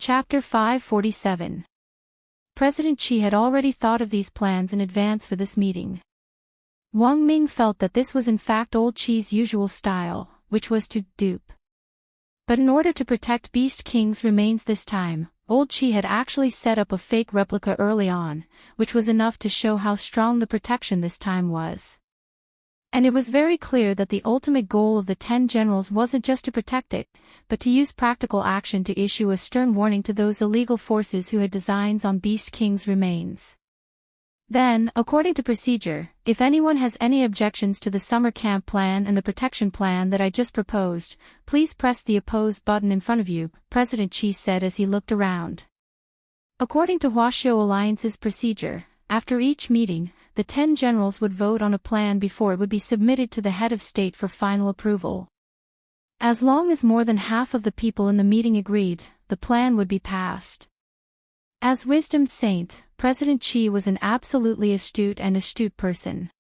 Chapter 547. President Qi had already thought of these plans in advance for this meeting. Wang Ming felt that this was in fact old Qi's usual style, which was to dupe. But in order to protect Beast King's remains this time, old Qi had actually set up a fake replica early on, which was enough to show how strong the protection this time was. And it was very clear that the ultimate goal of the 10 generals wasn't just to protect it, but to use practical action to issue a stern warning to those illegal forces who had designs on Beast King's remains. Then, according to procedure, if anyone has any objections to the summer camp plan and the protection plan that I just proposed, please press the oppose button in front of you, President Qi said as he looked around. According to Huaxiao Alliance's procedure, after each meeting, the 10 generals would vote on a plan before it would be submitted to the head of state for final approval. As long as more than half of the people in the meeting agreed, the plan would be passed. As wisdom saint, President Qi was an absolutely astute person.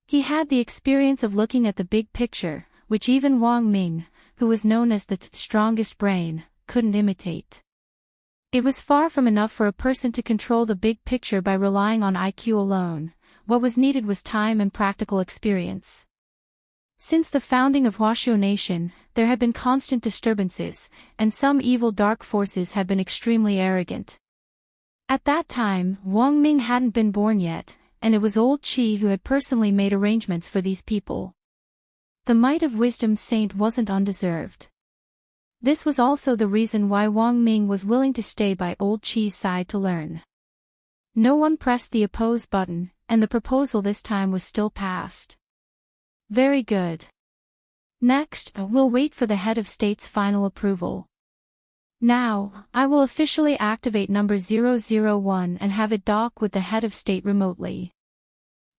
He had the experience of looking at the big picture, which even Wang Ming, who was known as the strongest brain, couldn't imitate. It was far from enough for a person to control the big picture by relying on IQ alone. What was needed was time and practical experience. Since the founding of Huaxiao Nation, there had been constant disturbances, and some evil dark forces had been extremely arrogant. At that time, Wang Ming hadn't been born yet, and it was old Qi who had personally made arrangements for these people. The might of wisdom saint wasn't undeserved. This was also the reason why Wang Ming was willing to stay by old Qi's side to learn. No one pressed the oppose button, and the proposal this time was still passed. Very good. Next, we'll wait for the head of state's final approval. Now, I will officially activate number 001 and have it dock with the head of state remotely.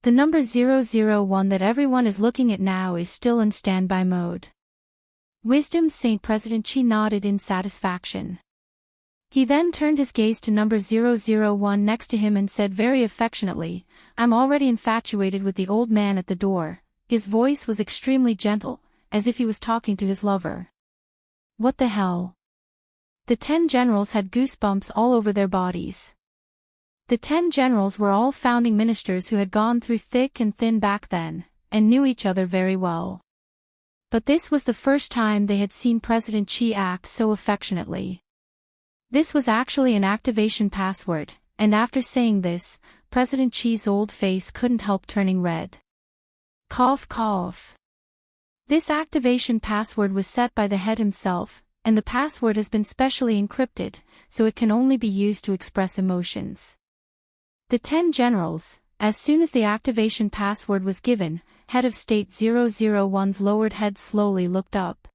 The number 001 that everyone is looking at now is still in standby mode. Wisdom Saint President Qi nodded in satisfaction. He then turned his gaze to number 001 next to him and said very affectionately, "I'm already infatuated with the old man at the door." His voice was extremely gentle, as if he was talking to his lover. What the hell? The 10 generals had goosebumps all over their bodies. The 10 generals were all founding ministers who had gone through thick and thin back then, and knew each other very well. But this was the first time they had seen President Qi act so affectionately. This was actually an activation password, and after saying this, President Qi's old face couldn't help turning red. Cough cough. This activation password was set by the head himself, and the password has been specially encrypted, so it can only be used to express emotions. The 10 generals, as soon as the activation password was given, head of state 001's lowered head slowly looked up.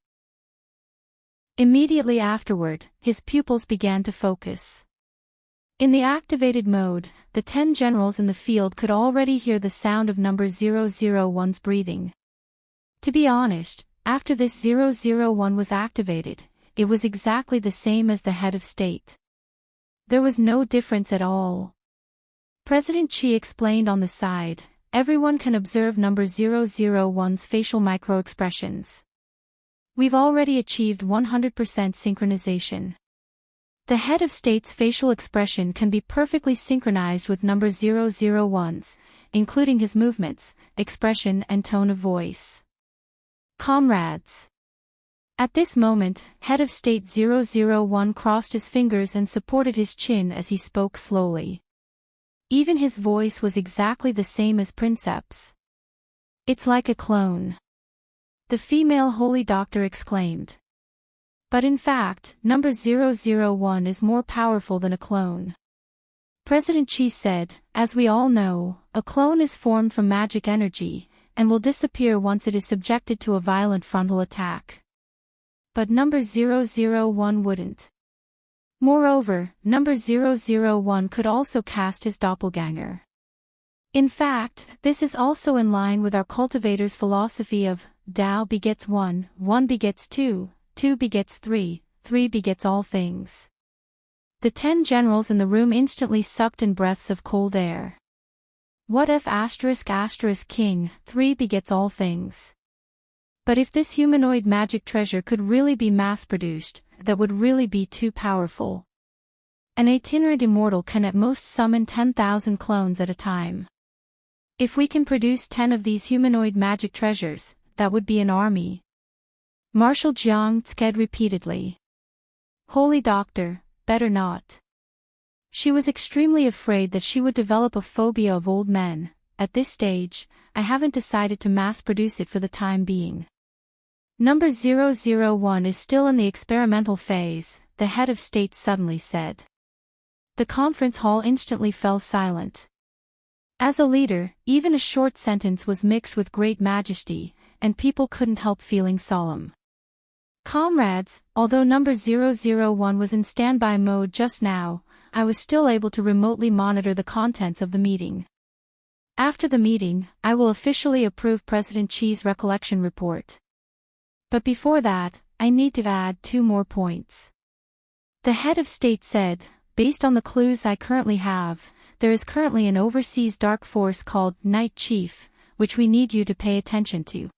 Immediately afterward, his pupils began to focus. In the activated mode, the 10 generals in the field could already hear the sound of number 001's breathing. To be honest, after this 001 was activated, it was exactly the same as the head of state. There was no difference at all. President Qi explained on the side, everyone can observe number 001's facial micro-expressions. We've already achieved 100% synchronization. The head of state's facial expression can be perfectly synchronized with number 001's, including his movements, expression and tone of voice. Comrades. At this moment, head of state 001 crossed his fingers and supported his chin as he spoke slowly. Even his voice was exactly the same as Princeps. It's like a clone. The female holy doctor exclaimed. But in fact, number 001 is more powerful than a clone. President Qi said, as we all know, a clone is formed from magic energy, and will disappear once it is subjected to a violent frontal attack. But number 001 wouldn't. Moreover, number 001 could also cast his doppelganger. In fact, this is also in line with our cultivator's philosophy of, Tao begets 1, 1 begets 2, 2 begets 3, 3 begets all things. The 10 generals in the room instantly sucked in breaths of cold air. What if *** king, 3 begets all things? But if this humanoid magic treasure could really be mass-produced, that would really be too powerful. An itinerant immortal can at most summon 10,000 clones at a time. If we can produce 10 of these humanoid magic treasures, that would be an army. Marshal Jiang sked repeatedly. Holy Doctor, better not. She was extremely afraid that she would develop a phobia of old men. At this stage, I haven't decided to mass-produce it for the time being. Number 001 is still in the experimental phase, the head of state suddenly said. The conference hall instantly fell silent. As a leader, even a short sentence was mixed with great majesty, and people couldn't help feeling solemn. Comrades, although number 001 was in standby mode just now, I was still able to remotely monitor the contents of the meeting. After the meeting, I will officially approve President Chi's recollection report. But before that, I need to add 2 more points. The head of state said, based on the clues I currently have, there is currently an overseas dark force called Night Chief, which we need you to pay attention to.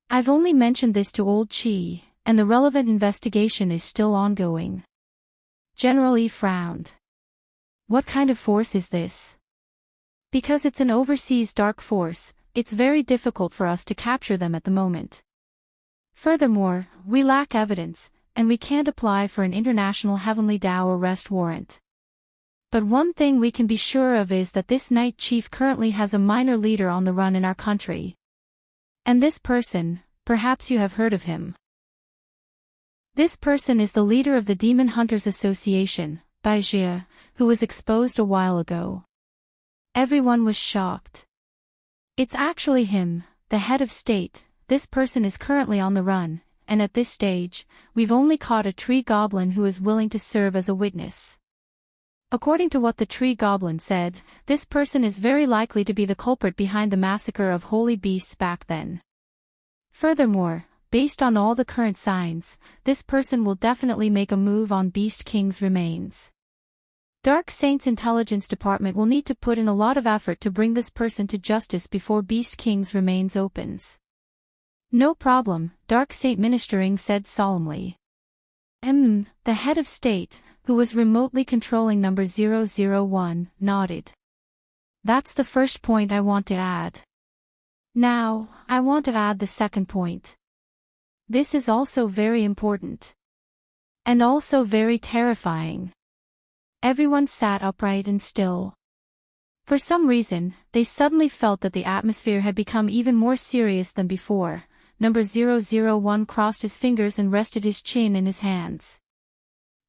I've only mentioned this to old Chi, and the relevant investigation is still ongoing. General E frowned. What kind of force is this? Because it's an overseas dark force, it's very difficult for us to capture them at the moment. Furthermore, we lack evidence, and we can't apply for an international Heavenly Dao arrest warrant. But one thing we can be sure of is that this Night Chief currently has a minor leader on the run in our country. And this person, perhaps you have heard of him. This person is the leader of the Demon Hunters Association, Bai Jie, who was exposed a while ago. Everyone was shocked. It's actually him, the head of state. This person is currently on the run, and at this stage, we've only caught a tree goblin who is willing to serve as a witness. According to what the tree goblin said, this person is very likely to be the culprit behind the massacre of holy beasts back then. Furthermore, based on all the current signs, this person will definitely make a move on Beast King's remains. Dark Saint's intelligence department will need to put in a lot of effort to bring this person to justice before Beast King's remains opens. No problem, Dark Saint Ministering said solemnly. The head of state, who was remotely controlling number 001, nodded. That's the first point I want to add. Now, I want to add the second point. This is also very important. And also very terrifying. Everyone sat upright and still. For some reason, they suddenly felt that the atmosphere had become even more serious than before. Number 001 crossed his fingers and rested his chin in his hands.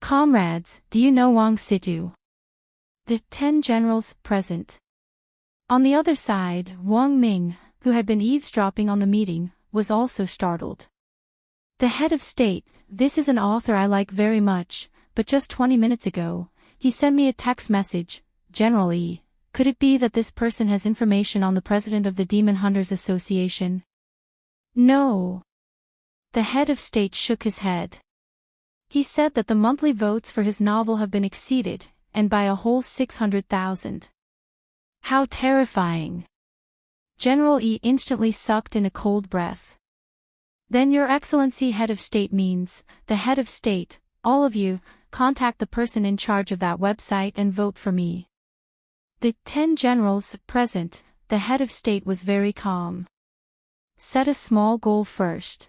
Comrades, do you know Wang Situ? The 10 generals present. On the other side, Wang Ming, who had been eavesdropping on the meeting, was also startled. The head of state, this is an author I like very much, but just 20 minutes ago, he sent me a text message. General E, could it be that this person has information on the president of the Demon Hunters Association? No. The head of state shook his head. He said that the monthly votes for his novel have been exceeded, and by a whole 600,000. How terrifying. General E instantly sucked in a cold breath. Then Your Excellency head of state means, the head of state, all of you, contact the person in charge of that website and vote for me. The 10 generals present, the head of state was very calm. Set a small goal first.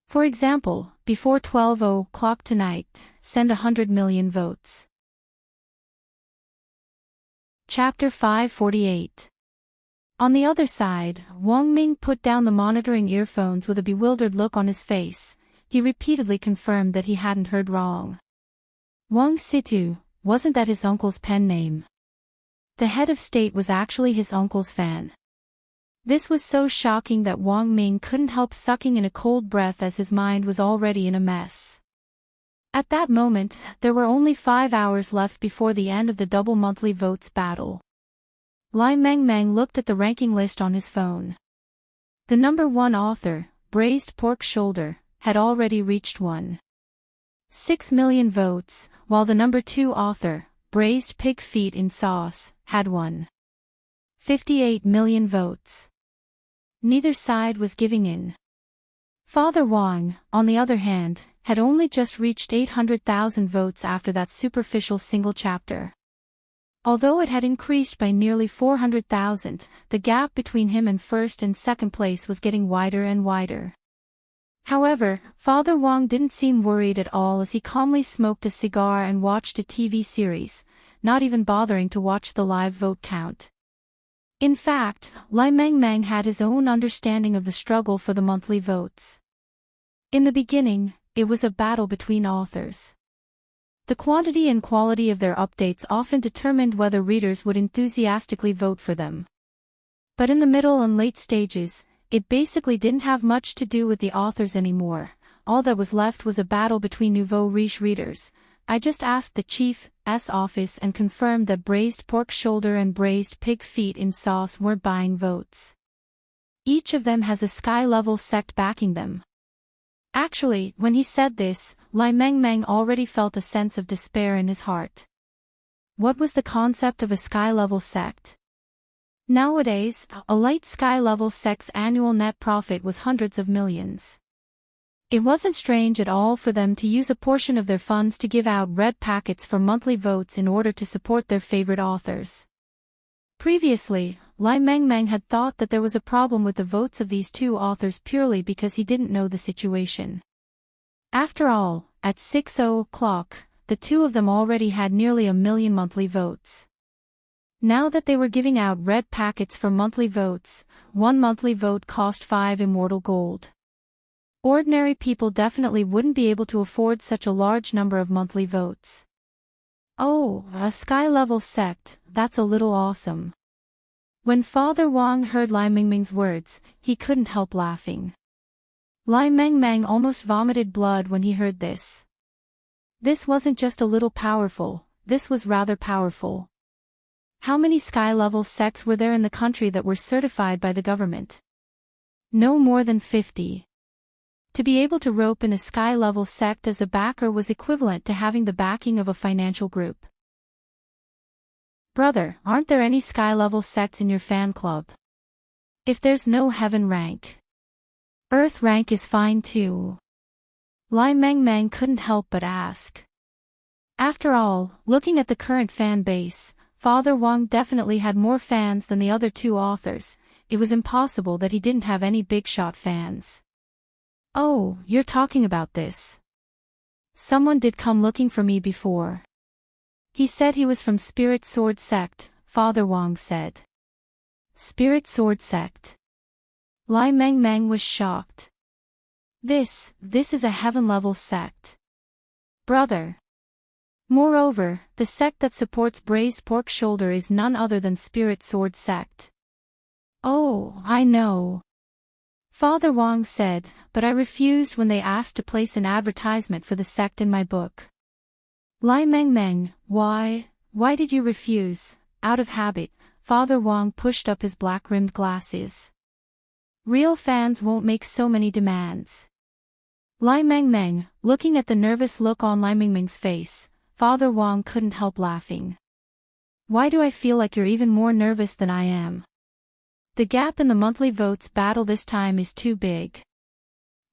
For example, before 12 o'clock tonight, send 100 million votes. Chapter 548. On the other side, Wang Ming put down the monitoring earphones with a bewildered look on his face. He repeatedly confirmed that he hadn't heard wrong. Wang Situ, wasn't that his uncle's pen name? The head of state was actually his uncle's fan. This was so shocking that Wang Ming couldn't help sucking in a cold breath as his mind was already in a mess. At that moment, there were only 5 hours left before the end of the double monthly votes battle. Lai Mengmeng looked at the ranking list on his phone. The number 1 author, Braised Pork Shoulder, had already reached 1.6 million votes, while the number 2 author, Braised Pig Feet in Sauce, had 1.58 million votes. Neither side was giving in. Father Wang, on the other hand, had only just reached 800,000 votes after that superficial single chapter. Although it had increased by nearly 400,000, the gap between him and first and second place was getting wider and wider. However, Father Wong didn't seem worried at all as he calmly smoked a cigar and watched a TV series, not even bothering to watch the live vote count. In fact, Lai Mengmeng had his own understanding of the struggle for the monthly votes. In the beginning, it was a battle between authors. The quantity and quality of their updates often determined whether readers would enthusiastically vote for them. But in the middle and late stages, it basically didn't have much to do with the authors anymore. All that was left was a battle between nouveau riche readers. I just asked the chief's office and confirmed that braised pork shoulder and braised pig feet in sauce weren't buying votes. Each of them has a sky-level sect backing them. Actually, when he said this, Lai Mengmeng already felt a sense of despair in his heart. What was the concept of a sky-level sect? Nowadays, a light sky-level sect's annual net profit was hundreds of millions. It wasn't strange at all for them to use a portion of their funds to give out red packets for monthly votes in order to support their favorite authors. Previously, Lai Mengmeng had thought that there was a problem with the votes of these two authors purely because he didn't know the situation. After all, at 6:00, the two of them already had nearly 1 million monthly votes. Now that they were giving out red packets for monthly votes, one monthly vote cost 5 immortal gold. Ordinary people definitely wouldn't be able to afford such a large number of monthly votes. Oh, a sky-level sect, that's a little awesome. When Father Wong heard Lai Mengmeng's words, he couldn't help laughing. Lai Mengmeng almost vomited blood when he heard this. This wasn't just a little powerful, this was rather powerful. How many sky-level sects were there in the country that were certified by the government? No more than 50. To be able to rope in a sky-level sect as a backer was equivalent to having the backing of a financial group. Brother, aren't there any sky-level sects in your fan club? If there's no heaven rank, earth rank is fine too. Lai Mengmeng couldn't help but ask. After all, looking at the current fan base, Father Wong definitely had more fans than the other two authors. It was impossible that he didn't have any big-shot fans. Oh, you're talking about this. Someone did come looking for me before. He said he was from Spirit Sword Sect, Father Wong said. Spirit Sword Sect. Lai Mengmeng was shocked. This is a heaven-level sect. Brother. Moreover, the sect that supports braised pork shoulder is none other than Spirit Sword Sect. Oh, I know. Father Wong said, but I refused when they asked to place an advertisement for the sect in my book. Lai Mengmeng, why did you refuse? Out of habit, Father Wong pushed up his black-rimmed glasses. Real fans won't make so many demands. Lai Mengmeng, looking at the nervous look on Lai Mengmeng's face, Father Wong couldn't help laughing. Why do I feel like you're even more nervous than I am? The gap in the monthly votes battle this time is too big.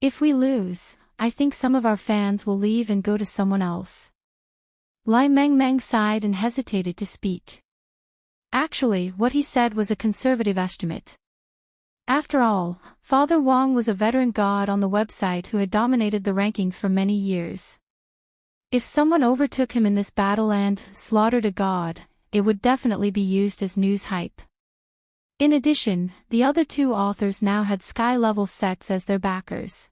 If we lose, I think some of our fans will leave and go to someone else. Lai Mengmeng sighed and hesitated to speak. Actually, what he said was a conservative estimate. After all, Father Wong was a veteran god on the website who had dominated the rankings for many years. If someone overtook him in this battle and slaughtered a god, it would definitely be used as news hype. In addition, the other two authors now had sky-level sects as their backers.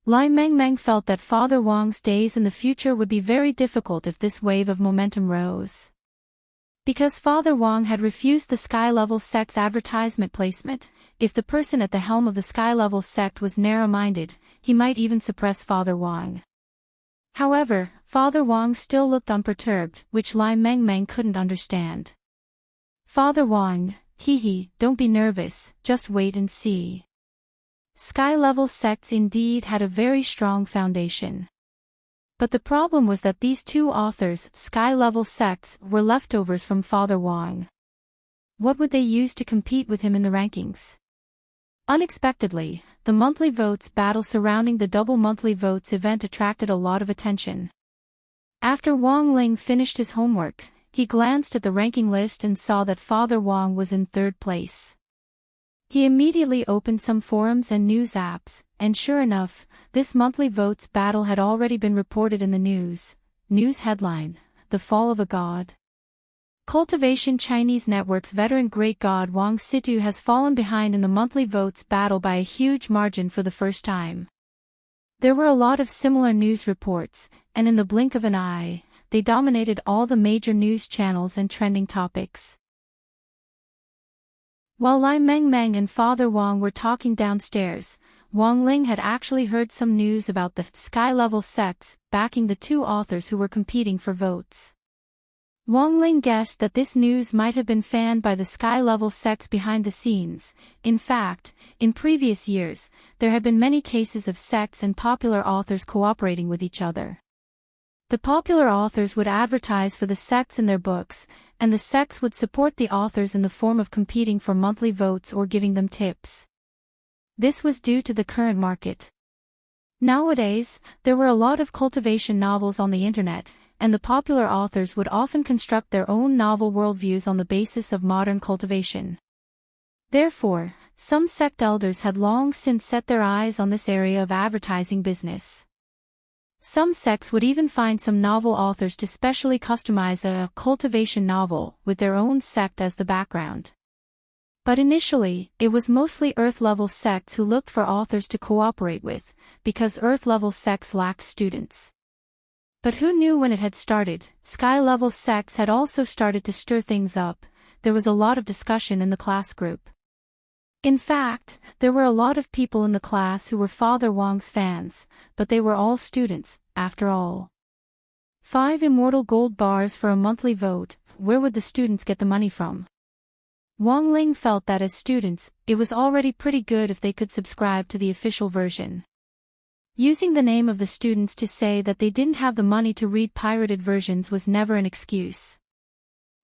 Lai Mengmeng felt that Father Wong's days in the future would be very difficult if this wave of momentum rose. Because Father Wong had refused the sky-level sect's advertisement placement, if the person at the helm of the sky-level sect was narrow-minded, he might even suppress Father Wong. However, Father Wong still looked unperturbed, which Lai Mengmeng couldn't understand. Father Wong, don't be nervous, just wait and see. Sky-level sects indeed had a very strong foundation. But the problem was that these two authors' sky-level sects were leftovers from Father Wong. What would they use to compete with him in the rankings? Unexpectedly, the monthly votes battle surrounding the double monthly votes event attracted a lot of attention. After Wang Ling finished his homework, he glanced at the ranking list and saw that Father Wang was in third place. He immediately opened some forums and news apps, and sure enough, this monthly votes battle had already been reported in the news. News headline: The Fall of a God. Cultivation Chinese Network's veteran great god Wang Situ has fallen behind in the monthly votes battle by a huge margin for the first time. There were a lot of similar news reports, and in the blink of an eye, they dominated all the major news channels and trending topics. While Lai Mengmeng and Father Wang were talking downstairs, Wang Ling had actually heard some news about the sky-level sects backing the two authors who were competing for votes. Wang Ling guessed that this news might have been fanned by the sky-level sects behind the scenes. In fact, in previous years, there had been many cases of sects and popular authors cooperating with each other. The popular authors would advertise for the sects in their books, and the sects would support the authors in the form of competing for monthly votes or giving them tips. This was due to the current market. Nowadays, there were a lot of cultivation novels on the internet, and the popular authors would often construct their own novel worldviews on the basis of modern cultivation. Therefore, some sect elders had long since set their eyes on this area of advertising business. Some sects would even find some novel authors to specially customize a cultivation novel with their own sect as the background. But initially, it was mostly Earth-level sects who looked for authors to cooperate with, because Earth-level sects lacked students. But who knew when it had started? Sky-level sects had also started to stir things up. There was a lot of discussion in the class group. In fact, there were a lot of people in the class who were Father Wang's fans, but they were all students, after all. 5 immortal gold bars for a monthly vote, where would the students get the money from? Wang Ling felt that as students, it was already pretty good if they could subscribe to the official version. Using the name of the students to say that they didn't have the money to read pirated versions was never an excuse.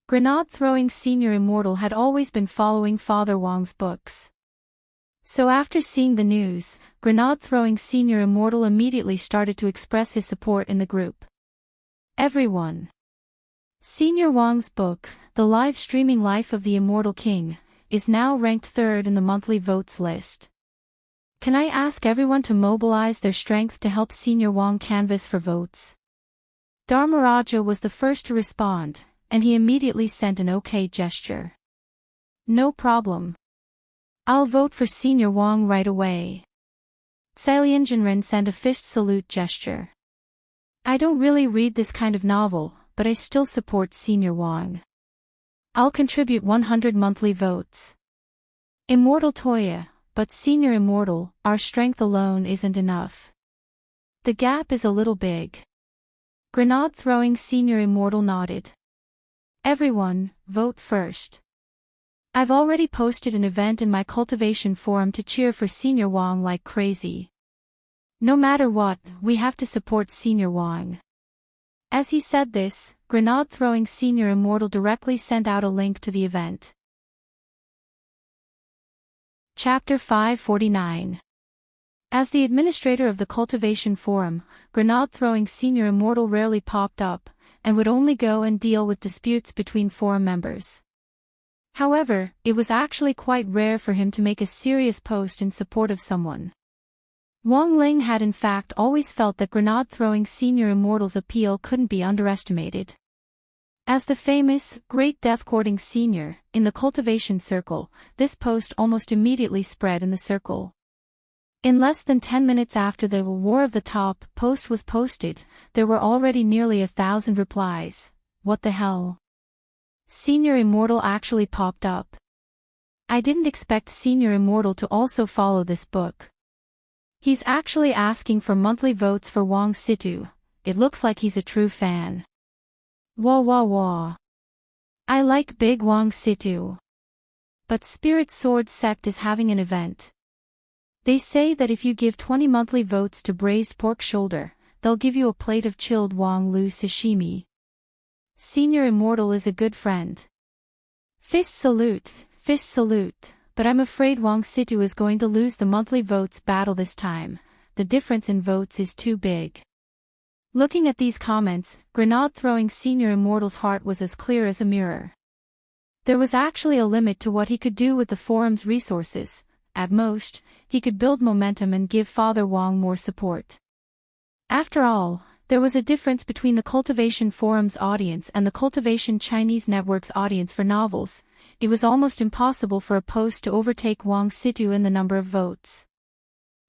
Grenade-throwing Senior Immortal had always been following Father Wang's books. So after seeing the news, Grenade-throwing Senior Immortal immediately started to express his support in the group. Everyone. Senior Wang's book, The Live-Streaming Life of the Immortal King, is now ranked 3rd in the monthly votes list. Can I ask everyone to mobilize their strength to help Senior Wang canvass for votes? Dharmaraja was the first to respond, and he immediately sent an OK gesture. No problem. I'll vote for Senior Wang right away. Cailianjanren sent a fist salute gesture. I don't really read this kind of novel, but I still support Senior Wang. I'll contribute 100 monthly votes. Immortal Toya, but Senior Immortal, our strength alone isn't enough. The gap is a little big. Grenade-throwing Senior Immortal nodded. Everyone, vote first. I've already posted an event in my cultivation forum to cheer for Senior Wang like crazy. No matter what, we have to support Senior Wang. As he said this, Grenade-throwing Senior Immortal directly sent out a link to the event. Chapter 549. As the administrator of the cultivation forum, Grenade-throwing Senior Immortal rarely popped up, and would only go and deal with disputes between forum members. However, it was actually quite rare for him to make a serious post in support of someone. Wang Ling had in fact always felt that Grenade-throwing Senior Immortal's appeal couldn't be underestimated. As the famous, great death-courting senior, in the cultivation circle, this post almost immediately spread in the circle. In less than 10 minutes after the War of the Top post was posted, there were already nearly 1,000 replies. What the hell? Senior Immortal actually popped up. I didn't expect Senior Immortal to also follow this book. He's actually asking for monthly votes for Wang Situ. It looks like he's a true fan. Wah wah wah. I like big Wang Situ. But Spirit Sword Sect is having an event. They say that if you give 20 monthly votes to braised pork shoulder, they'll give you a plate of chilled Wang Lu sashimi. Senior Immortal is a good friend. Fist salute, but I'm afraid Wang Situ is going to lose the monthly votes battle this time. The difference in votes is too big. Looking at these comments, grenade-throwing Senior Immortal's heart was as clear as a mirror. There was actually a limit to what he could do with the forum's resources. At most, he could build momentum and give Father Wang more support. After all, there was a difference between the Cultivation Forum's audience and the Cultivation Chinese Network's audience for novels. It was almost impossible for a post to overtake Wang Situ in the number of votes.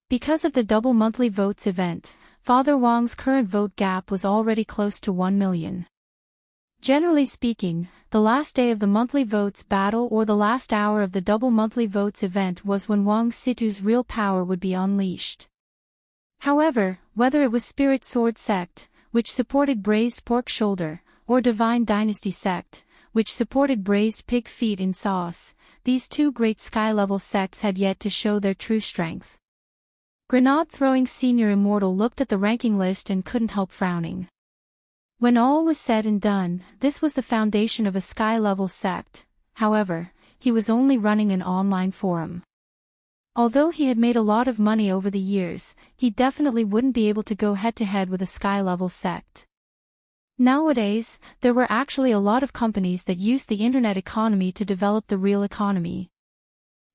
Because of the double monthly votes event, Father Wang's current vote gap was already close to 1 million. Generally speaking, the last day of the monthly votes battle or the last hour of the double monthly votes event was when Wang Situ's real power would be unleashed. However, whether it was Spirit Sword Sect, which supported Braised Pork Shoulder, or Divine Dynasty Sect, which supported Braised Pig Feet in Sauce, these two great sky-level sects had yet to show their true strength. Grenade-throwing Senior Immortal looked at the ranking list and couldn't help frowning. When all was said and done, this was the foundation of a sky-level sect. However, he was only running an online forum. Although he had made a lot of money over the years, he definitely wouldn't be able to go head-to-head with a sky-level sect. Nowadays, there were actually a lot of companies that used the internet economy to develop the real economy.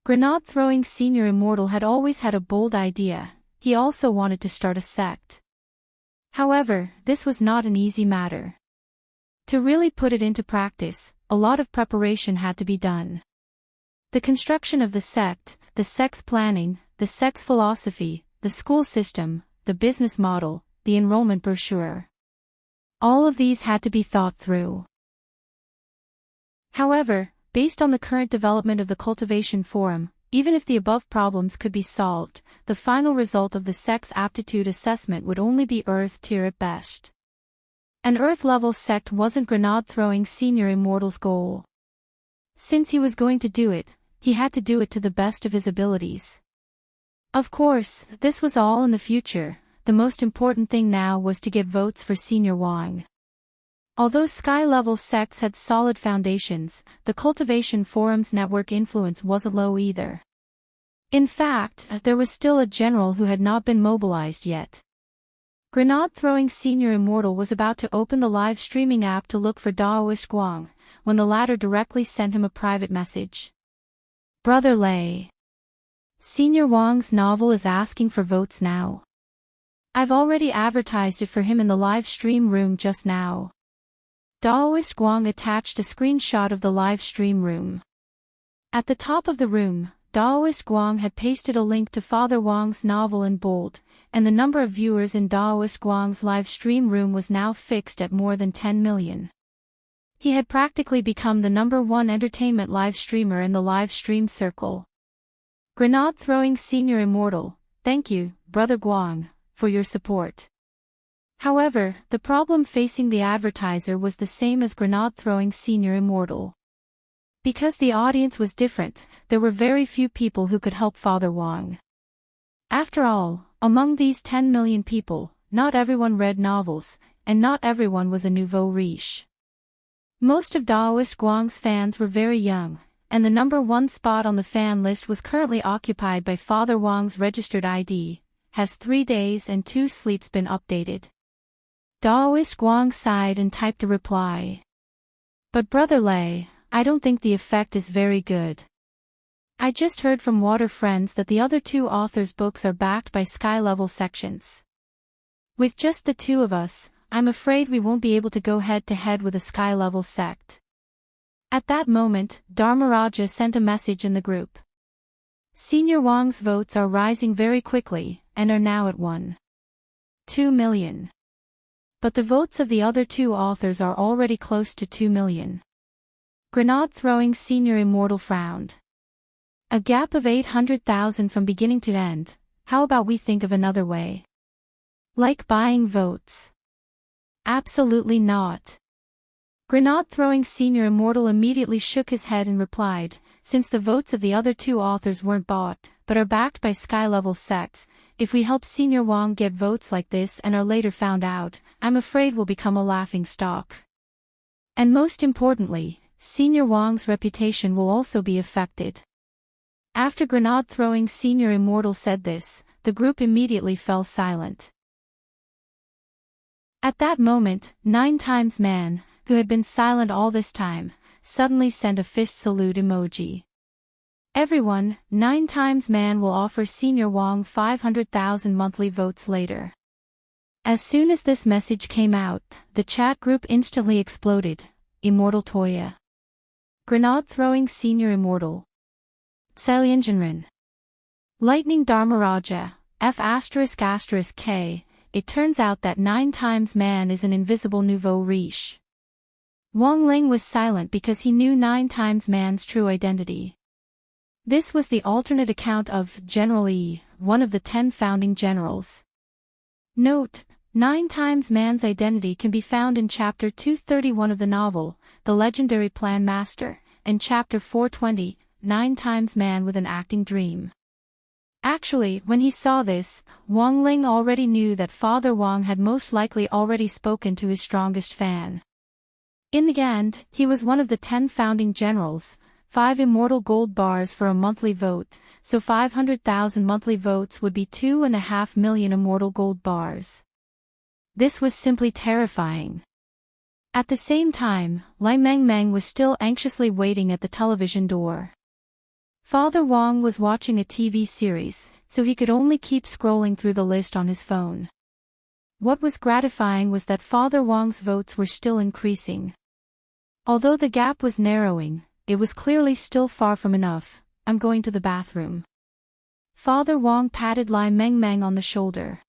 Grenade-throwing Senior Immortal had always had a bold idea. He also wanted to start a sect. However, this was not an easy matter. To really put it into practice, a lot of preparation had to be done. The construction of the sect's planning, the sect's philosophy, the school system, the business model, the enrollment brochure. All of these had to be thought through. However, based on the current development of the Cultivation Forum, even if the above problems could be solved, the final result of the sect's aptitude assessment would only be Earth tier at best. An Earth-level sect wasn't grenade-throwing Senior Immortal's goal. Since he was going to do it, he had to do it to the best of his abilities. Of course, this was all in the future. The most important thing now was to get votes for Senior Wang. Although sky-level sects had solid foundations, the Cultivation Forum's network influence wasn't low either. In fact, there was still a general who had not been mobilized yet. Grenade-throwing Senior Immortal was about to open the live streaming app to look for Daoist Guang, when the latter directly sent him a private message. Brother Lei. Senior Wang's novel is asking for votes now. I've already advertised it for him in the live stream room just now. Daoist Guang attached a screenshot of the live stream room. At the top of the room, Daoist Guang had pasted a link to Father Wang's novel in bold, and the number of viewers in Daoist Guang's live stream room was now fixed at more than 10 million. He had practically become the #1 entertainment live streamer in the live stream circle. Grenade-throwing Senior Immortal, thank you, Brother Guang, for your support. However, the problem facing the advertiser was the same as grenade-throwing Senior Immortal. Because the audience was different, there were very few people who could help Father Wang. After all, among these 10 million people, not everyone read novels, and not everyone was a nouveau riche. Most of Daoist Guang's fans were very young, and the #1 spot on the fan list was currently occupied by Father Wang's registered ID. Has 3 days and 2 sleeps been updated? Daoist Guang sighed and typed a reply. But Brother Lei, I don't think the effect is very good. I just heard from Water Friends that the other 2 authors' books are backed by sky-level sections. With just the 2 of us, I'm afraid we won't be able to go head-to-head with a sky-level sect. At that moment, Dharmaraja sent a message in the group. Senior Wang's votes are rising very quickly, and are now at 1.2 million. But the votes of the other 2 authors are already close to 2 million. Grenade-throwing Senior Immortal frowned. A gap of 800,000 from beginning to end. How about we think of another way? Like buying votes? Absolutely not. Grenade-throwing Senior Immortal immediately shook his head and replied, since the votes of the other 2 authors weren't bought, but are backed by sky-level sects, if we help Senior Wang get votes like this and are later found out, I'm afraid we'll become a laughing stock. And most importantly, Senior Wang's reputation will also be affected. After Grenade-throwing Senior Immortal said this, the group immediately fell silent. At that moment, 9x Man, who had been silent all this time, suddenly sent a fist salute emoji. Everyone, 9x Man will offer Senior Wong 500,000 monthly votes later. As soon as this message came out, the chat group instantly exploded. Immortal Toya. Grenade-throwing Senior Immortal. Tselyenjinren. Lightning Dharmaraja, F***K. It turns out that 9x Man is an invisible nouveau riche. Wang Ling was silent because he knew 9x Man's true identity. This was the alternate account of General Yi, one of the 10 founding generals. Note, 9x Man's identity can be found in Chapter 231 of the novel, The Legendary Plan Master, and Chapter 420, 9x Man with an Acting Dream. Actually, when he saw this, Wang Ling already knew that Father Wang had most likely already spoken to his strongest fan. In the end, he was one of the 10 founding generals, 5 immortal gold bars for a monthly vote, so 500,000 monthly votes would be 2.5 million immortal gold bars. This was simply terrifying. At the same time, Lai Mengmeng was still anxiously waiting at the television door. Father Wang was watching a TV series, so he could only keep scrolling through the list on his phone. What was gratifying was that Father Wang's votes were still increasing. Although the gap was narrowing, it was clearly still far from enough. I'm going to the bathroom. Father Wang patted Lai Mengmeng on the shoulder.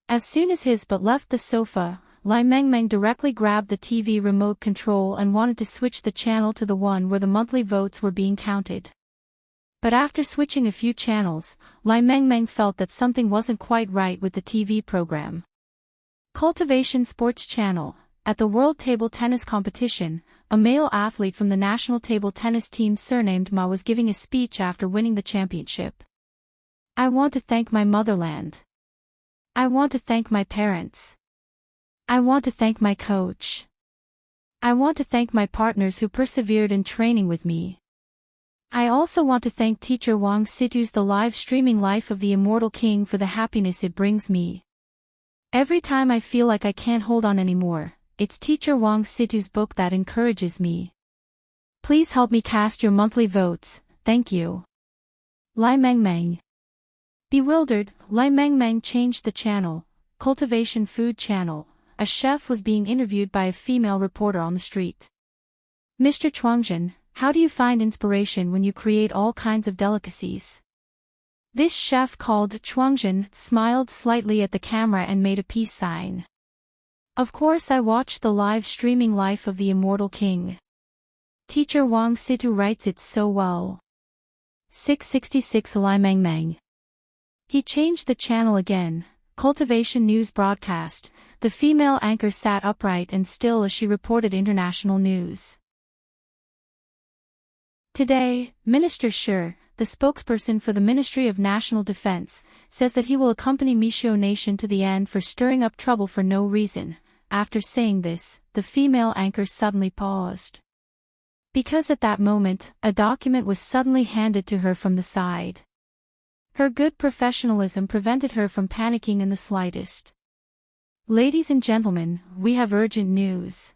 As soon as his butt left the sofa, Lai Mengmeng directly grabbed the TV remote control and wanted to switch the channel to the one where the monthly votes were being counted. But after switching a few channels, Lai Mengmeng felt that something wasn't quite right with the TV program. Cultivation Sports Channel. At the World Table Tennis Competition, a male athlete from the national table tennis team surnamed Ma was giving a speech after winning the championship. I want to thank my motherland. I want to thank my parents. I want to thank my coach. I want to thank my partners who persevered in training with me. I also want to thank teacher Wang Situ's The Live Streaming Life of the Immortal King for the happiness it brings me. Every time I feel like I can't hold on anymore, it's teacher Wang Situ's book that encourages me. Please help me cast your monthly votes, thank you. Lai Mengmeng. Bewildered, Lai Mengmeng changed the channel. Cultivation Food Channel. A chef was being interviewed by a female reporter on the street. Mr. Chuangjin, how do you find inspiration when you create all kinds of delicacies? This chef called Chuangjin smiled slightly at the camera and made a peace sign. Of course I watched the live streaming life of the Immortal King. Teacher Wang Situ writes it so well. 666 Lai Mengmeng. He changed the channel again. Cultivation News Broadcast. The female anchor sat upright and still as she reported international news. Today, Minister Shi, the spokesperson for the Ministry of National Defense, says that he will accompany Mixiu Nation to the end for stirring up trouble for no reason. After saying this, the female anchor suddenly paused. Because at that moment, a document was suddenly handed to her from the side. Her good professionalism prevented her from panicking in the slightest. Ladies and gentlemen, we have urgent news.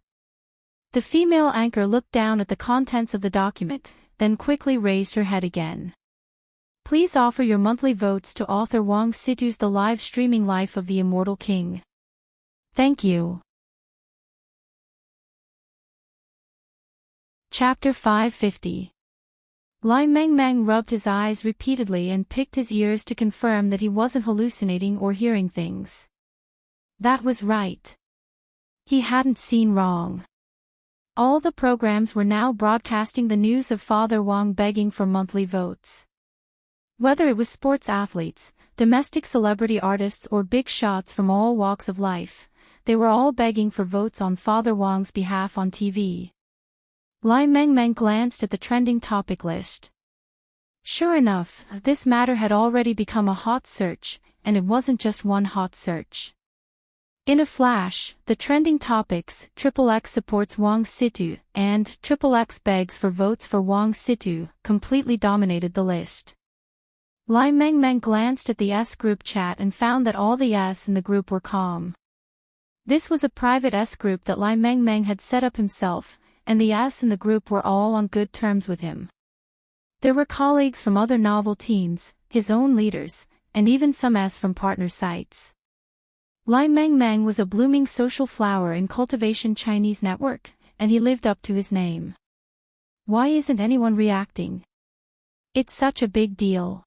The female anchor looked down at the contents of the document, then quickly raised her head again. Please offer your monthly votes to author Wang Situ's The Live Streaming Life of the Immortal King. Thank you. Chapter 550. Lai Mengmeng rubbed his eyes repeatedly and picked his ears to confirm that he wasn't hallucinating or hearing things. That was right. He hadn't seen wrong. All the programs were now broadcasting the news of Father Wang begging for monthly votes. Whether it was sports athletes, domestic celebrity artists or big shots from all walks of life, they were all begging for votes on Father Wang's behalf on TV. Lai Mengmeng glanced at the trending topic list. Sure enough, this matter had already become a hot search, and it wasn't just one hot search. In a flash, the trending topics, XXX supports Wang Situ, and XXX begs for votes for Wang Situ, completely dominated the list. Lai Mengmeng glanced at the S group chat and found that all the S in the group were calm. This was a private S group that Lai Mengmeng had set up himself, and the S in the group were all on good terms with him. There were colleagues from other novel teams, his own leaders, and even some S from partner sites. Lai Mengmeng was a blooming social flower in Cultivation Chinese network, and he lived up to his name. Why isn't anyone reacting? It's such a big deal.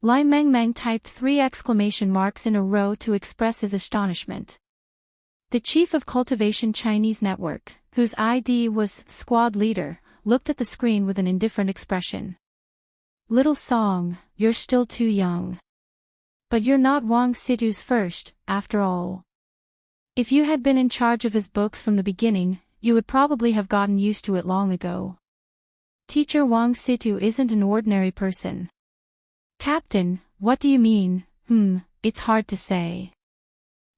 Lai Mengmeng typed 3 exclamation marks in a row to express his astonishment. The chief of Cultivation Chinese network, whose ID was squad leader, looked at the screen with an indifferent expression. Little Song, you're still too young. But you're not Wang Situ's first, after all. If you had been in charge of his books from the beginning, you would probably have gotten used to it long ago. Teacher Wang Situ isn't an ordinary person. Captain, what do you mean? It's hard to say.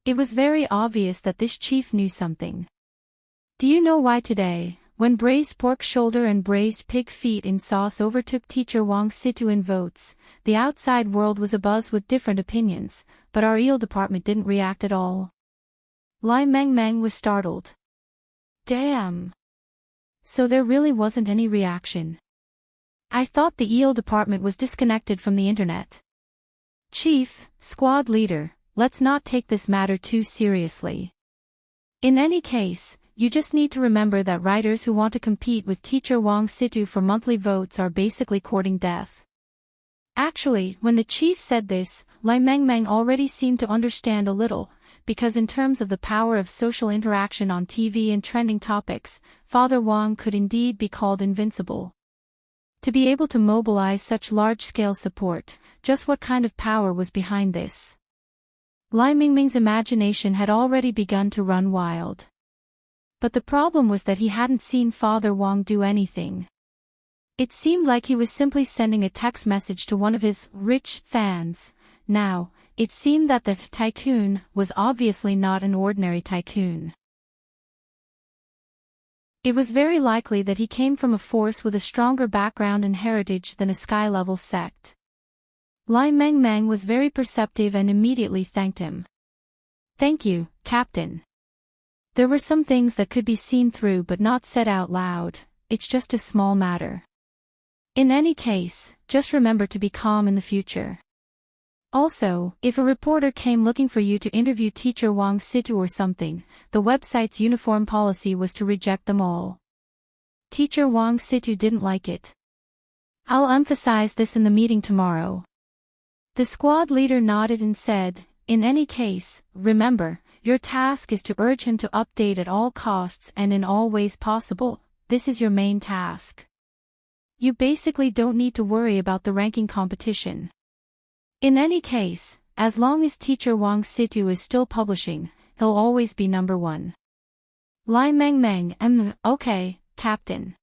It was very obvious that this chief knew something. Do you know why today, when braised pork shoulder and braised pig feet in sauce overtook teacher Wang Situ in votes, the outside world was abuzz with different opinions, but our eel department didn't react at all? Lai Mengmeng was startled. Damn. So there really wasn't any reaction. I thought the eel department was disconnected from the internet. Chief, squad leader, let's not take this matter too seriously. In any case, you just need to remember that writers who want to compete with teacher Wang Situ for monthly votes are basically courting death. Actually, when the chief said this, Lai Mengmeng already seemed to understand a little, because in terms of the power of social interaction on TV and trending topics, Father Wang could indeed be called invincible. To be able to mobilize such large-scale support, just what kind of power was behind this? Lai Mengmeng's imagination had already begun to run wild. But the problem was that he hadn't seen Father Wang do anything. It seemed like he was simply sending a text message to one of his rich fans. Now, it seemed that the tycoon was obviously not an ordinary tycoon. It was very likely that he came from a force with a stronger background and heritage than a sky-level sect. Lai Mengmeng was very perceptive and immediately thanked him. Thank you, Captain. There were some things that could be seen through but not said out loud. It's just a small matter. In any case, just remember to be calm in the future. Also, if a reporter came looking for you to interview teacher Wang Situ or something, the website's uniform policy was to reject them all. Teacher Wang Situ didn't like it. I'll emphasize this in the meeting tomorrow. The squad leader nodded and said, in any case, remember, your task is to urge him to update at all costs and in all ways possible. This is your main task. You basically don't need to worry about the ranking competition. In any case, as long as teacher Wang Situ is still publishing, he'll always be number 1. Lai Mengmeng, okay, Captain.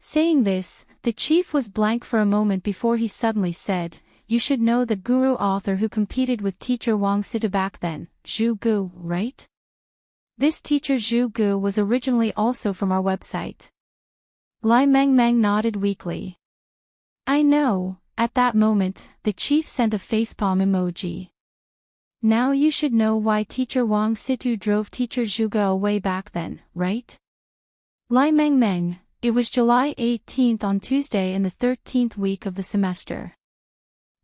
Saying this, the chief was blank for a moment before he suddenly said, you should know the guru author who competed with teacher Wang Situ back then, Zhu Gu, right? This teacher Zhu Gu was originally also from our website. Lai Mengmeng nodded weakly. I know. At that moment, the chief sent a facepalm emoji. Now you should know why teacher Wang Situ drove teacher Zhu Gu away back then, right? Lai Mengmeng, it was July 18th on Tuesday in the 13th week of the semester.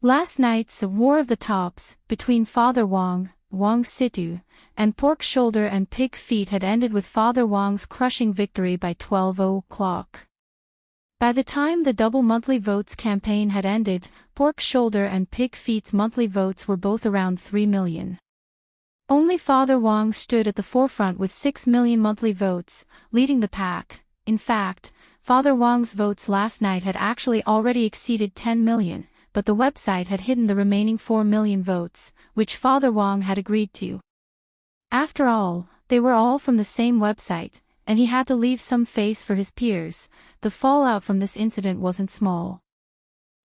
Last night's War of the Tops, between Father Wang, Wang Situ, and Pork Shoulder and Pig Feet had ended with Father Wang's crushing victory by 12 o'clock. By the time the double monthly votes campaign had ended, Pork Shoulder and Pig Feet's monthly votes were both around 3 million. Only Father Wang stood at the forefront with 6 million monthly votes, leading the pack. In fact, Father Wang's votes last night had actually already exceeded 10 million. But the website had hidden the remaining 4 million votes, which Father Wang had agreed to. After all, they were all from the same website, and he had to leave some face for his peers. The fallout from this incident wasn't small.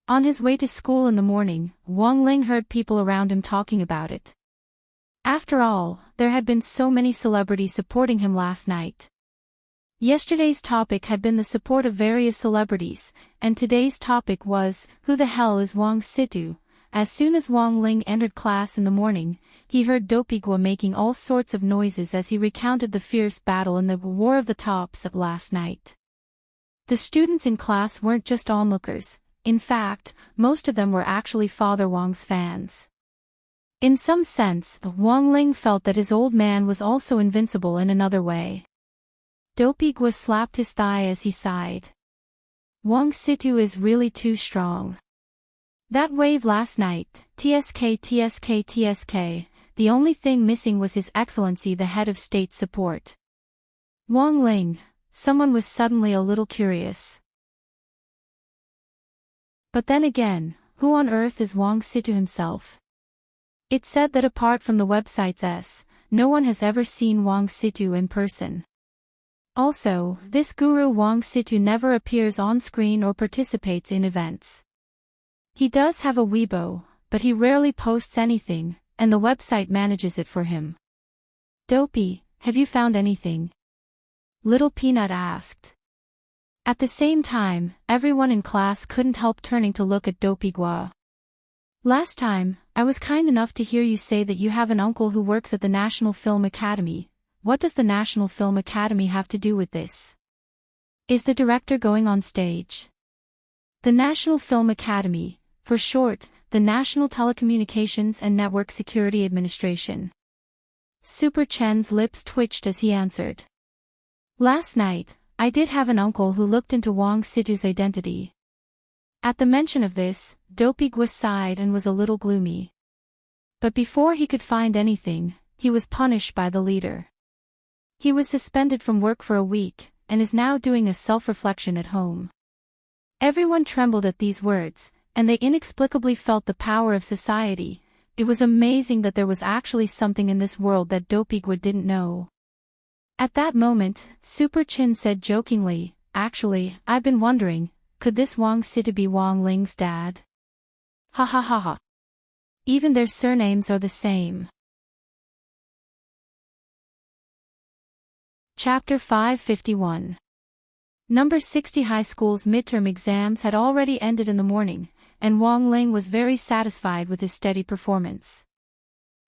On his way to school in the morning, Wang Ling heard people around him talking about it. After all, there had been so many celebrities supporting him last night. Yesterday's topic had been the support of various celebrities, and today's topic was, who the hell is Wang Situ? As soon as Wang Ling entered class in the morning, he heard Dopigwa making all sorts of noises as he recounted the fierce battle in the War of the Tops of last night. The students in class weren't just onlookers. In fact, most of them were actually Father Wang's fans. In some sense, Wang Ling felt that his old man was also invincible in another way. Dopigwa slapped his thigh as he sighed. Wang Situ is really too strong. That wave last night, TSK, the only thing missing was His Excellency the head of state support. Wang Ling, someone was suddenly a little curious. But then again, who on earth is Wang Situ himself? It's said that apart from the website's no one has ever seen Wang Situ in person. Also, this guru Wang Situ never appears on screen or participates in events. He does have a Weibo, but he rarely posts anything, and the website manages it for him. Dopey, have you found anything? Little Peanut asked. At the same time, everyone in class couldn't help turning to look at Dopigwa. Last time, I was kind enough to hear you say that you have an uncle who works at the National Film Academy. What does the National Film Academy have to do with this? Is the director going on stage? The National Film Academy, for short, the National Telecommunications and Network Security Administration. Super Chen's lips twitched as he answered. Last night, I did have an uncle who looked into Wang Situ's identity. At the mention of this, Dopigwa sighed and was a little gloomy. But before he could find anything, he was punished by the leader. He was suspended from work for a week, and is now doing a self-reflection at home. Everyone trembled at these words, and they inexplicably felt the power of society. It was amazing that there was actually something in this world that Dopigwa didn't know. At that moment, Super Chin said jokingly, actually, I've been wondering, could this Wang Situ be Wang Ling's dad? Ha ha ha ha. Even their surnames are the same. Chapter 551. Number 60 High School's midterm exams had already ended in the morning, and Wang Ling was very satisfied with his steady performance.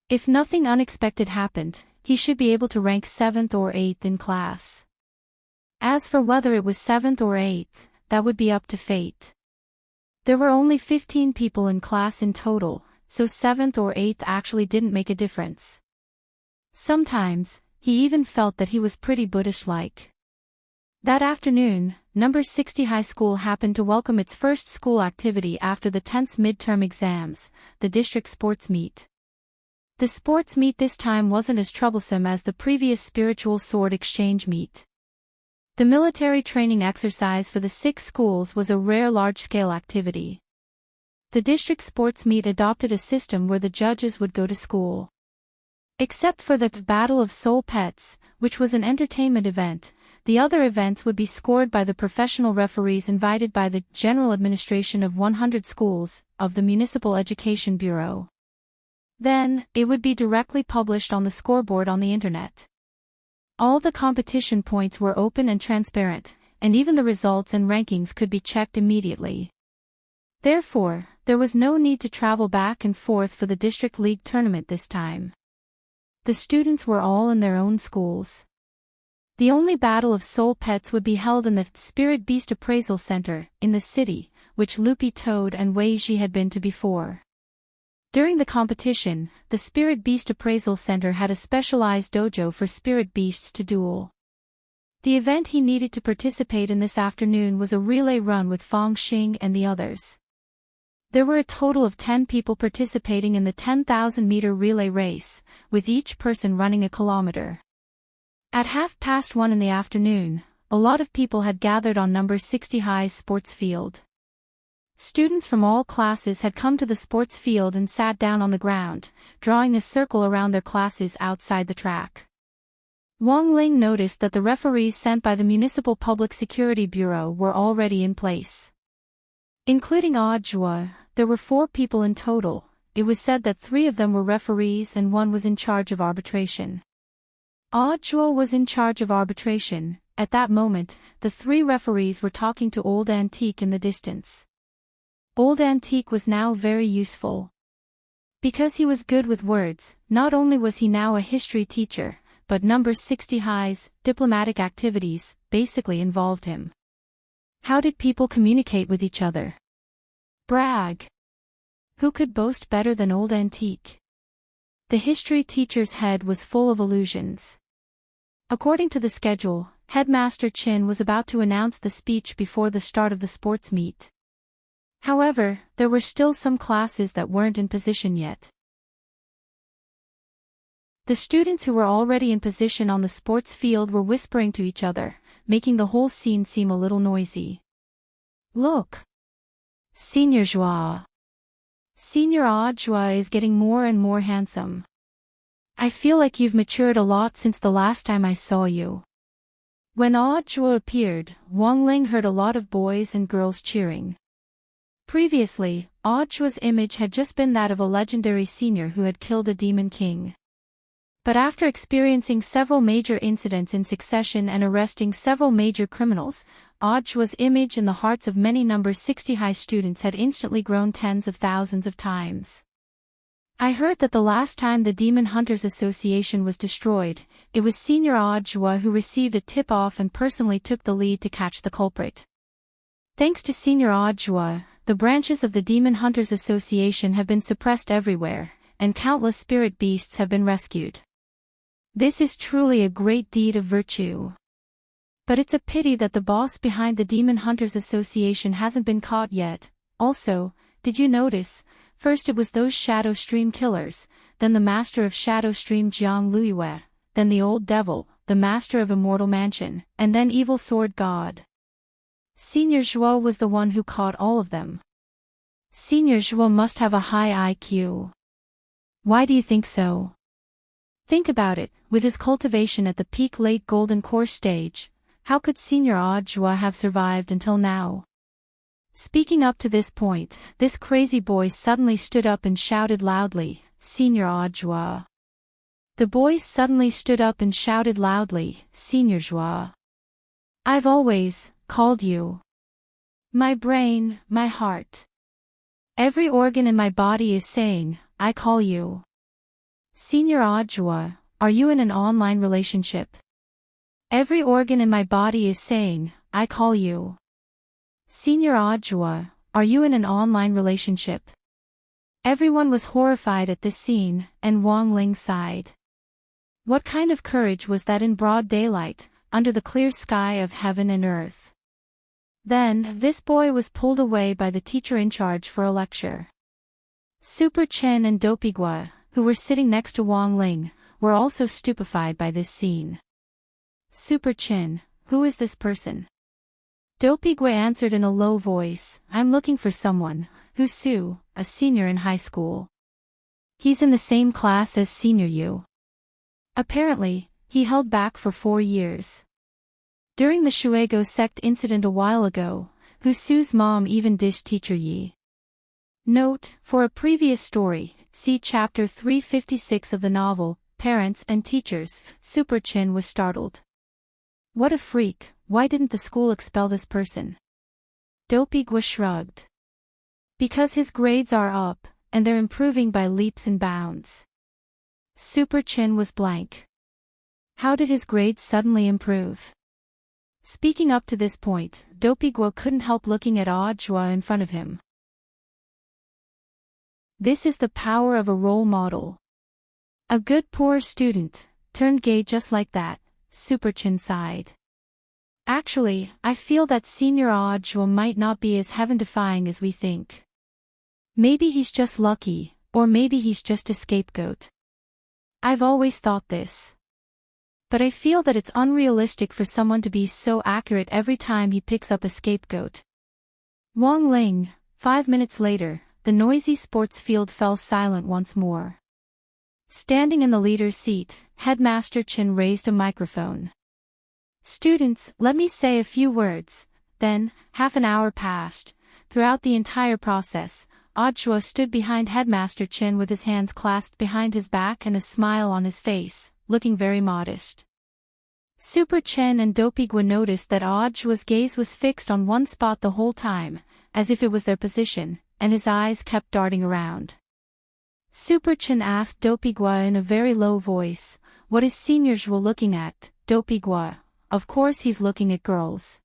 If nothing unexpected happened, he should be able to rank 7th or 8th in class. As for whether it was 7th or 8th, that would be up to fate. There were only 15 people in class in total, so 7th or 8th actually didn't make a difference. Sometimes, he even felt that he was pretty Buddhist-like. That afternoon, Number 60 High School happened to welcome its first school activity after the 10th midterm exams, the district sports meet. The sports meet this time wasn't as troublesome as the previous spiritual sword exchange meet. The military training exercise for the 6 schools was a rare large-scale activity. The district sports meet adopted a system where the judges would go to school. Except for the Battle of Soul Pets, which was an entertainment event, the other events would be scored by the professional referees invited by the General Administration of 100 Schools, of the Municipal Education Bureau. Then, it would be directly published on the scoreboard on the internet. All the competition points were open and transparent, and even the results and rankings could be checked immediately. Therefore, there was no need to travel back and forth for the District League tournament this time. The students were all in their own schools. The only Battle of Soul Pets would be held in the Spirit Beast Appraisal Center, in the city, which Loopy Toad and Wei Ji had been to before. During the competition, the Spirit Beast Appraisal Center had a specialized dojo for spirit beasts to duel. The event he needed to participate in this afternoon was a relay run with Fong Xing and the others. There were a total of 10 people participating in the 10,000-meter relay race, with each person running a kilometer. At 1:30 in the afternoon, a lot of people had gathered on Number 60 High's sports field. Students from all classes had come to the sports field and sat down on the ground, drawing a circle around their classes outside the track. Wang Ling noticed that the referees sent by the Municipal Public Security Bureau were already in place. Including Jua, there were 4 people in total, it was said that 3 of them were referees and 1 was in charge of arbitration. Audra was in charge of arbitration. At that moment, the 3 referees were talking to Old Antique in the distance. Old Antique was now very useful. Because he was good with words, not only was he now a history teacher, but number 60 highs, diplomatic activities, basically involved him. How did people communicate with each other? Brag. Who could boast better than Old Antique? The history teacher's head was full of illusions. According to the schedule, Headmaster Chin was about to announce the speech before the start of the sports meet. However, there were still some classes that weren't in position yet. The students who were already in position on the sports field were whispering to each other, making the whole scene seem a little noisy. Look! Senior Joie. Senior Audra is getting more and more handsome. I feel like you've matured a lot since the last time I saw you. When Audra appeared, Wang Ling heard a lot of boys and girls cheering. Previously, Audra's image had just been that of a legendary senior who had killed a demon king. But after experiencing several major incidents in succession and arresting several major criminals, Audra's image in the hearts of many number 60 high students had instantly grown tens of thousands of times. I heard that the last time the Demon Hunters Association was destroyed, it was Senior Audra who received a tip-off and personally took the lead to catch the culprit. Thanks to Senior Audra, the branches of the Demon Hunters Association have been suppressed everywhere, and countless spirit beasts have been rescued. This is truly a great deed of virtue. But it's a pity that the boss behind the Demon Hunters Association hasn't been caught yet. Also, did you notice, first it was those Shadow Stream killers, then the Master of Shadow Stream Jiang Luiyue, then the Old Devil, the Master of Immortal Mansion, and then Evil Sword God. Senior Zhuo was the one who caught all of them. Senior Zhuo must have a high IQ. Why do you think so? Think about it, with his cultivation at the peak late Golden Core stage, how could Senior Audra have survived until now? Speaking up to this point, this crazy boy suddenly stood up and shouted loudly, Senior Audra. The boy suddenly stood up and shouted loudly, Senior Zhuo. I've always called you. My brain, my heart. Every organ in my body is saying, I call you. Senior Audra, are you in an online relationship? Every organ in my body is saying, I call you. Senior Audra, are you in an online relationship? Everyone was horrified at this scene, and Wang Ling sighed. What kind of courage was that in broad daylight, under the clear sky of heaven and earth? Then, this boy was pulled away by the teacher in charge for a lecture. Super Chen and Dopigua, who were sitting next to Wang Ling, were also stupefied by this scene. Super Chen, who is this person? Dopigua answered in a low voice, I'm looking for someone, who's Su, a senior in high school. He's in the same class as Senior Yu. Apparently, he held back for 4 years. During the Shuego sect incident a while ago, Su's mom even dissed Teacher Yi. Note, for a previous story, see chapter 356 of the novel, Parents and Teachers. Super Chin was startled. What a freak, why didn't the school expel this person? Dopigua shrugged. Because his grades are up, and they're improving by leaps and bounds. Super Chin was blank. How did his grades suddenly improve? Speaking up to this point, Dopigua couldn't help looking at Audra in front of him. This is the power of a role model. A good poor student, turned gay just like that, Super Chin sighed. Actually, I feel that Senior Audra might not be as heaven-defying as we think. Maybe he's just lucky, or maybe he's just a scapegoat. I've always thought this. But I feel that it's unrealistic for someone to be so accurate every time he picks up a scapegoat. Wang Ling, 5 minutes later, the noisy sports field fell silent once more. Standing in the leader's seat, Headmaster Chin raised a microphone. Students, let me say a few words. Then, half an hour passed. Throughout the entire process, Odshua stood behind Headmaster Chin with his hands clasped behind his back and a smile on his face, looking very modest. Super Chen and Dopigwa noticed that Odshua's gaze was fixed on one spot the whole time, as if it was their position, and his eyes kept darting around. Super Chen asked Dopigwa in a very low voice, "What is Senior Zhua looking at, Dopigwa?" "Of course he's looking at girls.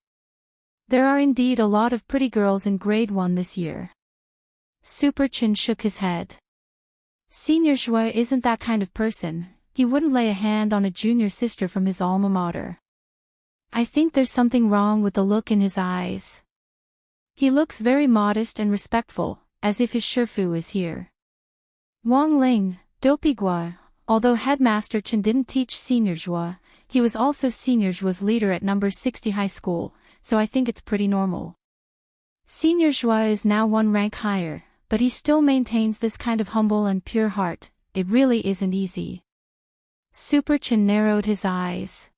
There are indeed a lot of pretty girls in grade 1 this year." Super Chen shook his head. Senior Zhua isn't that kind of person. He wouldn't lay a hand on a junior sister from his alma mater. I think there's something wrong with the look in his eyes. He looks very modest and respectful, as if his Shifu is here. Wang Ling, Dopigwa, although Headmaster Chen didn't teach Senior Zhua, he was also Senior Zhua's leader at number 60 high school, so I think it's pretty normal. Senior Zhua is now one rank higher, but he still maintains this kind of humble and pure heart. It really isn't easy. Super Chen narrowed his eyes.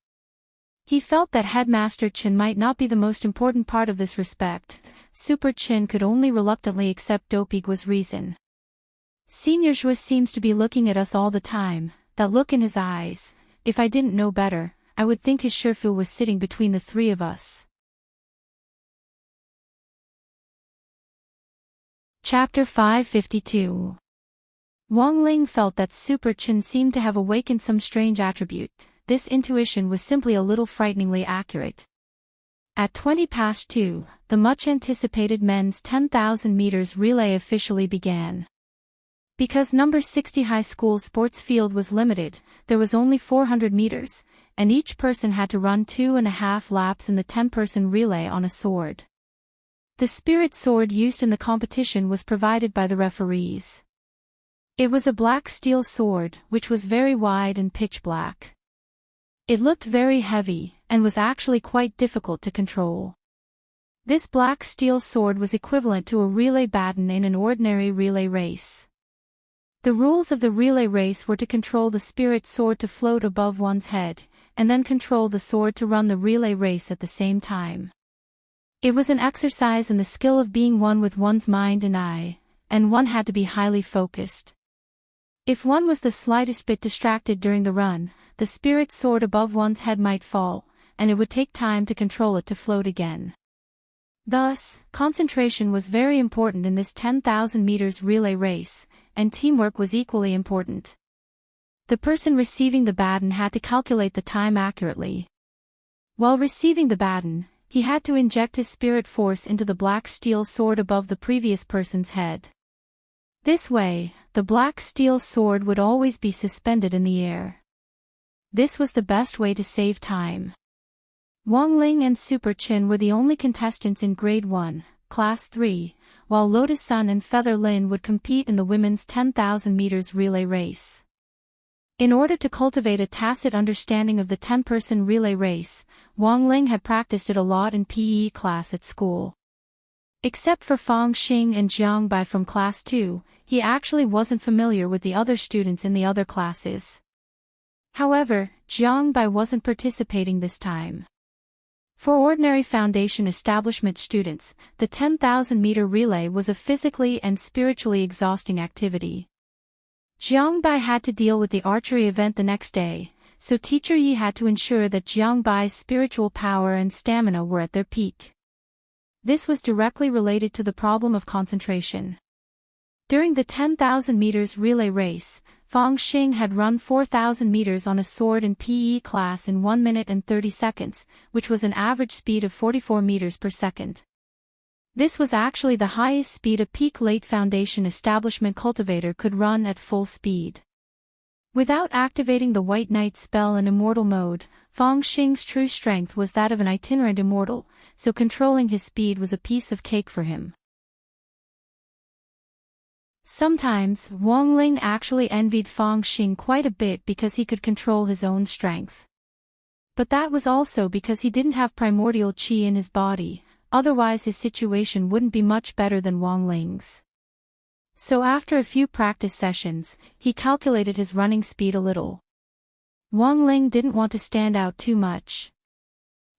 He felt that Headmaster Chen might not be the most important part of this respect. Super Chen could only reluctantly accept Dopigwa's reason. Senior Zhua seems to be looking at us all the time, that look in his eyes. If I didn't know better, I would think his Shifu was sitting between the three of us. Chapter 552. Wang Ling felt that Super Chen seemed to have awakened some strange attribute. This intuition was simply a little frighteningly accurate. At 2:20, the much-anticipated men's 10,000 meters relay officially began. Because number 60 high school sports field was limited, there was only 400 meters, and each person had to run 2.5 laps in the 10-person relay on a sword. The spirit sword used in the competition was provided by the referees. It was a black steel sword, which was very wide and pitch black. It looked very heavy, and was actually quite difficult to control. This black steel sword was equivalent to a relay baton in an ordinary relay race. The rules of the relay race were to control the spirit sword to float above one's head, and then control the sword to run the relay race at the same time. It was an exercise in the skill of being one with one's mind and eye, and one had to be highly focused. If one was the slightest bit distracted during the run, the spirit sword above one's head might fall, and it would take time to control it to float again. Thus, concentration was very important in this 10,000 meters relay race, and teamwork was equally important. The person receiving the baton had to calculate the time accurately. While receiving the baton, he had to inject his spirit force into the black steel sword above the previous person's head. This way, the black steel sword would always be suspended in the air. This was the best way to save time. Wang Ling and Super Chen were the only contestants in Grade 1, Class 3, while Lotus Sun and Feather Lin would compete in the women's 10,000 meters relay race. In order to cultivate a tacit understanding of the 10-person relay race, Wang Ling had practiced it a lot in PE class at school. Except for Fang Xing and Jiang Bai from Class 2, he actually wasn't familiar with the other students in the other classes. However, Jiang Bai wasn't participating this time. For ordinary foundation establishment students, the 10,000-meter relay was a physically and spiritually exhausting activity. Jiang Bai had to deal with the archery event the next day, so Teacher Yi had to ensure that Jiang Bai's spiritual power and stamina were at their peak. This was directly related to the problem of concentration. During the 10,000 meters relay race, Fang Xing had run 4,000 meters on a sword in PE class in 1 minute and 30 seconds, which was an average speed of 44 meters per second. This was actually the highest speed a peak late foundation establishment cultivator could run at full speed. Without activating the White Knight spell in Immortal mode, Fang Xing's true strength was that of an itinerant immortal, so controlling his speed was a piece of cake for him. Sometimes, Wang Ling actually envied Fang Xing quite a bit because he could control his own strength. But that was also because he didn't have primordial qi in his body, otherwise his situation wouldn't be much better than Wang Ling's. So after a few practice sessions, he calculated his running speed a little. Wang Ling didn't want to stand out too much.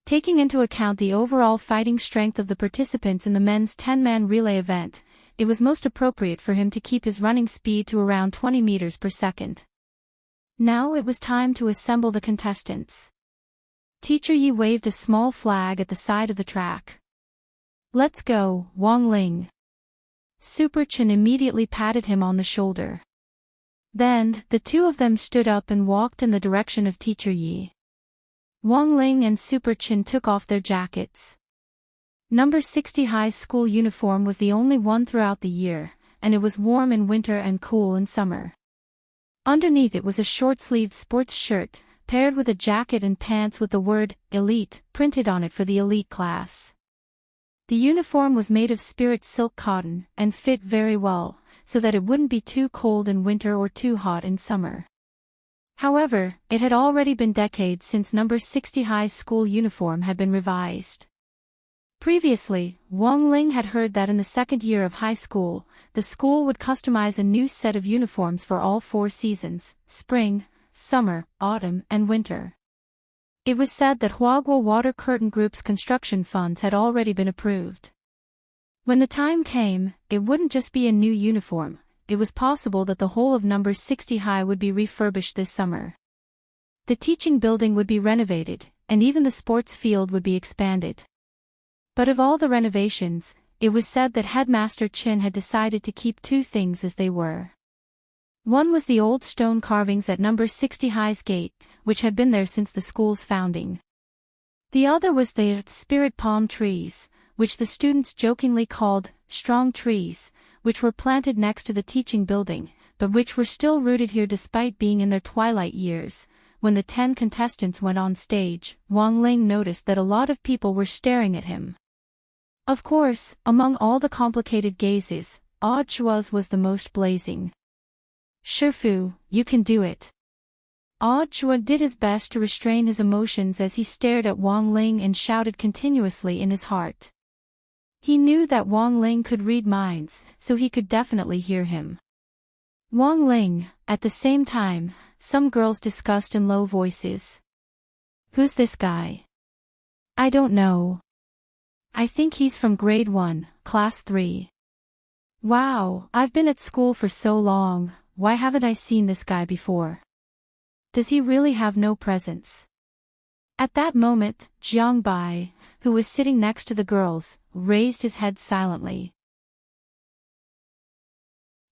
Taking into account the overall fighting strength of the participants in the men's 10-man relay event, it was most appropriate for him to keep his running speed to around 20 meters per second. Now it was time to assemble the contestants. Teacher Yi waved a small flag at the side of the track. "Let's go, Wang Ling." Super Chen immediately patted him on the shoulder. Then, the two of them stood up and walked in the direction of Teacher Yi. Wang Ling and Super Chen took off their jackets. Number 60 high school uniform was the only one throughout the year, and it was warm in winter and cool in summer. Underneath it was a short-sleeved sports shirt, paired with a jacket and pants with the word "Elite" printed on it for the elite class. The uniform was made of spirit silk cotton and fit very well, so that it wouldn't be too cold in winter or too hot in summer. However, it had already been decades since number 60 high school uniform had been revised. Previously, Wang Ling had heard that in the second year of high school, the school would customize a new set of uniforms for all 4 seasons: spring, summer, autumn, and winter. It was said that Huaguo Water Curtain Group's construction funds had already been approved. When the time came, it wouldn't just be a new uniform, it was possible that the whole of number 60 high would be refurbished this summer. The teaching building would be renovated, and even the sports field would be expanded. But of all the renovations, it was said that Headmaster Chin had decided to keep 2 things as they were. One was the old stone carvings at number 60 High's gate, which had been there since the school's founding. The other was the spirit palm trees, which the students jokingly called strong trees, which were planted next to the teaching building, but which were still rooted here despite being in their twilight years. When the 10 contestants went on stage, Wang Ling noticed that a lot of people were staring at him. Of course, among all the complicated gazes, Odd Chua's was the most blazing. "Shifu, you can do it." Odd Chua did his best to restrain his emotions as he stared at Wang Ling and shouted continuously in his heart. He knew that Wang Ling could read minds, so he could definitely hear him. Wang Ling, at the same time, some girls discussed in low voices. "Who's this guy? I don't know. I think he's from grade 1, class 3. Wow, I've been at school for so long, why haven't I seen this guy before? Does he really have no presence?" At that moment, Jiang Bai, who was sitting next to the girls, raised his head silently.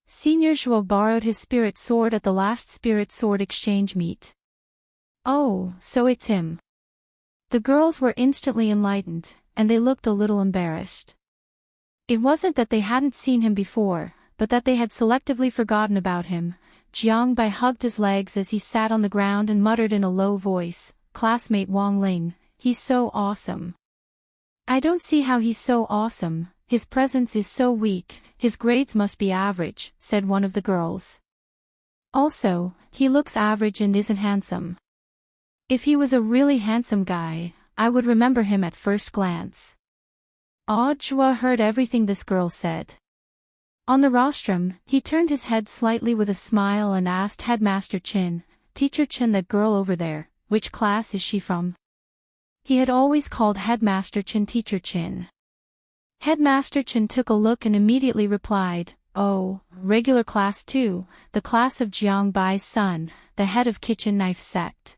Senior Zhuo borrowed his spirit sword at the last spirit sword exchange meet. "Oh, so it's him." The girls were instantly enlightened, and they looked a little embarrassed. It wasn't that they hadn't seen him before, but that they had selectively forgotten about him. Jiang Bai hugged his legs as he sat on the ground and muttered in a low voice, "Classmate Wang Ling, he's so awesome." "I don't see how he's so awesome, his presence is so weak, his grades must be average," said one of the girls. "Also, he looks average and isn't handsome. If he was a really handsome guy, I would remember him at first glance." Odd Chua heard everything this girl said. On the rostrum, he turned his head slightly with a smile and asked Headmaster Chin, "Teacher Chin, that girl over there, which class is she from?" He had always called Headmaster Chin Teacher Chin. Headmaster Chin took a look and immediately replied, "Oh, regular class 2, the class of Jiang Bai's son, the head of Kitchen Knife sect."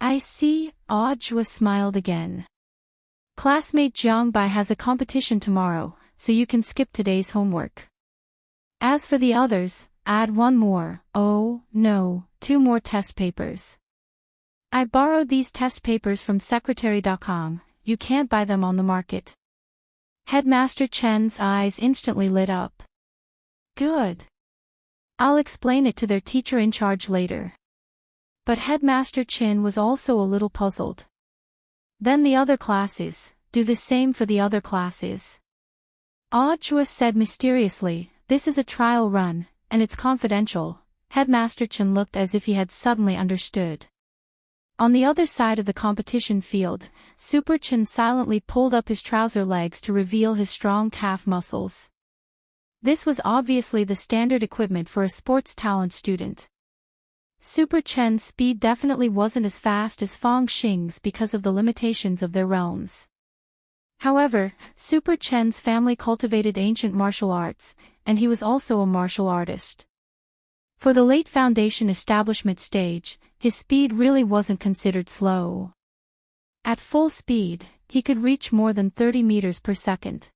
"I see," Odd Chua smiled again. "Classmate Jiang Bai has a competition tomorrow, so you can skip today's homework. As for the others, add 1 more, oh, no, 2 more test papers. I borrowed these test papers from secretary.com, you can't buy them on the market." Headmaster Chen's eyes instantly lit up. "Good. I'll explain it to their teacher in charge later." But Headmaster Chin was also a little puzzled. "Then the other classes, do the same for the other classes." Odd Chua said mysteriously, "This is a trial run, and it's confidential." Headmaster Chin looked as if he had suddenly understood. On the other side of the competition field, Super Chin silently pulled up his trouser legs to reveal his strong calf muscles. This was obviously the standard equipment for a sports talent student. Super Chen's speed definitely wasn't as fast as Fong Xing's because of the limitations of their realms. However, Super Chen's family cultivated ancient martial arts, and he was also a martial artist. For the late foundation establishment stage, his speed really wasn't considered slow. At full speed, he could reach more than 30 meters per second.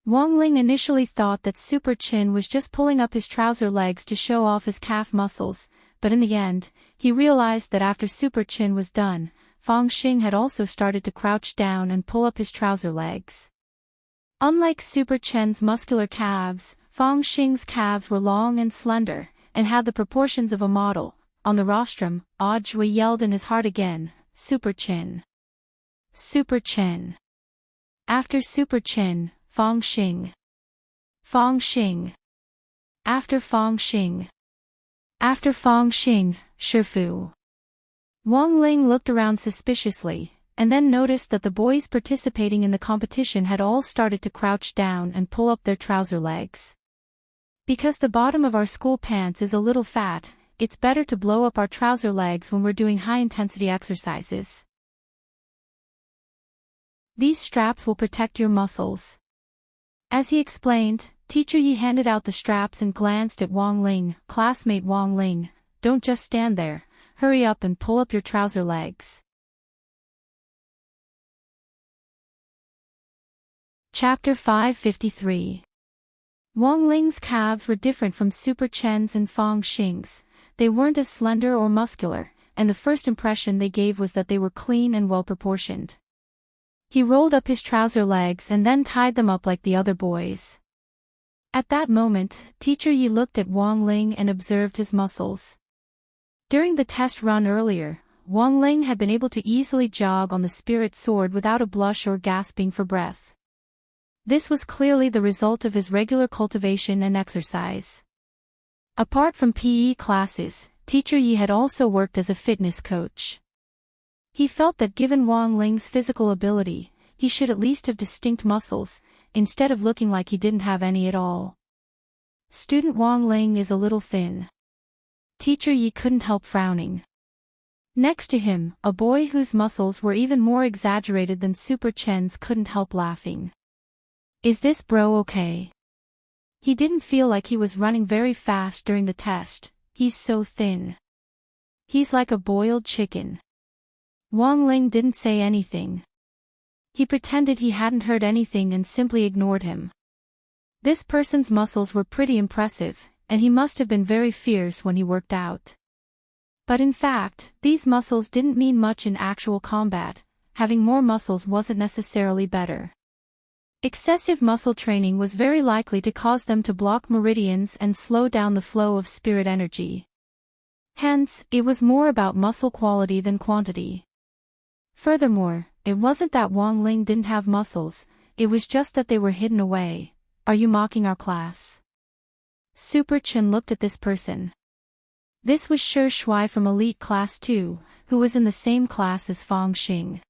Wang Ling initially thought that Super Chen was just pulling up his trouser legs to show off his calf muscles, but in the end, he realized that after Super Chen was done, Fang Xing had also started to crouch down and pull up his trouser legs. Unlike Super Chen's muscular calves, Fang Xing's calves were long and slender, and had the proportions of a model. On the rostrum, Audrey yelled in his heart again, Super Chen. Super Chen. After Super Chen, Fang Xing. Fang Xing. After Fang Xing. After Fang Xing, Shifu. Wang Ling looked around suspiciously, and then noticed that the boys participating in the competition had all started to crouch down and pull up their trouser legs. Because the bottom of our school pants is a little fat, it's better to blow up our trouser legs when we're doing high-intensity exercises. These straps will protect your muscles. As he explained, Teacher Yi handed out the straps and glanced at Wang Ling. Classmate Wang Ling, don't just stand there, hurry up and pull up your trouser legs. Chapter 553. Wang Ling's calves were different from Super Chen's and Fang Xing's. They weren't as slender or muscular, and the first impression they gave was that they were clean and well-proportioned. He rolled up his trouser legs and then tied them up like the other boys. At that moment, Teacher Yi looked at Wang Ling and observed his muscles. During the test run earlier, Wang Ling had been able to easily jog on the spirit sword without a blush or gasping for breath. This was clearly the result of his regular cultivation and exercise. Apart from PE classes, Teacher Yi had also worked as a fitness coach. He felt that given Wang Ling's physical ability, he should at least have distinct muscles, instead of looking like he didn't have any at all. Student Wang Ling is a little thin. Teacher Yi couldn't help frowning. Next to him, a boy whose muscles were even more exaggerated than Super Chen's couldn't help laughing. Is this bro okay? He didn't feel like he was running very fast during the test, he's so thin. He's like a boiled chicken. Wang Ling didn't say anything. He pretended he hadn't heard anything and simply ignored him. This person's muscles were pretty impressive, and he must have been very fierce when he worked out. But in fact, these muscles didn't mean much in actual combat. Having more muscles wasn't necessarily better. Excessive muscle training was very likely to cause them to block meridians and slow down the flow of spirit energy. Hence, it was more about muscle quality than quantity. Furthermore, it wasn't that Wang Ling didn't have muscles, it was just that they were hidden away. Are you mocking our class? Super Chen looked at this person. This was Shi Shui from Elite Class 2, who was in the same class as Fang Xing.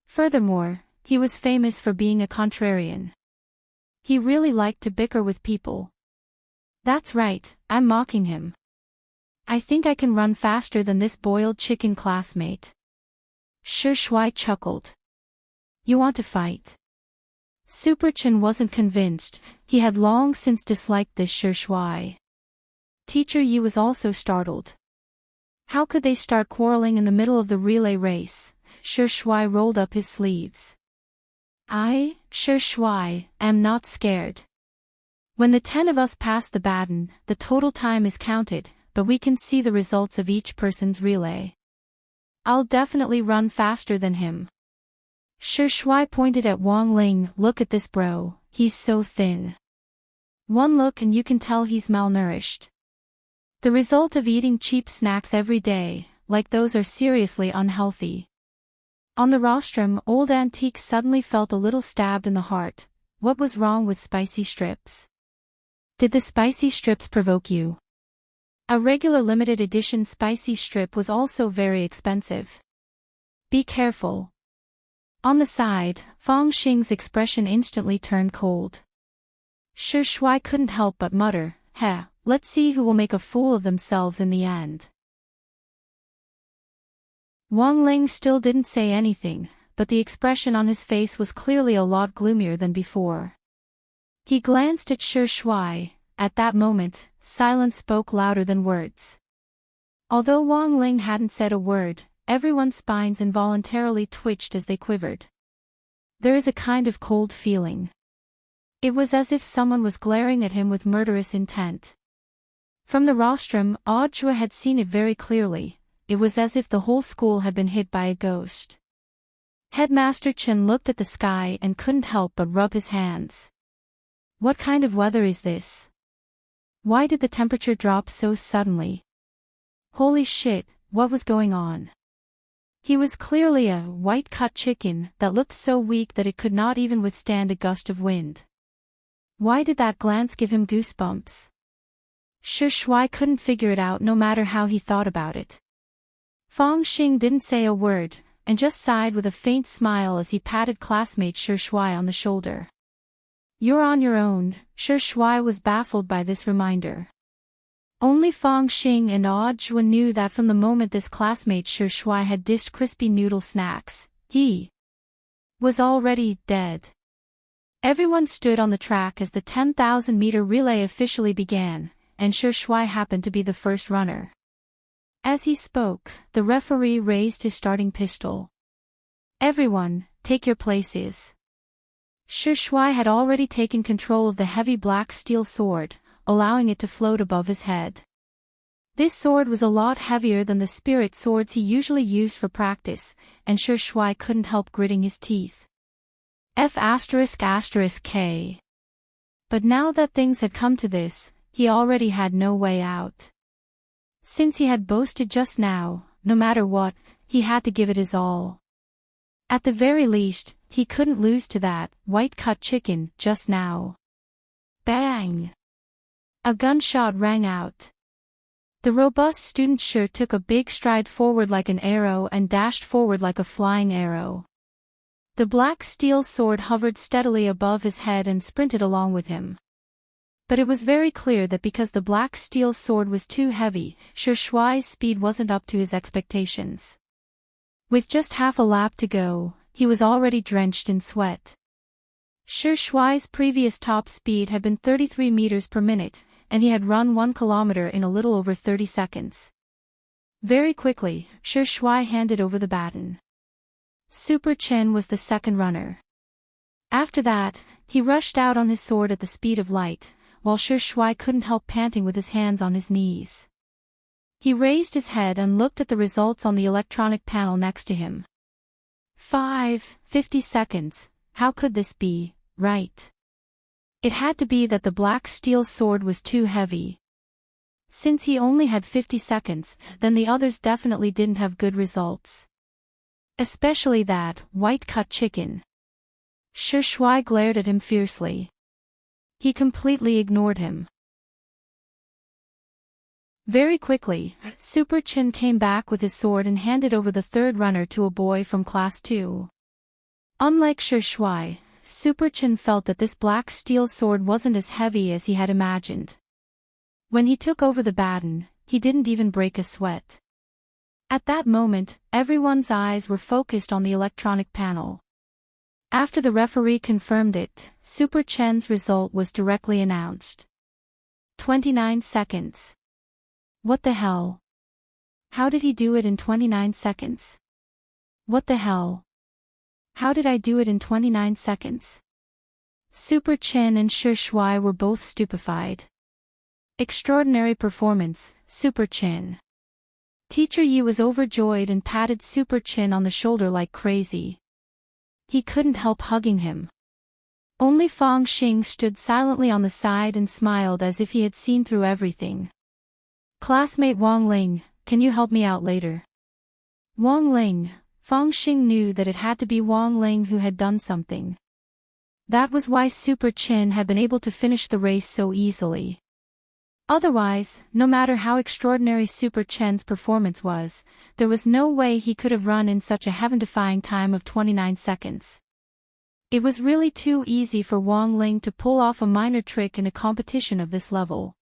Furthermore, he was famous for being a contrarian. He really liked to bicker with people. That's right, I'm mocking him. I think I can run faster than this boiled chicken classmate. Shi Shui chuckled. You want to fight? Super Chen wasn't convinced, he had long since disliked this Shi Shui. Teacher Yi was also startled. How could they start quarreling in the middle of the relay race? Shi Shui rolled up his sleeves. I, Shi Shui, am not scared. When the 10 of us pass the baton, the total time is counted, but we can see the results of each person's relay. I'll definitely run faster than him. Shi Shui pointed at Wang Ling. Look at this bro, he's so thin. One look and you can tell he's malnourished. The result of eating cheap snacks every day, like those, are seriously unhealthy. On the rostrum, Old Antique suddenly felt a little stabbed in the heart. What was wrong with spicy strips? Did the spicy strips provoke you? A regular limited edition spicy strip was also very expensive. Be careful. On the side, Fang Xing's expression instantly turned cold. Shi Shui couldn't help but mutter, heh, let's see who will make a fool of themselves in the end. Wang Ling still didn't say anything, but the expression on his face was clearly a lot gloomier than before. He glanced at Shi Shuai. At that moment, silence spoke louder than words. Although Wang Ling hadn't said a word, everyone's spines involuntarily twitched as they quivered. There is a kind of cold feeling. It was as if someone was glaring at him with murderous intent. From the rostrum, Audrey had seen it very clearly. It was as if the whole school had been hit by a ghost. Headmaster Chen looked at the sky and couldn't help but rub his hands. What kind of weather is this? Why did the temperature drop so suddenly? Holy shit, what was going on? He was clearly a white-cut chicken that looked so weak that it could not even withstand a gust of wind. Why did that glance give him goosebumps? Shi Shuai couldn't figure it out no matter how he thought about it. Fang Xing didn't say a word, and just sighed with a faint smile as he patted classmate Shi Shuai on the shoulder. You're on your own. Shi Shuai was baffled by this reminder. Only Fang Xing and Audrey knew that from the moment this classmate Shi Shuai had dished crispy noodle snacks, he was already dead. Everyone stood on the track as the 10,000-meter relay officially began, and Shi Shuai happened to be the first runner. As he spoke, the referee raised his starting pistol. Everyone, take your places. Shi Shuai had already taken control of the heavy black steel sword, allowing it to float above his head. This sword was a lot heavier than the spirit swords he usually used for practice, and Shi Shuai couldn't help gritting his teeth. F***K. But now that things had come to this, he already had no way out. Since he had boasted just now, no matter what, he had to give it his all. At the very least, he couldn't lose to that white-cut chicken just now. Bang! A gunshot rang out. The robust student Shi took a big stride forward like an arrow and dashed forward like a flying arrow. The black steel sword hovered steadily above his head and sprinted along with him. But it was very clear that because the black steel sword was too heavy, Shi Shuai's speed wasn't up to his expectations. With just half a lap to go, he was already drenched in sweat. Shi Shuai's previous top speed had been 33 meters per minute, and he had run 1 kilometer in a little over 30 seconds. Very quickly, Shi Shuai handed over the baton. Super Chen was the second runner. After that, he rushed out on his sword at the speed of light, while Shi Shuai couldn't help panting with his hands on his knees. He raised his head and looked at the results on the electronic panel next to him. 50 seconds, how could this be, right? It had to be that the black steel sword was too heavy. Since he only had 50 seconds, then the others definitely didn't have good results. Especially that white-cut chicken. Shi Shuai glared at him fiercely. He completely ignored him. Very quickly, Super Chen came back with his sword and handed over the third runner to a boy from class 2. Unlike Shi Shuai, Super Chen felt that this black steel sword wasn't as heavy as he had imagined. When he took over the baton, he didn't even break a sweat. At that moment, everyone's eyes were focused on the electronic panel. After the referee confirmed it, Super Chen's result was directly announced. 29 seconds. What the hell? How did he do it in 29 seconds? What the hell? How did I do it in 29 seconds? Super Chen and Shi Shuai were both stupefied. Extraordinary performance, Super Chen. Teacher Yi was overjoyed and patted Super Chen on the shoulder like crazy. He couldn't help hugging him. Only Fang Xing stood silently on the side and smiled as if he had seen through everything. Classmate Wang Ling, can you help me out later? Wang Ling. Fang Xing knew that it had to be Wang Ling who had done something. That was why Super Chen had been able to finish the race so easily. Otherwise, no matter how extraordinary Super Chen's performance was, there was no way he could have run in such a heaven-defying time of 29 seconds. It was really too easy for Wang Ling to pull off a minor trick in a competition of this level.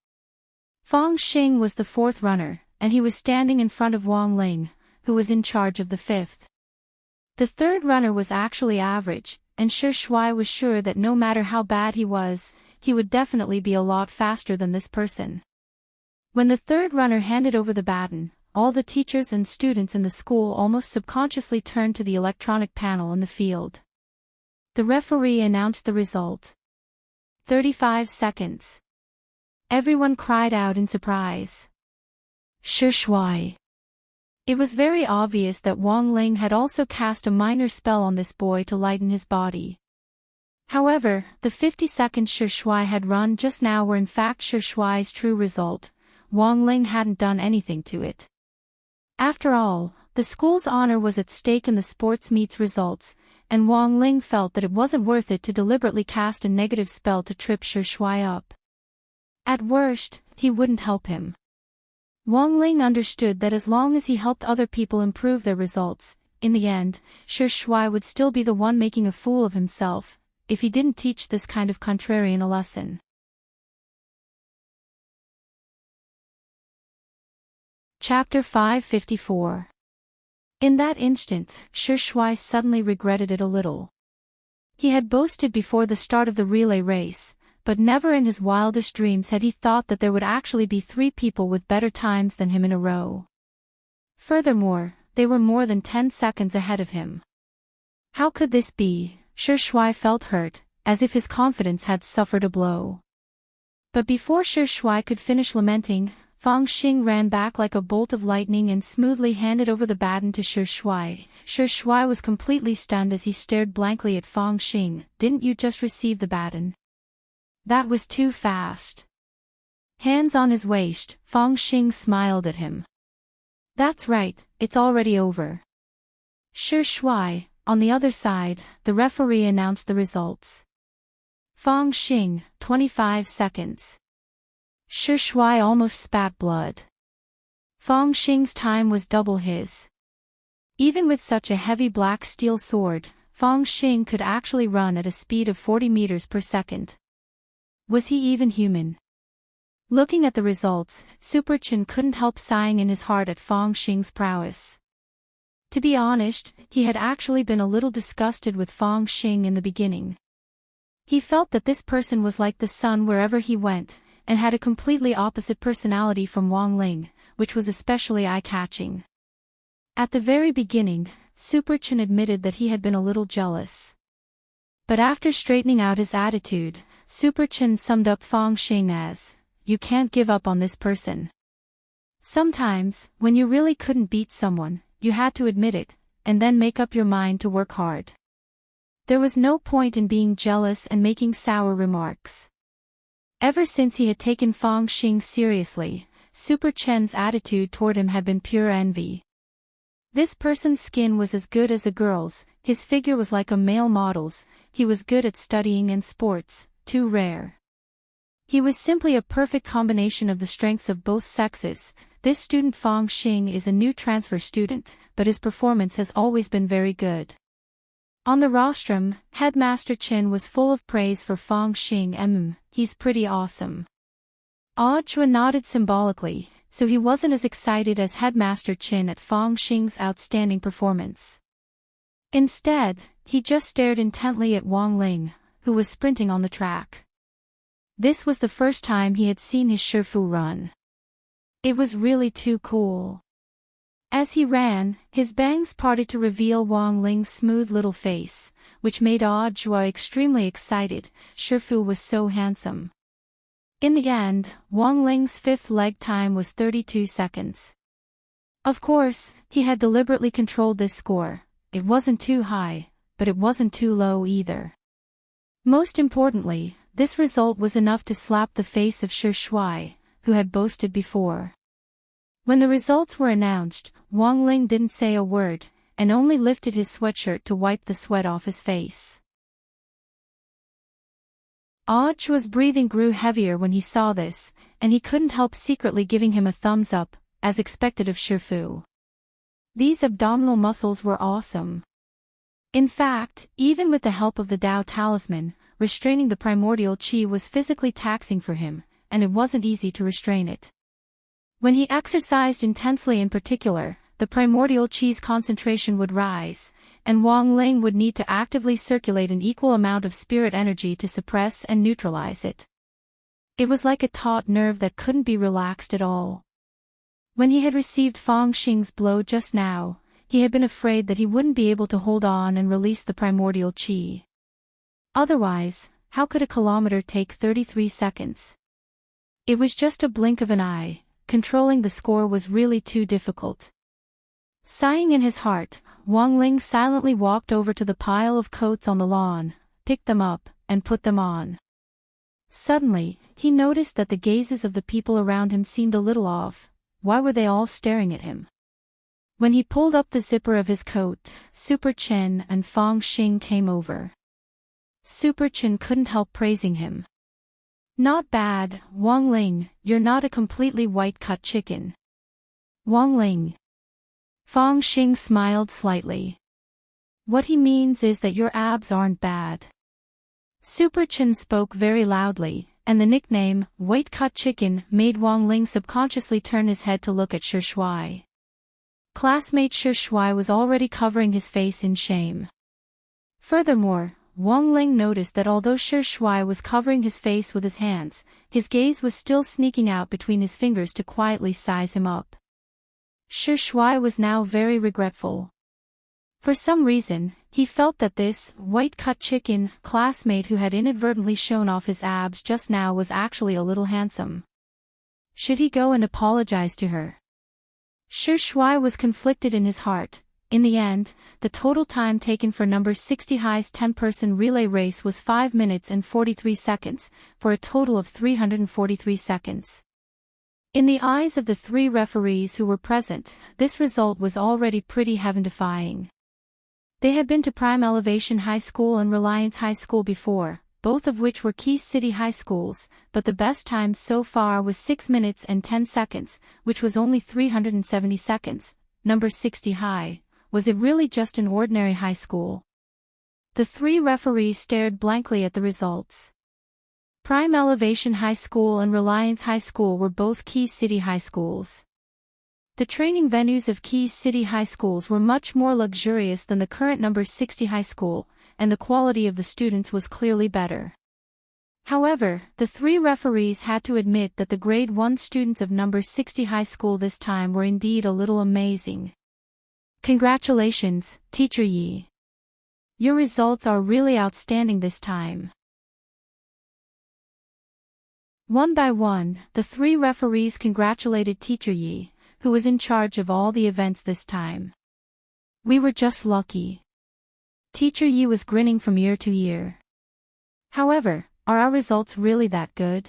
Fang Xing was the fourth runner, and he was standing in front of Wang Ling, who was in charge of the fifth. The third runner was actually average, and Shui was sure that no matter how bad he was, he would definitely be a lot faster than this person. When the third runner handed over the baton, all the teachers and students in the school almost subconsciously turned to the electronic panel in the field. The referee announced the result. 35 seconds. Everyone cried out in surprise. Shui. It was very obvious that Wang Ling had also cast a minor spell on this boy to lighten his body. However, the 50 seconds Shui had run just now were in fact Shui's true result. Wang Ling hadn't done anything to it. After all, the school's honor was at stake in the sports meet's results, and Wang Ling felt that it wasn't worth it to deliberately cast a negative spell to trip Shui up. At worst, he wouldn't help him. Wang Ling understood that as long as he helped other people improve their results, in the end, Shui would still be the one making a fool of himself, if he didn't teach this kind of contrarian a lesson. Chapter 554. In that instant, Shui suddenly regretted it a little. He had boasted before the start of the relay race, but never in his wildest dreams had he thought that there would actually be 3 people with better times than him in a row. Furthermore, they were more than 10 seconds ahead of him. How could this be? Shui felt hurt, as if his confidence had suffered a blow. But before Shui could finish lamenting, Fang Xing ran back like a bolt of lightning and smoothly handed over the baton to Shui. Shui was completely stunned as he stared blankly at Fang Xing. Didn't you just receive the baton? That was too fast. Hands on his waist, Fang Xing smiled at him. That's right, it's already over. Shui, on the other side, the referee announced the results. Fang Xing, 25 seconds. Shui almost spat blood. Fang Xing's time was double his. Even with such a heavy black steel sword, Fang Xing could actually run at a speed of 40 meters per second. Was he even human? Looking at the results, Super Chen couldn't help sighing in his heart at Fang Xing's prowess. To be honest, he had actually been a little disgusted with Fang Xing in the beginning. He felt that this person was like the sun wherever he went, and had a completely opposite personality from Wang Ling, which was especially eye-catching. At the very beginning, Super Chen admitted that he had been a little jealous. But after straightening out his attitude, Super Chen summed up Fang Xing as, "You can't give up on this person." Sometimes, when you really couldn't beat someone, you had to admit it, and then make up your mind to work hard. There was no point in being jealous and making sour remarks. Ever since he had taken Fang Xing seriously, Super Chen's attitude toward him had been pure envy. This person's skin was as good as a girl's, his figure was like a male model's, he was good at studying and sports, too rare. He was simply a perfect combination of the strengths of both sexes. This student Fang Xing is a new transfer student, but his performance has always been very good. On the rostrum, Headmaster Chen was full of praise for Fang Xing. He's pretty awesome. Audrey nodded symbolically, so he wasn't as excited as Headmaster Chen at Fang Xing's outstanding performance. Instead, he just stared intently at Wang Ling, who was sprinting on the track. This was the first time he had seen his Shifu run. It was really too cool. As he ran, his bangs parted to reveal Wang Ling's smooth little face, which made Audrey extremely excited. Shifu was so handsome. In the end, Wang Ling's fifth leg time was 32 seconds. Of course, he had deliberately controlled this score. It wasn't too high, but it wasn't too low either. Most importantly, this result was enough to slap the face of Shui, who had boasted before. When the results were announced, Wang Ling didn't say a word, and only lifted his sweatshirt to wipe the sweat off his face. Audrey's breathing grew heavier when he saw this, and he couldn't help secretly giving him a thumbs up, as expected of Shifu. These abdominal muscles were awesome. In fact, even with the help of the Dao Talisman, restraining the primordial qi was physically taxing for him, and it wasn't easy to restrain it. When he exercised intensely in particular, the primordial chi's concentration would rise, and Wang Ling would need to actively circulate an equal amount of spirit energy to suppress and neutralize it. It was like a taut nerve that couldn't be relaxed at all. When he had received Fang Xing's blow just now, he had been afraid that he wouldn't be able to hold on and release the primordial chi. Otherwise, how could a kilometer take 33 seconds? It was just a blink of an eye. Controlling the score was really too difficult. Sighing in his heart, Wang Ling silently walked over to the pile of coats on the lawn, picked them up, and put them on. Suddenly, he noticed that the gazes of the people around him seemed a little off. Why were they all staring at him? When he pulled up the zipper of his coat, Super Chen and Fang Xing came over. Super Chen couldn't help praising him. "Not bad, Wang Ling, you're not a completely white-cut chicken." "Wang Ling." Fang Xing smiled slightly. "What he means is that your abs aren't bad." Super Chen spoke very loudly, and the nickname, white-cut chicken, made Wang Ling subconsciously turn his head to look at Shi Shuai. Classmate Shi Shuai was already covering his face in shame. Furthermore, Wang Ling noticed that although Shi Shuai was covering his face with his hands, his gaze was still sneaking out between his fingers to quietly size him up. Shi Shuai was now very regretful. For some reason, he felt that this white-cut chicken classmate who had inadvertently shown off his abs just now was actually a little handsome. Should he go and apologize to her? Shi Shuai was conflicted in his heart. In the end, the total time taken for number 60 High's 10-person relay race was 5 minutes and 43 seconds, for a total of 343 seconds. In the eyes of the 3 referees who were present, this result was already pretty heaven-defying. They had been to Prime Elevation High School and Reliance High School before, both of which were key city high schools, but the best time so far was 6 minutes and 10 seconds, which was only 370 seconds. Number 60 High. Was it really just an ordinary high school? The 3 referees stared blankly at the results. Prime Elevation High School and Reliance High School were both key city high schools. The training venues of key city high schools were much more luxurious than the current number 60 high school, and the quality of the students was clearly better. However, the 3 referees had to admit that the grade 1 students of number 60 high school this time were indeed a little amazing. Congratulations, Teacher Yi. Your results are really outstanding this time. One by one, the 3 referees congratulated Teacher Yi, who was in charge of all the events this time. We were just lucky. Teacher Yi was grinning from ear to ear. However, are our results really that good?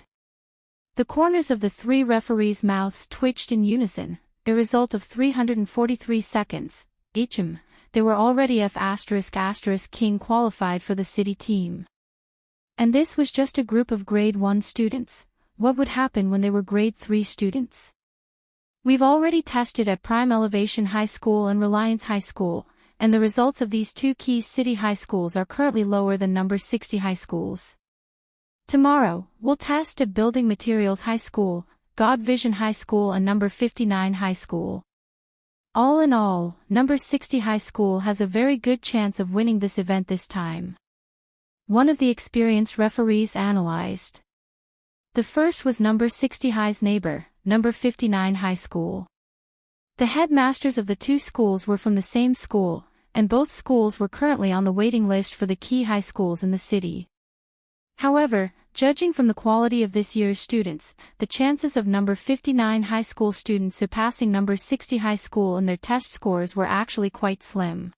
The corners of the 3 referees' mouths twitched in unison. A result of 343 seconds, each. They were already F*** King qualified for the city team. And this was just a group of grade 1 students. What would happen when they were grade 3 students? We've already tested at Prime Elevation High School and Reliance High School, and the results of these 2 key city high schools are currently lower than number 60 high schools. Tomorrow, we'll test at Building Materials High School, God Vision High School and number 59 High School. All in all, number 60 High School has a very good chance of winning this event this time. One of the experienced referees analyzed. The first was number 60 High's neighbor, number 59 High School. The headmasters of the 2 schools were from the same school, and both schools were currently on the waiting list for the key high schools in the city. However, judging from the quality of this year's students, the chances of number 59 high school students surpassing number 60 high school in their test scores were actually quite slim.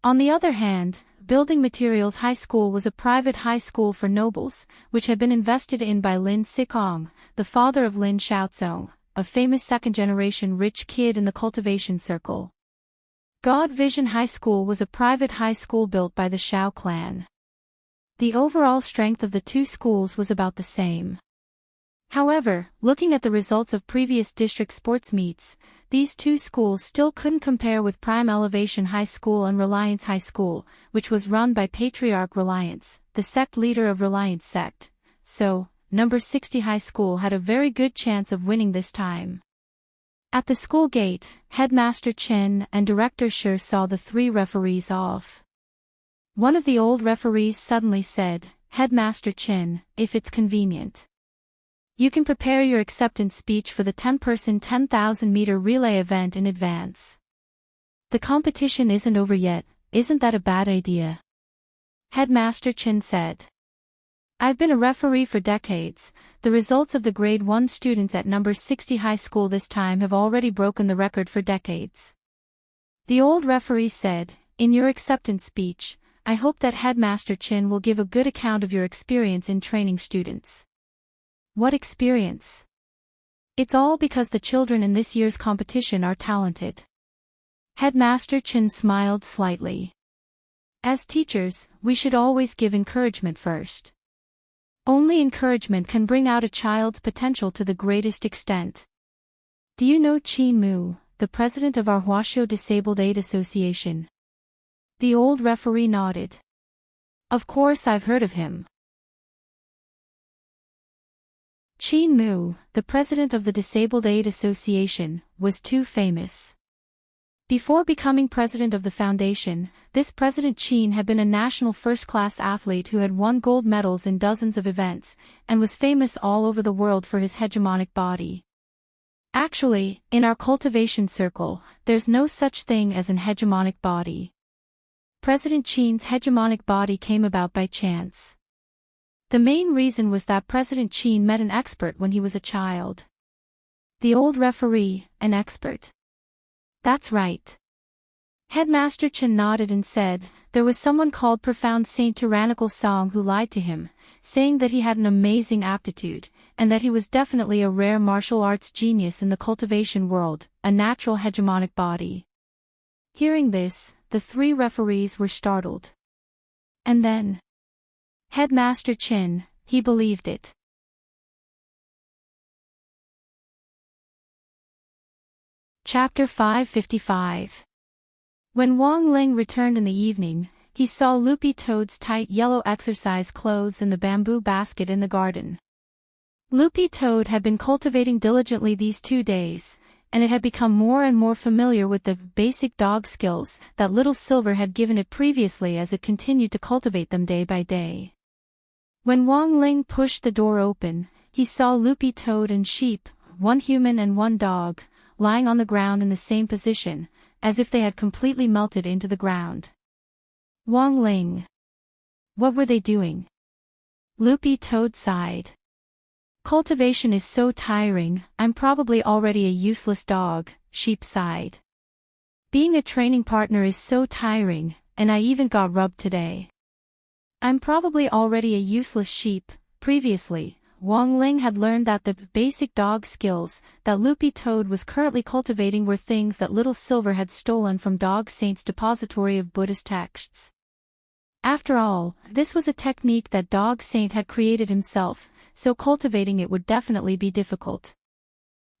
On the other hand, Building Materials High School was a private high school for nobles, which had been invested in by Lin Sikong, the father of Lin Xiaozong, a famous second-generation rich kid in the cultivation circle. God Vision High School was a private high school built by the Xiao clan. The overall strength of the 2 schools was about the same. However, looking at the results of previous district sports meets, these 2 schools still couldn't compare with Prime Elevation High School and Reliance High School, which was run by Patriarch Reliance, the sect leader of Reliance sect. So, number 60 High School had a very good chance of winning this time. At the school gate, Headmaster Chin and Director Shi saw the three referees off. One of the old referees suddenly said, "Headmaster Chin, if it's convenient, you can prepare your acceptance speech for the 10-person 10,000-meter relay event in advance. The competition isn't over yet, isn't that a bad idea?" Headmaster Chin said. "I've been a referee for decades. The results of the grade 1 students at number 60 high school this time have already broken the record for decades." The old referee said, "In your acceptance speech, I hope that Headmaster Chin will give a good account of your experience in training students." "What experience?" "It's all because the children in this year's competition are talented." Headmaster Chin smiled slightly. "As teachers, we should always give encouragement first. Only encouragement can bring out a child's potential to the greatest extent. Do you know Qin Mu, the president of our Huaxiu Disabled Aid Association?" The old referee nodded. "Of course I've heard of him." Qin Mu, the president of the Disabled Aid Association, was too famous. Before becoming president of the foundation, this President Qin had been a national first-class athlete who had won gold medals in dozens of events, and was famous all over the world for his hegemonic body. Actually, in our cultivation circle, there's no such thing as an hegemonic body. President Qin's hegemonic body came about by chance. The main reason was that President Qin met an expert when he was a child. The old referee, an expert. "That's right." Headmaster Chen nodded and said, "There was someone called Profound Saint Tyrannical Song who lied to him, saying that he had an amazing aptitude, and that he was definitely a rare martial arts genius in the cultivation world, a natural hegemonic body." Hearing this, the three referees were startled. And then, Headmaster Chen, he believed it. Chapter 555. When Wang Ling returned in the evening, he saw Loopy Toad's tight yellow exercise clothes in the bamboo basket in the garden. Loopy Toad had been cultivating diligently these 2 days, and it had become more and more familiar with the basic dog skills that Little Silver had given it previously as it continued to cultivate them day by day. When Wang Ling pushed the door open, he saw Loopy Toad and Sheep, one human and one dog, lying on the ground in the same position, as if they had completely melted into the ground. Wang Ling. What were they doing? Loopy Toad sighed. Cultivation is so tiring, I'm probably already a useless dog, Sheep sighed. Being a training partner is so tiring, and I even got rubbed today. I'm probably already a useless sheep. Previously, Wang Ling had learned that the basic dog skills that Loopy Toad was currently cultivating were things that Little Silver had stolen from Dog Saint's depository of Buddhist texts. After all, this was a technique that Dog Saint had created himself, so cultivating it would definitely be difficult.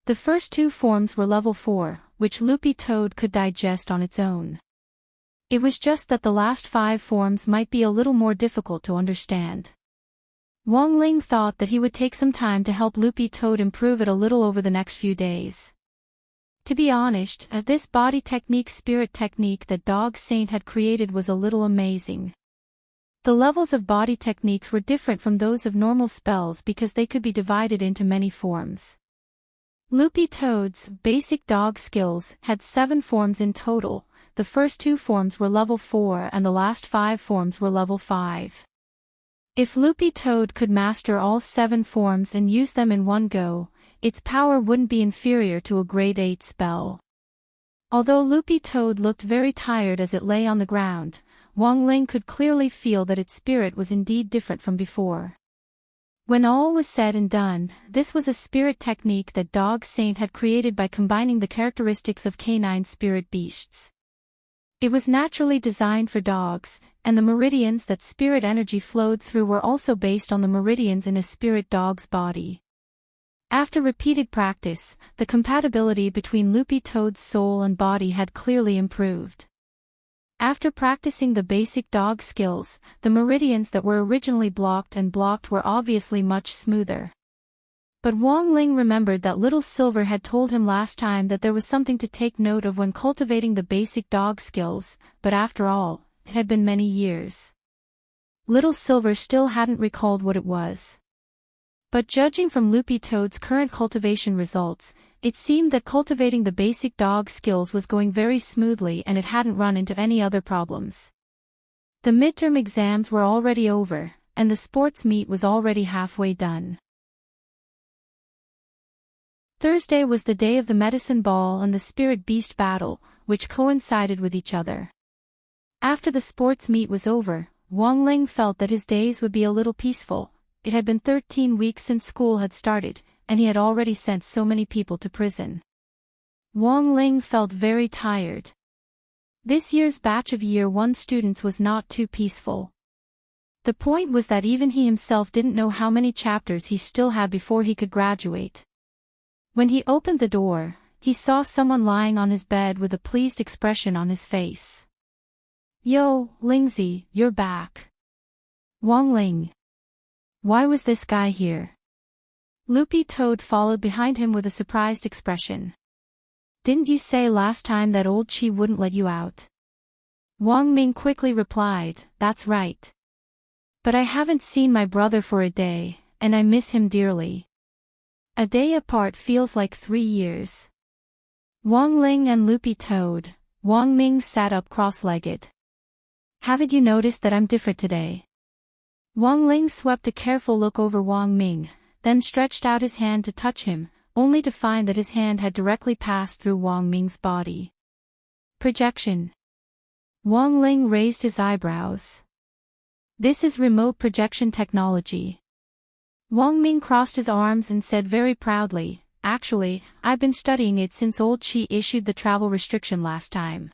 The first 2 forms were level 4, which Loopy Toad could digest on its own. It was just that the last 5 forms might be a little more difficult to understand. Wang Ling thought that he would take some time to help Loopy Toad improve it a little over the next few days. To be honest, this body technique spirit technique that Dog Saint had created was a little amazing. The levels of body techniques were different from those of normal spells because they could be divided into many forms. Loopy Toad's basic dog skills had 7 forms in total. The first 2 forms were level 4 and the last 5 forms were level 5. If Loopy Toad could master all 7 forms and use them in one go, its power wouldn't be inferior to a grade 8 spell. Although Loopy Toad looked very tired as it lay on the ground, Wang Ling could clearly feel that its spirit was indeed different from before. When all was said and done, this was a spirit technique that Dog Saint had created by combining the characteristics of canine spirit beasts. It was naturally designed for dogs, and the meridians that spirit energy flowed through were also based on the meridians in a spirit dog's body. After repeated practice, the compatibility between Loopy Toad's soul and body had clearly improved. After practicing the basic dog skills, the meridians that were originally blocked were obviously much smoother. But Wang Ling remembered that Little Silver had told him last time that there was something to take note of when cultivating the basic dog skills, but after all, it had been many years. Little Silver still hadn't recalled what it was. But judging from Loopy Toad's current cultivation results, it seemed that cultivating the basic dog skills was going very smoothly and it hadn't run into any other problems. The midterm exams were already over, and the sports meet was already halfway done. Thursday was the day of the medicine ball and the spirit beast battle, which coincided with each other. After the sports meet was over, Wang Ling felt that his days would be a little peaceful. It had been 13 weeks since school had started, and he had already sent so many people to prison. Wang Ling felt very tired. This year's batch of Year 1 students was not too peaceful. The point was that even he himself didn't know how many chapters he still had before he could graduate. When he opened the door, he saw someone lying on his bed with a pleased expression on his face. "Yo, Lingzi, you're back." Wang Ling. Why was this guy here? Loopy Toad followed behind him with a surprised expression. Didn't you say last time that old Chi wouldn't let you out? Wang Ming quickly replied, That's right. But I haven't seen my brother for a day, and I miss him dearly. A day apart feels like 3 years. Wang Ling and Loopy Toad. Wang Ming sat up cross-legged. Haven't you noticed that I'm different today? Wang Ling swept a careful look over Wang Ming, then stretched out his hand to touch him, only to find that his hand had directly passed through Wang Ming's body. Projection. Wang Ling raised his eyebrows. This is remote projection technology. Wang Ming crossed his arms and said very proudly, Actually, I've been studying it since old Chi issued the travel restriction last time.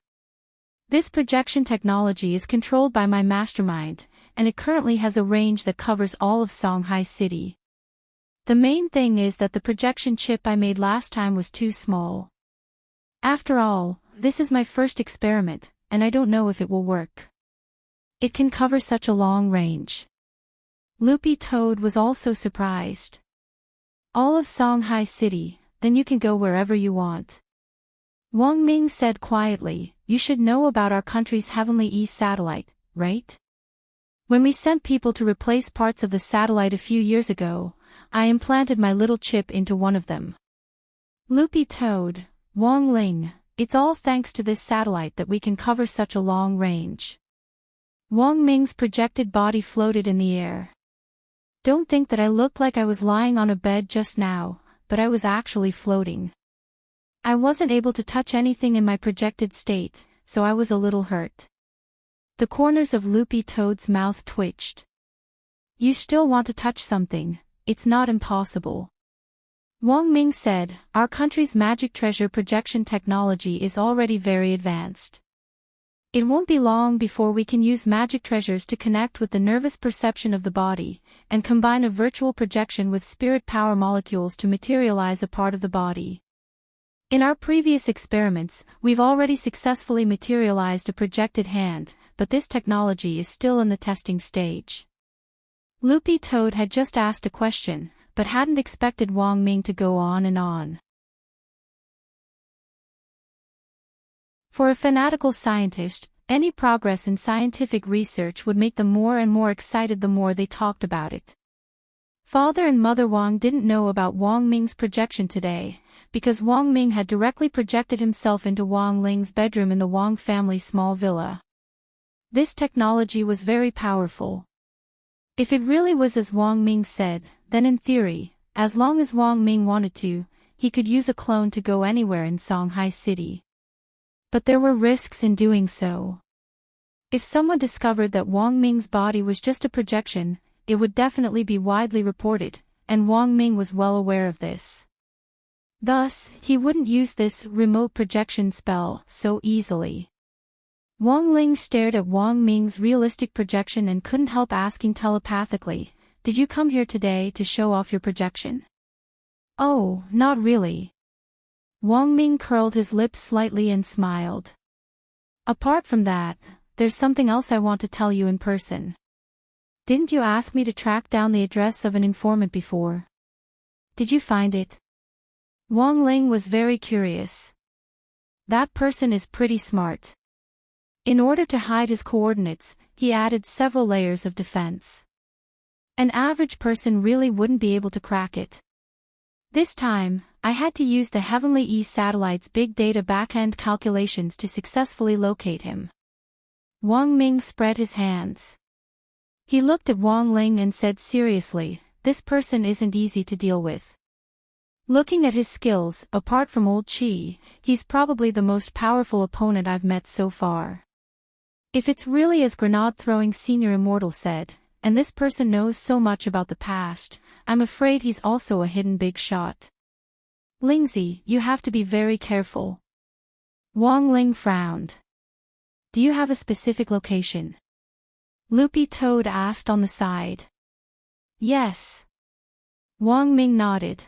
This projection technology is controlled by my mastermind, and it currently has a range that covers all of Songhai City. The main thing is that the projection chip I made last time was too small. After all, this is my first experiment, and I don't know if it will work. It can cover such a long range. Loopy Toad was also surprised. All of Songhai City, then you can go wherever you want. Wang Ming said quietly, You should know about our country's Heavenly East satellite, right? When we sent people to replace parts of the satellite a few years ago, I implanted my little chip into one of them. Loopy Toad, Wang Ling, it's all thanks to this satellite that we can cover such a long range. Wang Ming's projected body floated in the air. Don't think that I looked like I was lying on a bed just now, but I was actually floating. I wasn't able to touch anything in my projected state, so I was a little hurt. The corners of Loopy Toad's mouth twitched. You still want to touch something, it's not impossible. Wang Ming said, Our country's magic treasure projection technology is already very advanced. It won't be long before we can use magic treasures to connect with the nervous perception of the body, and combine a virtual projection with spirit power molecules to materialize a part of the body. In our previous experiments, we've already successfully materialized a projected hand, but this technology is still in the testing stage. Loopy Toad had just asked a question, but hadn't expected Wang Ming to go on and on. For a fanatical scientist, any progress in scientific research would make them more and more excited the more they talked about it. Father and Mother Wang didn't know about Wang Ming's projection today, because Wang Ming had directly projected himself into Wang Ling's bedroom in the Wang family's small villa. This technology was very powerful. If it really was as Wang Ming said, then in theory, as long as Wang Ming wanted to, he could use a clone to go anywhere in Songhai City. But there were risks in doing so. If someone discovered that Wang Ming's body was just a projection, it would definitely be widely reported, and Wang Ming was well aware of this. Thus, he wouldn't use this remote projection spell so easily. Wang Ling stared at Wang Ming's realistic projection and couldn't help asking telepathically, Did you come here today to show off your projection? Oh, not really. Wang Ming curled his lips slightly and smiled. Apart from that, there's something else I want to tell you in person. Didn't you ask me to track down the address of an informant before? Did you find it? Wang Ling was very curious. That person is pretty smart. In order to hide his coordinates, he added several layers of defense. An average person really wouldn't be able to crack it. This time, I had to use the Heavenly E satellite's big data backend calculations to successfully locate him. Wang Ming spread his hands. He looked at Wang Ling and said seriously, "This person isn't easy to deal with. Looking at his skills, apart from Old Chi, he's probably the most powerful opponent I've met so far. If it's really as grenade-throwing Senior Immortal said, and this person knows so much about the past, I'm afraid he's also a hidden big shot. Lingzi, you have to be very careful." Wang Ling frowned. "Do you have a specific location?" Loopy Toad asked on the side. "Yes." Wang Ming nodded.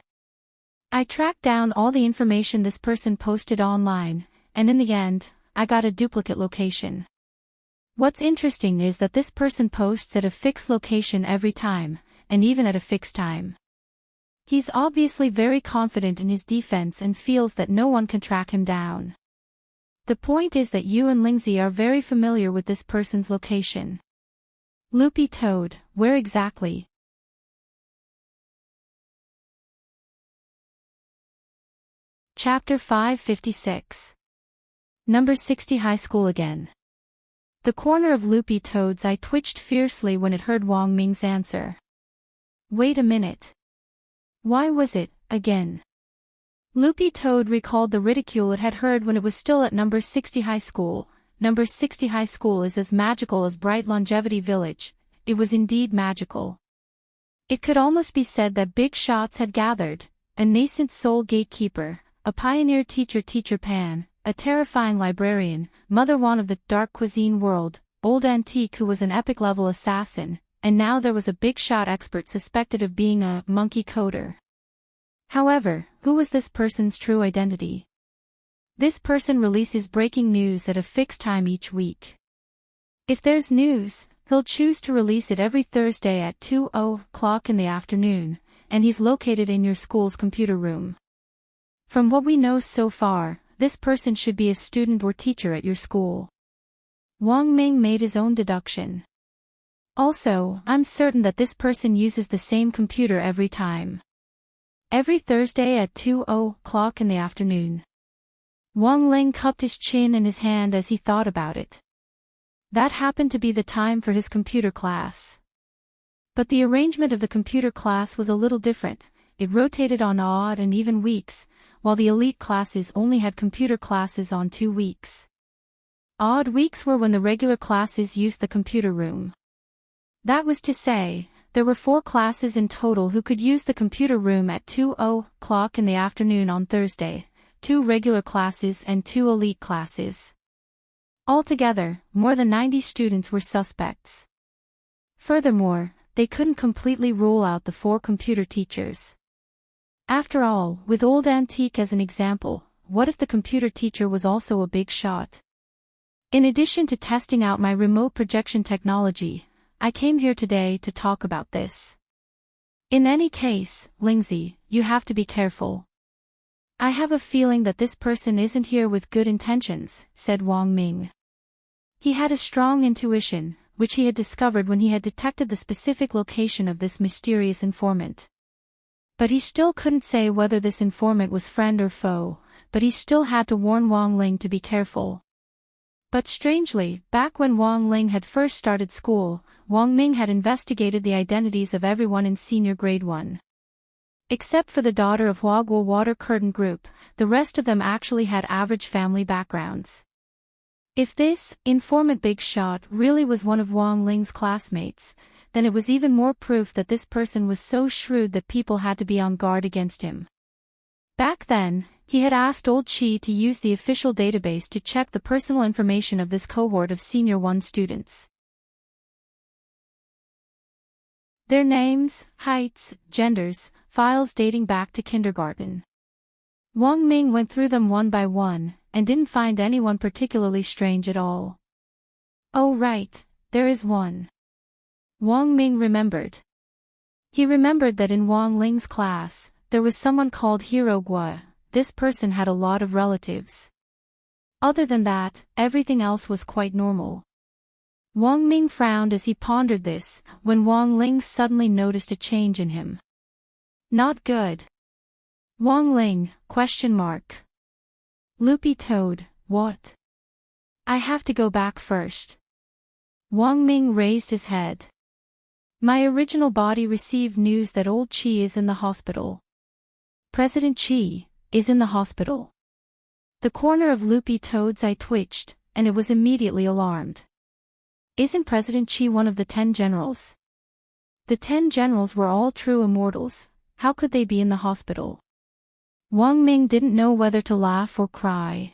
"I tracked down all the information this person posted online, and in the end, I got a duplicate location. What's interesting is that this person posts at a fixed location every time, and even at a fixed time. He's obviously very confident in his defense and feels that no one can track him down. The point is that you and Lingzi are very familiar with this person's location." Loopy Toad, where exactly? Chapter 556. Number 60 High School again. The corner of Loopy Toad's eye twitched fiercely when it heard Wang Ming's answer. Wait a minute. Why was it, again? Loopy Toad recalled the ridicule it had heard when it was still at number 60 High School. Number 60 High School is as magical as Bright Longevity Village. It was indeed magical. It could almost be said that big shots had gathered, a nascent soul gatekeeper, a pioneer teacher Pan, a terrifying librarian, Mother Wan of the dark cuisine world, Old Antique who was an epic-level assassin, and now there was a big shot expert suspected of being a monkey coder. However, who was this person's true identity? This person releases breaking news at a fixed time each week. If there's news, he'll choose to release it every Thursday at 2:00 in the afternoon, and he's located in your school's computer room. From what we know so far, this person should be a student or teacher at your school. Wang Ming made his own deduction. Also, I'm certain that this person uses the same computer every time. Every Thursday at 2:00 in the afternoon. Wang Ling cupped his chin in his hand as he thought about it. That happened to be the time for his computer class. But the arrangement of the computer class was a little different. It rotated on odd and even weeks, while the elite classes only had computer classes on 2 weeks. Odd weeks were when the regular classes used the computer room. That was to say, there were 4 classes in total who could use the computer room at 2:00 in the afternoon on Thursday, 2 regular classes and 2 elite classes. Altogether, more than 90 students were suspects. Furthermore, they couldn't completely rule out the 4 computer teachers. After all, with Old Antique as an example, what if the computer teacher was also a big shot? In addition to testing out my remote projection technology, I came here today to talk about this. In any case, Lingzi, you have to be careful. I have a feeling that this person isn't here with good intentions, said Wang Ming. He had a strong intuition, which he had discovered when he had detected the specific location of this mysterious informant. But he still couldn't say whether this informant was friend or foe, but he still had to warn Wang Ling to be careful. But strangely, back when Wang Ling had first started school, Wang Ming had investigated the identities of everyone in senior grade 1. Except for the daughter of Huaguo Water Curtain Group, the rest of them actually had average family backgrounds. If this informant big shot really was one of Wang Ling's classmates, then it was even more proof that this person was so shrewd that people had to be on guard against him. Back then, he had asked Old Chi to use the official database to check the personal information of this cohort of Senior 1 students. Their names, heights, genders, files dating back to kindergarten. Wang Ming went through them one by one, and didn't find anyone particularly strange at all. Oh right, there is one. Wang Ming remembered. He remembered that in Wang Ling's class, there was someone called Hirogwa. This person had a lot of relatives. Other than that, everything else was quite normal. Wang Ming frowned as he pondered this, when Wang Ling suddenly noticed a change in him. Not good. Wang Ling, ? Loopy Toad, what? I have to go back first. Wang Ming raised his head. My original body received news that old Qi is in the hospital. President Qi is in the hospital. The corner of Loopy Toad's eye twitched, and it was immediately alarmed. Isn't President Qi one of the 10 generals? The 10 generals were all true immortals. How could they be in the hospital? Wang Ming didn't know whether to laugh or cry.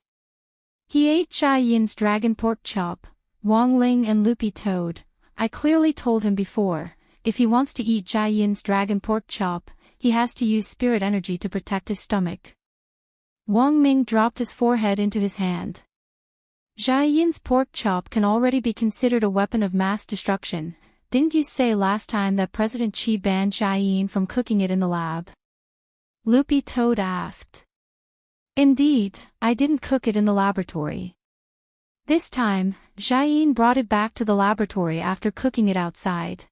He ate Jia Yin's dragon pork chop, Wang Ling and Loopy Toad. I clearly told him before, if he wants to eat Jia Yin's dragon pork chop, he has to use spirit energy to protect his stomach. Wang Ming dropped his forehead into his hand. Jia Yin's pork chop can already be considered a weapon of mass destruction. Didn't you say last time that President Qi banned Jia Yin from cooking it in the lab? Loopy Toad asked. Indeed, I didn't cook it in the laboratory. This time, Jia Yin brought it back to the laboratory after cooking it outside.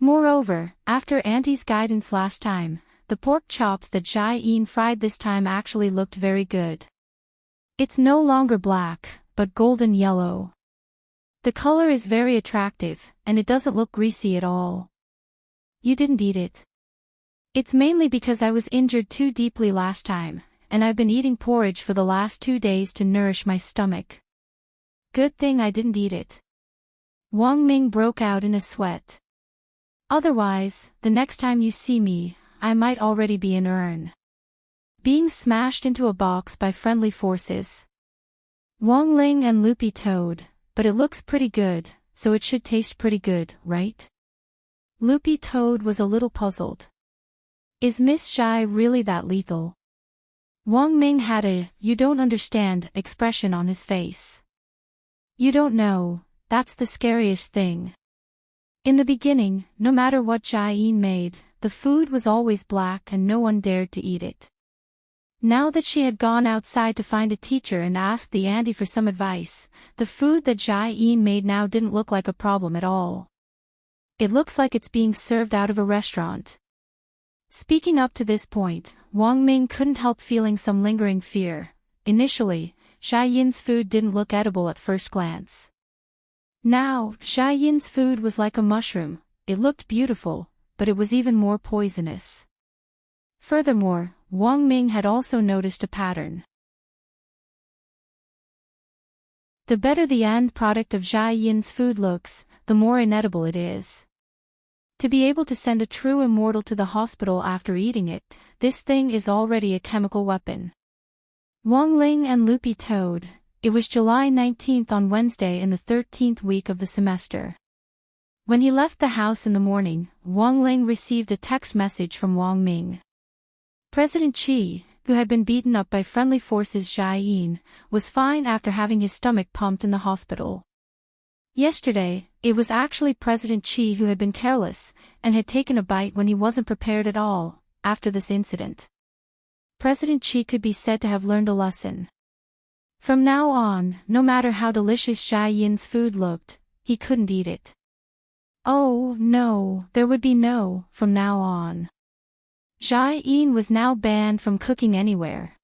Moreover, after Auntie's guidance last time, the pork chops that Jia Yin fried this time actually looked very good. It's no longer black, but golden yellow. The color is very attractive, and it doesn't look greasy at all. You didn't eat it. It's mainly because I was injured too deeply last time, and I've been eating porridge for the last 2 days to nourish my stomach. Good thing I didn't eat it. Wang Ming broke out in a sweat. Otherwise, the next time you see me, I might already be in urn. Being smashed into a box by friendly forces. Wang Ling and Loopy Toad, but it looks pretty good, so it should taste pretty good, right? Loopy Toad was a little puzzled. Is Miss Shai really that lethal? Wang Ming had a, you don't understand, expression on his face. You don't know, that's the scariest thing. In the beginning, no matter what Jia Yin made, the food was always black and no one dared to eat it. Now that she had gone outside to find a teacher and asked the auntie for some advice, the food that Jia Yin made now didn't look like a problem at all. It looks like it's being served out of a restaurant. Speaking up to this point, Wang Ming couldn't help feeling some lingering fear. Initially, Jia Yin's food didn't look edible at first glance. Now, Jia Yin's food was like a mushroom. It looked beautiful, but it was even more poisonous. Furthermore, Wang Ming had also noticed a pattern. The better the end product of Jia Yin's food looks, the more inedible it is. To be able to send a true immortal to the hospital after eating it, this thing is already a chemical weapon. Wang Ling and Loopy Toad. It was July 19th on Wednesday in the 13th week of the semester. When he left the house in the morning, Wang Ling received a text message from Wang Ming. President Qi, who had been beaten up by friendly forces Jia Yin, was fine after having his stomach pumped in the hospital. Yesterday, it was actually President Qi who had been careless, and had taken a bite when he wasn't prepared at all. After this incident, President Qi could be said to have learned a lesson. From now on, no matter how delicious Jia Yin's food looked, he couldn't eat it. Oh, no, there would be no, from now on. Jia Yin was now banned from cooking anywhere.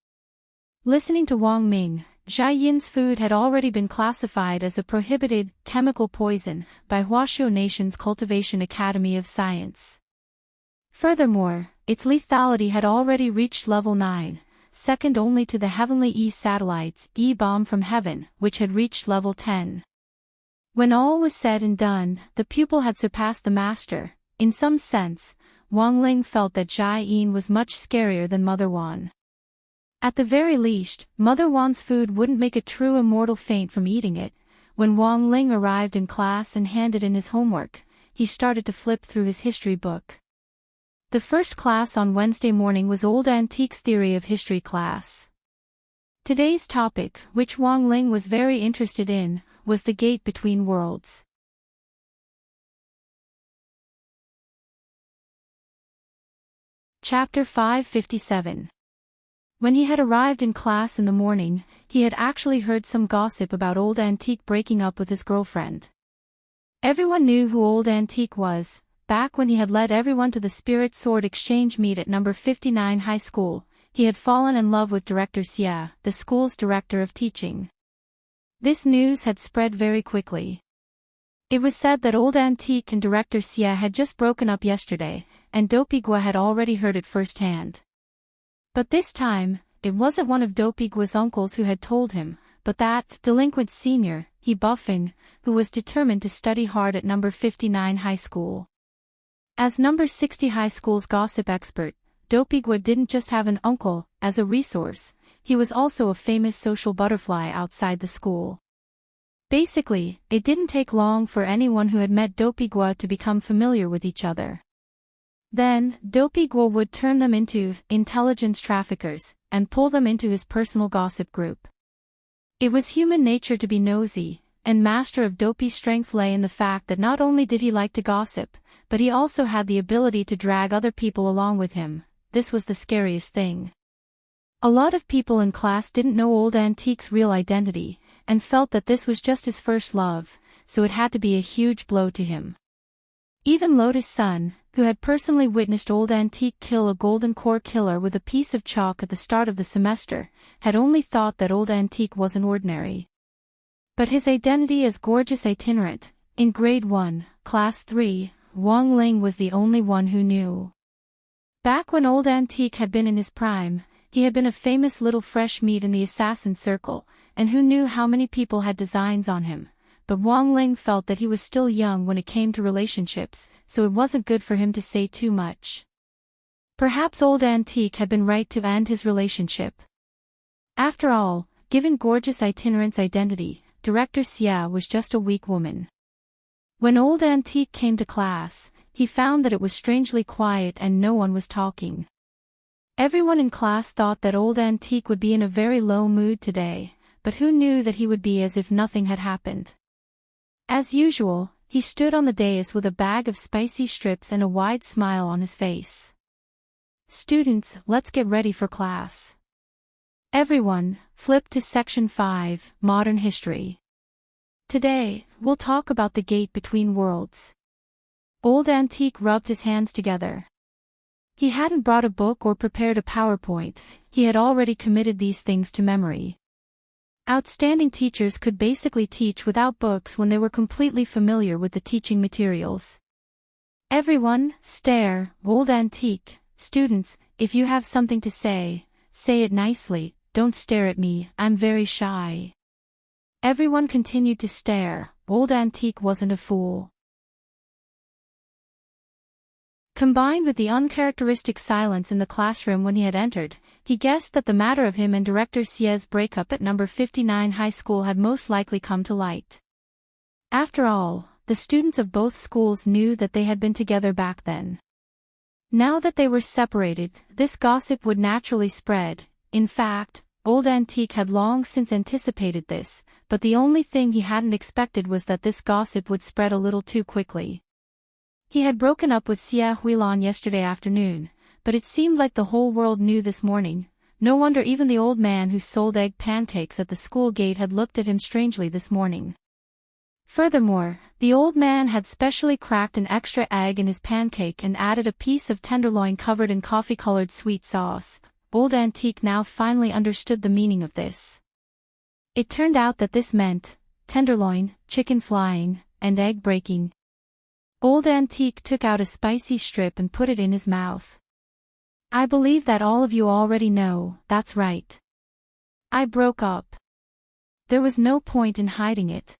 Listening to Wang Ming, Jia Yin's food had already been classified as a prohibited chemical poison by Huaxiu Nation's Cultivation Academy of Science. Furthermore, its lethality had already reached level 9, second only to the Heavenly E satellites E-bomb from heaven, which had reached level 10. When all was said and done, the pupil had surpassed the master. In some sense, Wang Ling felt that Jia Yin was much scarier than Mother Wan. At the very least, Mother Wan's food wouldn't make a true immortal faint from eating it. When Wang Ling arrived in class and handed in his homework, he started to flip through his history book. The first class on Wednesday morning was Old Antiques Theory of History class. Today's topic, which Wang Ling was very interested in, was the gate between worlds. Chapter 557. When he had arrived in class in the morning, he had actually heard some gossip about Old Antique breaking up with his girlfriend. Everyone knew who Old Antique was, back when he had led everyone to the Spirit Sword exchange meet at number 59 high school. He had fallen in love with Director Xia, the school's director of teaching. This news had spread very quickly. It was said that Old Antique and Director Xia had just broken up yesterday, and Dopey-gua had already heard it firsthand. But this time, it wasn't one of Dopey-gua's uncles who had told him, but that delinquent senior, he Buffing, who was determined to study hard at number 59 high school. As number 60 high school's gossip expert, Dopey-gua didn't just have an uncle as a resource, he was also a famous social butterfly outside the school. Basically, it didn't take long for anyone who had met Dopey-gua to become familiar with each other. Then, Dopey-gua would turn them into intelligence traffickers, and pull them into his personal gossip group. It was human nature to be nosy, and master of Dopey's strength lay in the fact that not only did he like to gossip, but he also had the ability to drag other people along with him. This was the scariest thing. A lot of people in class didn't know Old Antique's real identity, and felt that this was just his first love, so it had to be a huge blow to him. Even Lotus Sun, who had personally witnessed Old Antique kill a golden core killer with a piece of chalk at the start of the semester, had only thought that Old Antique wasn't ordinary. But his identity as gorgeous itinerant, in grade 1, class 3, Wang Ling was the only one who knew. Back when Old Antique had been in his prime, he had been a famous little fresh meat in the assassin circle, and who knew how many people had designs on him. But Wang Ling felt that he was still young when it came to relationships, so it wasn't good for him to say too much. Perhaps Old Antique had been right to end his relationship. After all, given gorgeous itinerant's identity, Director Xia was just a weak woman. When Old Antique came to class, he found that it was strangely quiet and no one was talking. Everyone in class thought that Old Antique would be in a very low mood today, but who knew that he would be as if nothing had happened. As usual, he stood on the dais with a bag of spicy strips and a wide smile on his face. "Students, let's get ready for class." Everyone, flip to section 5, Modern History. Today, we'll talk about the gate between worlds. Old Antique rubbed his hands together. He hadn't brought a book or prepared a PowerPoint, he had already committed these things to memory. Outstanding teachers could basically teach without books when they were completely familiar with the teaching materials. Everyone, stare, Old Antique. Students, if you have something to say it nicely, don't stare at me, I'm very shy. Everyone continued to stare. Old Antique wasn't a fool. Combined with the uncharacteristic silence in the classroom when he had entered, he guessed that the matter of him and Director Xia's breakup at number 59 high school had most likely come to light. After all, the students of both schools knew that they had been together back then. Now that they were separated, this gossip would naturally spread. In fact, Old Antique had long since anticipated this, but the only thing he hadn't expected was that this gossip would spread a little too quickly. He had broken up with Xia Huilan yesterday afternoon, but it seemed like the whole world knew this morning. No wonder even the old man who sold egg pancakes at the school gate had looked at him strangely this morning. Furthermore, the old man had specially cracked an extra egg in his pancake and added a piece of tenderloin covered in coffee-colored sweet sauce. Old Antique now finally understood the meaning of this. It turned out that this meant tenderloin, chicken flying, and egg breaking. Old Antique took out a spicy strip and put it in his mouth. "I believe that all of you already know, that's right. I broke up." There was no point in hiding it.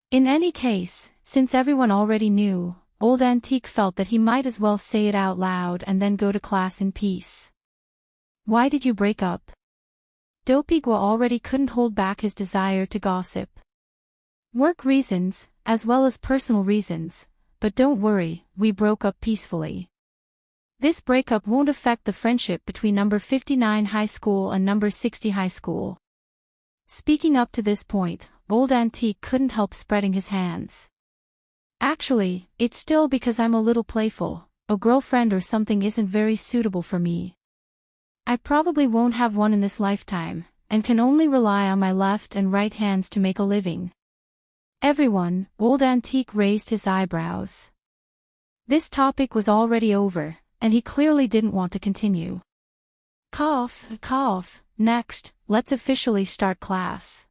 In any case, since everyone already knew, Old Antique felt that he might as well say it out loud and then go to class in peace. "Why did you break up?" Dopey-gua already couldn't hold back his desire to gossip. "Work reasons, as well as personal reasons. But don't worry, we broke up peacefully. This breakup won't affect the friendship between number 59 high school and number 60 high school." Speaking up to this point, Old Antique couldn't help spreading his hands. "Actually, it's still because I'm a little playful, a girlfriend or something isn't very suitable for me. I probably won't have one in this lifetime, and can only rely on my left and right hands to make a living. Everyone, Old Antique raised his eyebrows. This topic was already over, and he clearly didn't want to continue. Cough, cough, next, let's officially start class.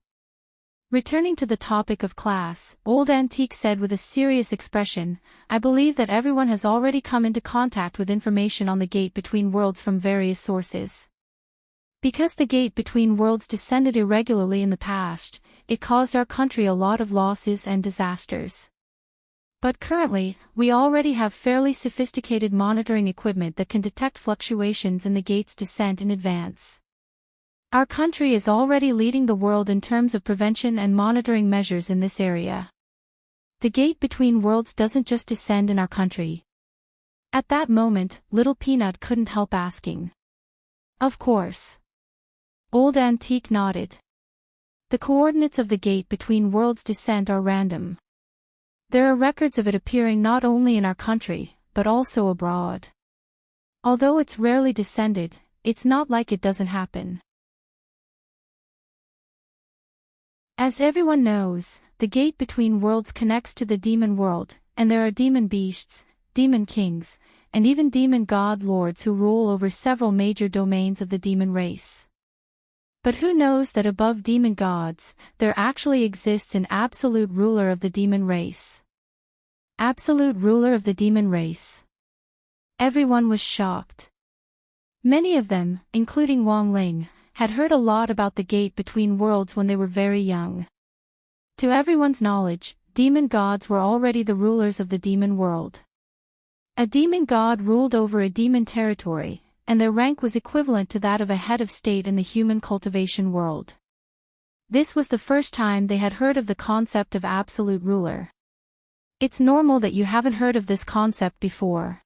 Returning to the topic of class, Old Antique said with a serious expression, I believe that everyone has already come into contact with information on the gate between worlds from various sources. Because the gate between worlds descended irregularly in the past, it caused our country a lot of losses and disasters. But currently, we already have fairly sophisticated monitoring equipment that can detect fluctuations in the gate's descent in advance. Our country is already leading the world in terms of prevention and monitoring measures in this area. The gate between worlds doesn't just descend in our country. At that moment, Little Peanut couldn't help asking. Of course. Old Antique nodded. The coordinates of the gate between worlds descent are random. There are records of it appearing not only in our country, but also abroad. Although it's rarely descended, it's not like it doesn't happen. As everyone knows, the gate between worlds connects to the demon world, and there are demon beasts, demon kings, and even demon god lords who rule over several major domains of the demon race. But who knows that above demon gods, there actually exists an absolute ruler of the demon race? Absolute ruler of the demon race. Everyone was shocked. Many of them, including Wang Ling, had heard a lot about the gate between worlds when they were very young. To everyone's knowledge, demon gods were already the rulers of the demon world. A demon god ruled over a demon territory, and their rank was equivalent to that of a head of state in the human cultivation world. This was the first time they had heard of the concept of absolute ruler. It's normal that you haven't heard of this concept before.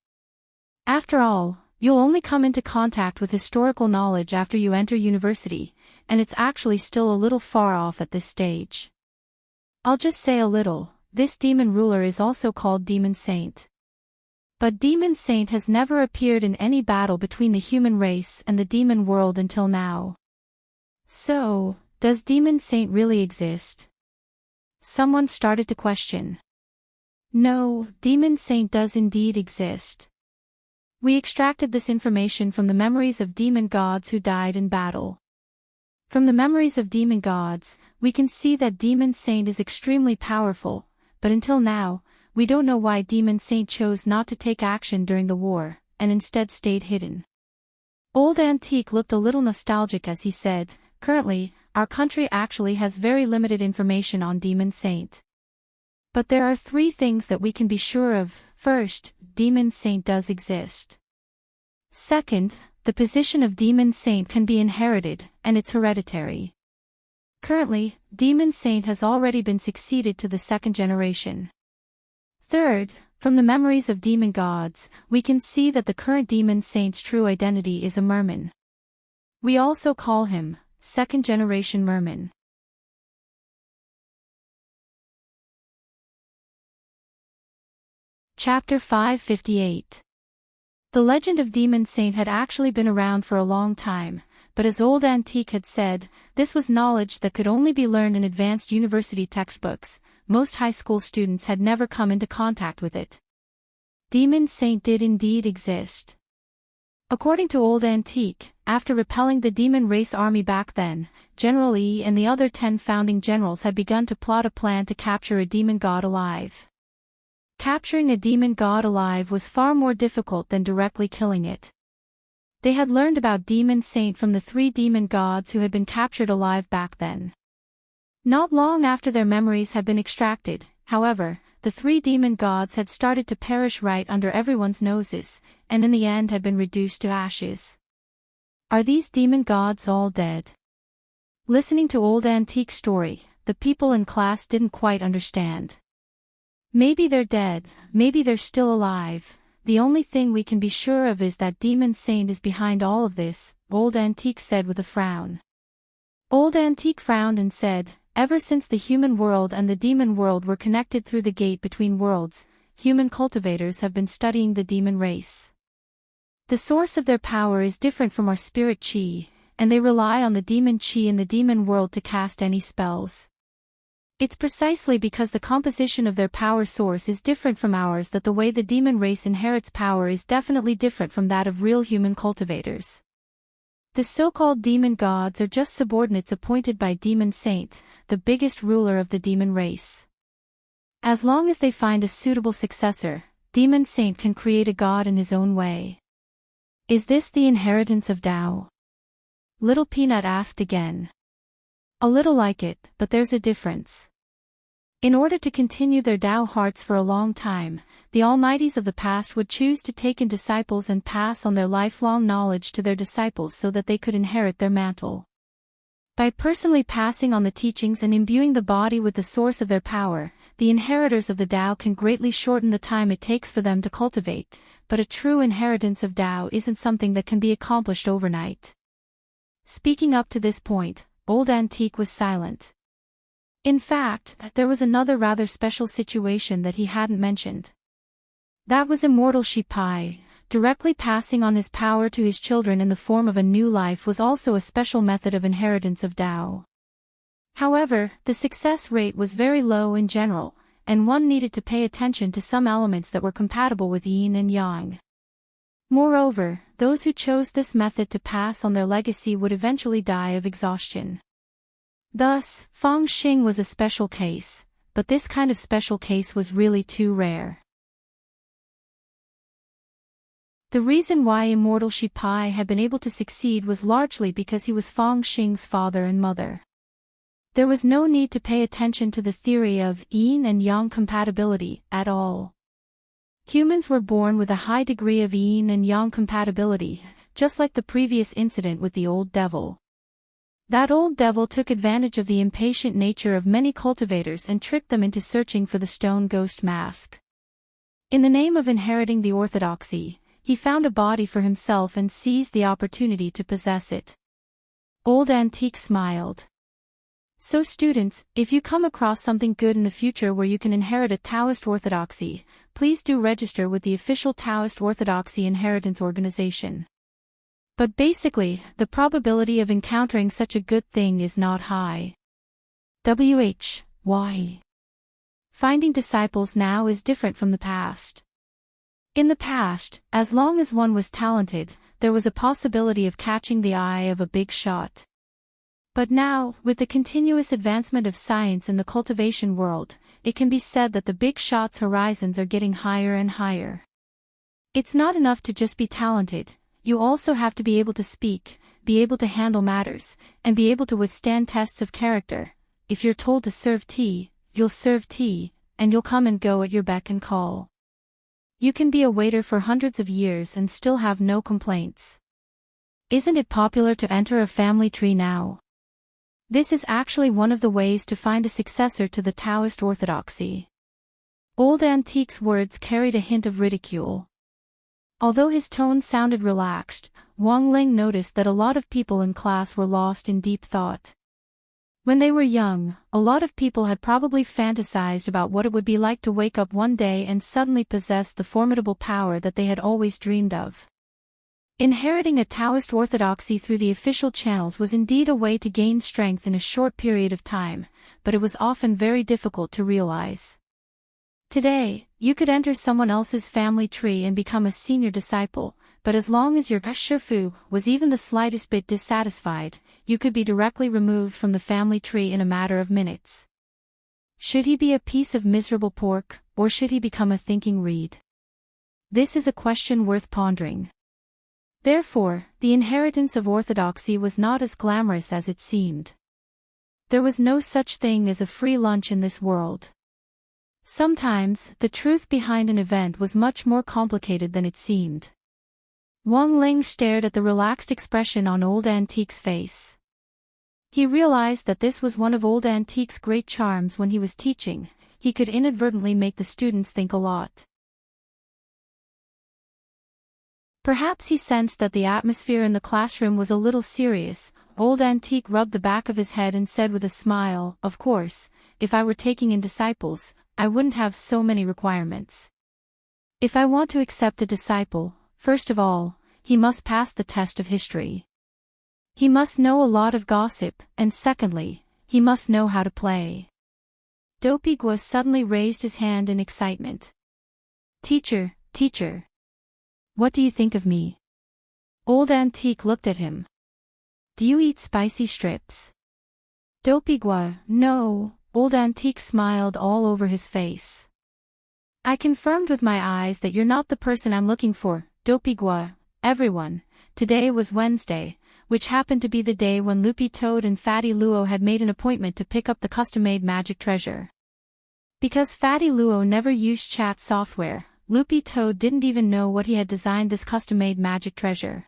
After all, you'll only come into contact with historical knowledge after you enter university, and it's actually still a little far off at this stage. I'll just say a little, this demon ruler is also called Demon Saint. But Demon Saint has never appeared in any battle between the human race and the demon world until now. So, does Demon Saint really exist? Someone started to question. No, Demon Saint does indeed exist. We extracted this information from the memories of demon gods who died in battle. From the memories of demon gods, we can see that Demon Saint is extremely powerful, but until now, we don't know why Demon Saint chose not to take action during the war, and instead stayed hidden. Old Antique looked a little nostalgic as he said, currently, our country actually has very limited information on Demon Saint. But there are 3 things that we can be sure of. First, Demon Saint does exist. Second, the position of Demon Saint can be inherited, and it's hereditary. Currently, Demon Saint has already been succeeded to the 2nd generation. Third, from the memories of demon gods, we can see that the current Demon Saint's true identity is a merman. We also call him 2nd generation merman. Chapter 558. The legend of Demon Saint had actually been around for a long time, but as Old Antique had said, this was knowledge that could only be learned in advanced university textbooks. Most high school students had never come into contact with it. Demon Saint did indeed exist. According to Old Antique, after repelling the demon race army back then, General E and the other 10 founding generals had begun to plot a plan to capture a demon god alive. Capturing a demon god alive was far more difficult than directly killing it. They had learned about Demon Saint from the 3 demon gods who had been captured alive back then. Not long after their memories had been extracted, however, the 3 demon gods had started to perish right under everyone's noses, and in the end had been reduced to ashes. Are these demon gods all dead? Listening to Old Antique's story, the people in class didn't quite understand. Maybe they're dead, maybe they're still alive. The only thing we can be sure of is that Demon Saint is behind all of this, Old Antique said with a frown. Old Antique frowned and said, ever since the human world and the demon world were connected through the gate between worlds, human cultivators have been studying the demon race. The source of their power is different from our spirit chi, and they rely on the demon chi in the demon world to cast any spells. It's precisely because the composition of their power source is different from ours that the way the demon race inherits power is definitely different from that of real human cultivators. The so-called demon gods are just subordinates appointed by Demon Saint, the biggest ruler of the demon race. As long as they find a suitable successor, Demon Saint can create a god in his own way. Is this the inheritance of Tao? Little Peanut asked again. A little like it, but there's a difference. In order to continue their Tao hearts for a long time, the Almighties of the past would choose to take in disciples and pass on their lifelong knowledge to their disciples so that they could inherit their mantle. By personally passing on the teachings and imbuing the body with the source of their power, the inheritors of the Tao can greatly shorten the time it takes for them to cultivate, but a true inheritance of Tao isn't something that can be accomplished overnight. Speaking up to this point, Old Antique was silent. In fact, there was another rather special situation that he hadn't mentioned. That was Immortal Shipai. Directly passing on his power to his children in the form of a new life was also a special method of inheritance of Tao. However, the success rate was very low in general, and one needed to pay attention to some elements that were compatible with yin and yang. Moreover, those who chose this method to pass on their legacy would eventually die of exhaustion. Thus, Feng Xing was a special case, but this kind of special case was really too rare. The reason why Immortal Shipai had been able to succeed was largely because he was Feng Xing's father and mother. There was no need to pay attention to the theory of yin and yang compatibility at all. Humans were born with a high degree of yin and yang compatibility, just like the previous incident with the old devil. That old devil took advantage of the impatient nature of many cultivators and tricked them into searching for the stone ghost mask. In the name of inheriting the orthodoxy, he found a body for himself and seized the opportunity to possess it. Old Antique smiled. So students, if you come across something good in the future where you can inherit a Taoist orthodoxy, please do register with the official Taoist Orthodoxy Inheritance Organization. But basically, the probability of encountering such a good thing is not high. Why? Finding disciples now is different from the past. In the past, as long as one was talented, there was a possibility of catching the eye of a big shot. But now, with the continuous advancement of science in the cultivation world, it can be said that the big shot's horizons are getting higher and higher. It's not enough to just be talented, you also have to be able to speak, be able to handle matters, and be able to withstand tests of character. If you're told to serve tea, you'll serve tea, and you'll come and go at your beck and call. You can be a waiter for hundreds of years and still have no complaints. Isn't it popular to enter a family tree now? This is actually one of the ways to find a successor to the Taoist orthodoxy. Old Antique's words carried a hint of ridicule. Although his tone sounded relaxed, Wang Ling noticed that a lot of people in class were lost in deep thought. When they were young, a lot of people had probably fantasized about what it would be like to wake up one day and suddenly possess the formidable power that they had always dreamed of. Inheriting a Taoist orthodoxy through the official channels was indeed a way to gain strength in a short period of time, but it was often very difficult to realize. Today, you could enter someone else's family tree and become a senior disciple, but as long as your shifu was even the slightest bit dissatisfied, you could be directly removed from the family tree in a matter of minutes. Should he be a piece of miserable pork, or should he become a thinking reed? This is a question worth pondering. Therefore, the inheritance of orthodoxy was not as glamorous as it seemed. There was no such thing as a free lunch in this world. Sometimes, the truth behind an event was much more complicated than it seemed. Wang Ling stared at the relaxed expression on Old Antique's face. He realized that this was one of Old Antique's great charms when he was teaching. He could inadvertently make the students think a lot. Perhaps he sensed that the atmosphere in the classroom was a little serious. Old Antique rubbed the back of his head and said with a smile, "Of course, if I were taking in disciples, I wouldn't have so many requirements. If I want to accept a disciple, first of all, he must pass the test of history. He must know a lot of gossip, and secondly, he must know how to play. Dopey-Gwa suddenly raised his hand in excitement. Teacher, teacher. What do you think of me? Old Antique looked at him. Do you eat spicy strips? Dopey-Gwa, no. Old Antique smiled all over his face. I confirmed with my eyes that you're not the person I'm looking for, Dopey-Gwa. Everyone, today was Wednesday, which happened to be the day when Loopy Toad and Fatty Luo had made an appointment to pick up the custom-made magic treasure. Because Fatty Luo never used chat software, Loopy Toad didn't even know what he had designed this custom-made magic treasure.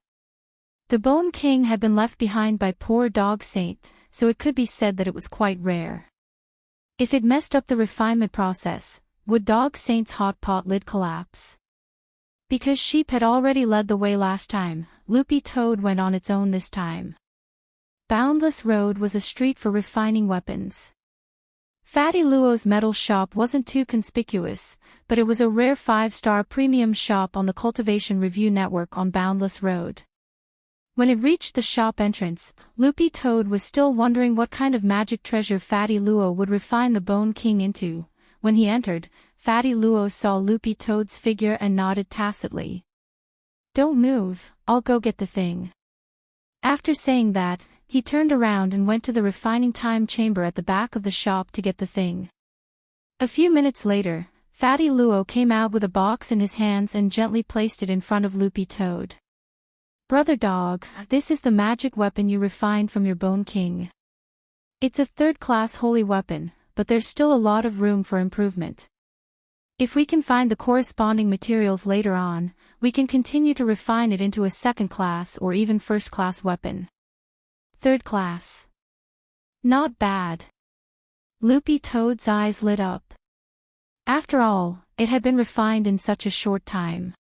The Bone King had been left behind by poor Dog Saint, so it could be said that it was quite rare. If it messed up the refinement process, would Dog Saint's hot pot lid collapse? Because Sheep had already led the way last time, Loopy Toad went on its own this time. Boundless Road was a street for refining weapons. Fatty Luo's metal shop wasn't too conspicuous, but it was a rare 5-star premium shop on the Cultivation Review Network on Boundless Road. When it reached the shop entrance, Loopy Toad was still wondering what kind of magic treasure Fatty Luo would refine the Bone King into. When he entered, Fatty Luo saw Loopy Toad's figure and nodded tacitly. Don't move, I'll go get the thing. After saying that, he turned around and went to the refining time chamber at the back of the shop to get the thing. A few minutes later, Fatty Luo came out with a box in his hands and gently placed it in front of Loopy Toad. Brother Dog, this is the magic weapon you refined from your Bone King. It's a 3rd-class holy weapon, but there's still a lot of room for improvement. If we can find the corresponding materials later on, we can continue to refine it into a 2nd-class or even 1st-class weapon. 3rd class. Not bad. Loopy Toad's eyes lit up. After all, it had been refined in such a short time.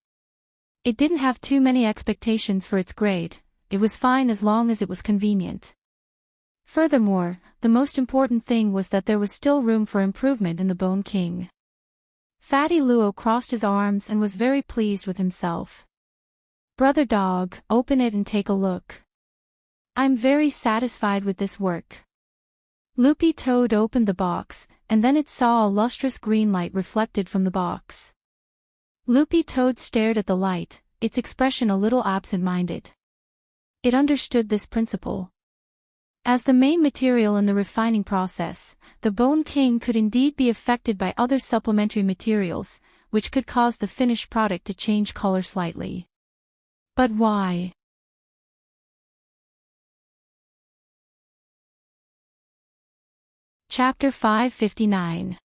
It didn't have too many expectations for its grade, it was fine as long as it was convenient. Furthermore, the most important thing was that there was still room for improvement in the Bone King. Fatty Luo crossed his arms and was very pleased with himself. Brother Dog, open it and take a look. I'm very satisfied with this work. Loopy Toad opened the box, and then it saw a lustrous green light reflected from the box. Loopy Toad stared at the light, its expression a little absent-minded. It understood this principle. As the main material in the refining process, the Bone King could indeed be affected by other supplementary materials, which could cause the finished product to change color slightly. But why? Chapter 559.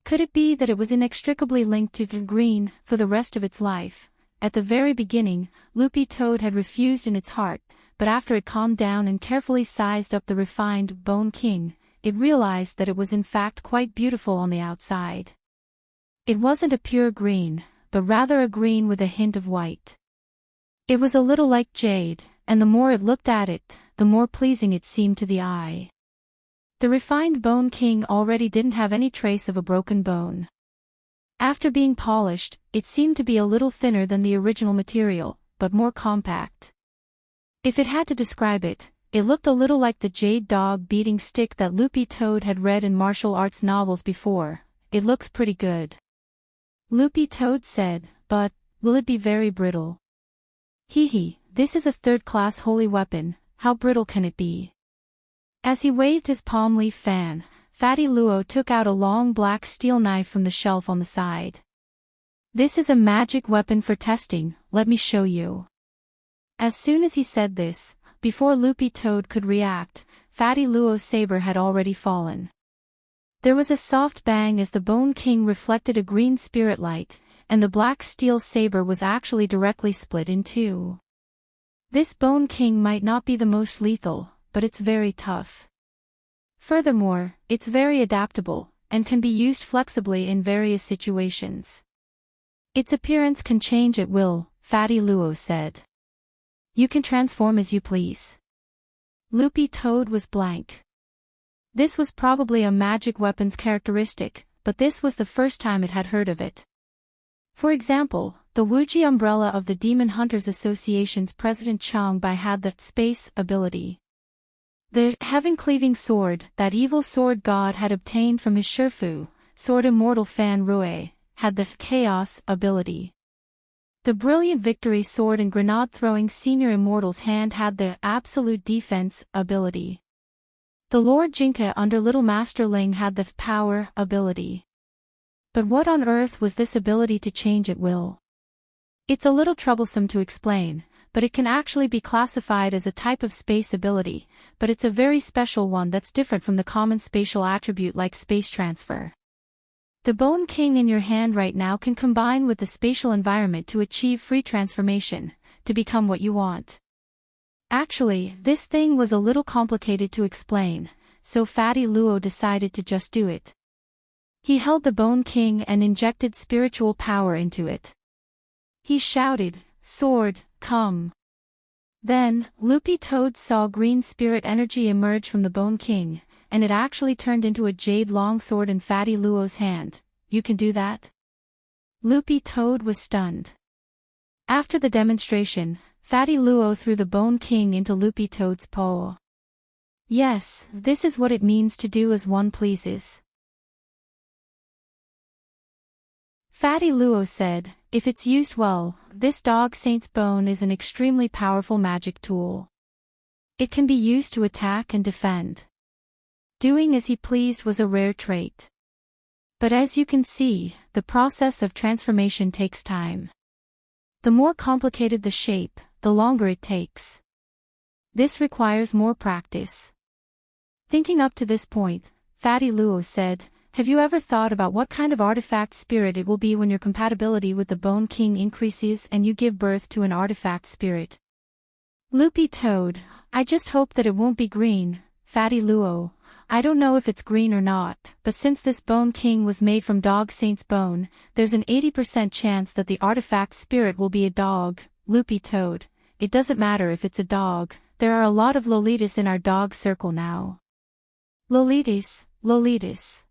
Could it be that it was inextricably linked to green for the rest of its life? At the very beginning, Loopy Toad had refused in its heart, but after it calmed down and carefully sized up the refined Bone King, it realized that it was in fact quite beautiful on the outside. It wasn't a pure green, but rather a green with a hint of white. It was a little like jade, and the more it looked at it, the more pleasing it seemed to the eye. The refined Bone King already didn't have any trace of a broken bone. After being polished, it seemed to be a little thinner than the original material, but more compact. If it had to describe it, it looked a little like the jade dog beating stick that Loopy Toad had read in martial arts novels before. It looks pretty good. Loopy Toad said, but, will it be very brittle? Hee hee, this is a 3rd-class holy weapon, how brittle can it be? As he waved his palm leaf fan, Fatty Luo took out a long black steel knife from the shelf on the side. This is a magic weapon for testing, let me show you. As soon as he said this, before Loopy Toad could react, Fatty Luo's saber had already fallen. There was a soft bang as the Bone King reflected a green spirit light, and the black steel saber was actually directly split in two. This Bone King might not be the most lethal, but it's very tough. Furthermore, it's very adaptable, and can be used flexibly in various situations. Its appearance can change at will, Fatty Luo said. You can transform as you please. Loopy Toad was blank. This was probably a magic weapon's characteristic, but this was the first time it had heard of it. For example, the Wuji umbrella of the Demon Hunters Association's President Chang Bai had the space ability. The heaven-cleaving sword that evil sword god had obtained from his Shifu, sword immortal Fan Rui, had the chaos ability. The brilliant victory sword and grenade-throwing senior immortal's hand had the absolute defense ability. The Lord Jinka under Little Master Ling had the power ability. But what on earth was this ability to change at will? It's a little troublesome to explain, but it can actually be classified as a type of space ability, but it's a very special one that's different from the common spatial attribute like space transfer. The Bone King in your hand right now can combine with the spatial environment to achieve free transformation, to become what you want. Actually, this thing was a little complicated to explain, so Fatty Luo decided to just do it. He held the Bone King and injected spiritual power into it. He shouted, "Sword, come." Then, Loopy Toad saw green spirit energy emerge from the Bone King, and it actually turned into a jade longsword in Fatty Luo's hand. "You can do that?" Loopy Toad was stunned. After the demonstration, Fatty Luo threw the Bone King into Loopy Toad's paw. Yes, this is what it means to do as one pleases. Fatty Luo said, "If it's used well, this dog saint's bone is an extremely powerful magic tool. It can be used to attack and defend. Doing as he pleased was a rare trait. But as you can see, the process of transformation takes time. The more complicated the shape, the longer it takes. This requires more practice." Thinking up to this point, Fatty Luo said, "Have you ever thought about what kind of artifact spirit it will be when your compatibility with the Bone King increases and you give birth to an artifact spirit?" Loopy Toad, "I just hope that it won't be green, Fatty Luo. I don't know if it's green or not, but since this Bone King was made from Dog Saint's bone, there's an 80% chance that the artifact spirit will be a dog." Loopy Toad, "It doesn't matter if it's a dog, there are a lot of Lolitas in our dog circle now." Lolitas, Lolitas.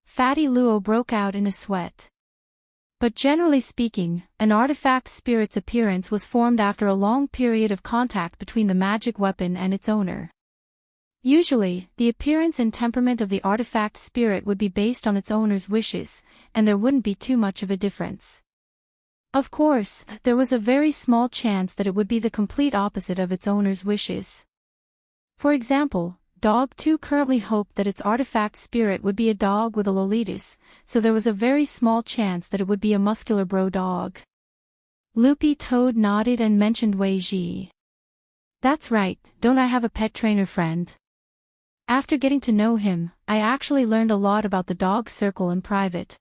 Fatty Luo broke out in a sweat. But generally speaking, an artifact spirit's appearance was formed after a long period of contact between the magic weapon and its owner. Usually, the appearance and temperament of the artifact spirit would be based on its owner's wishes, and there wouldn't be too much of a difference. Of course, there was a very small chance that it would be the complete opposite of its owner's wishes. For example, Dog 2 currently hoped that its artifact spirit would be a dog with a Lolitas, so there was a very small chance that it would be a muscular bro dog. Loopy Toad nodded and mentioned Wei Ji. "That's right, don't I have a pet trainer friend? After getting to know him, I actually learned a lot about the dog circle in private."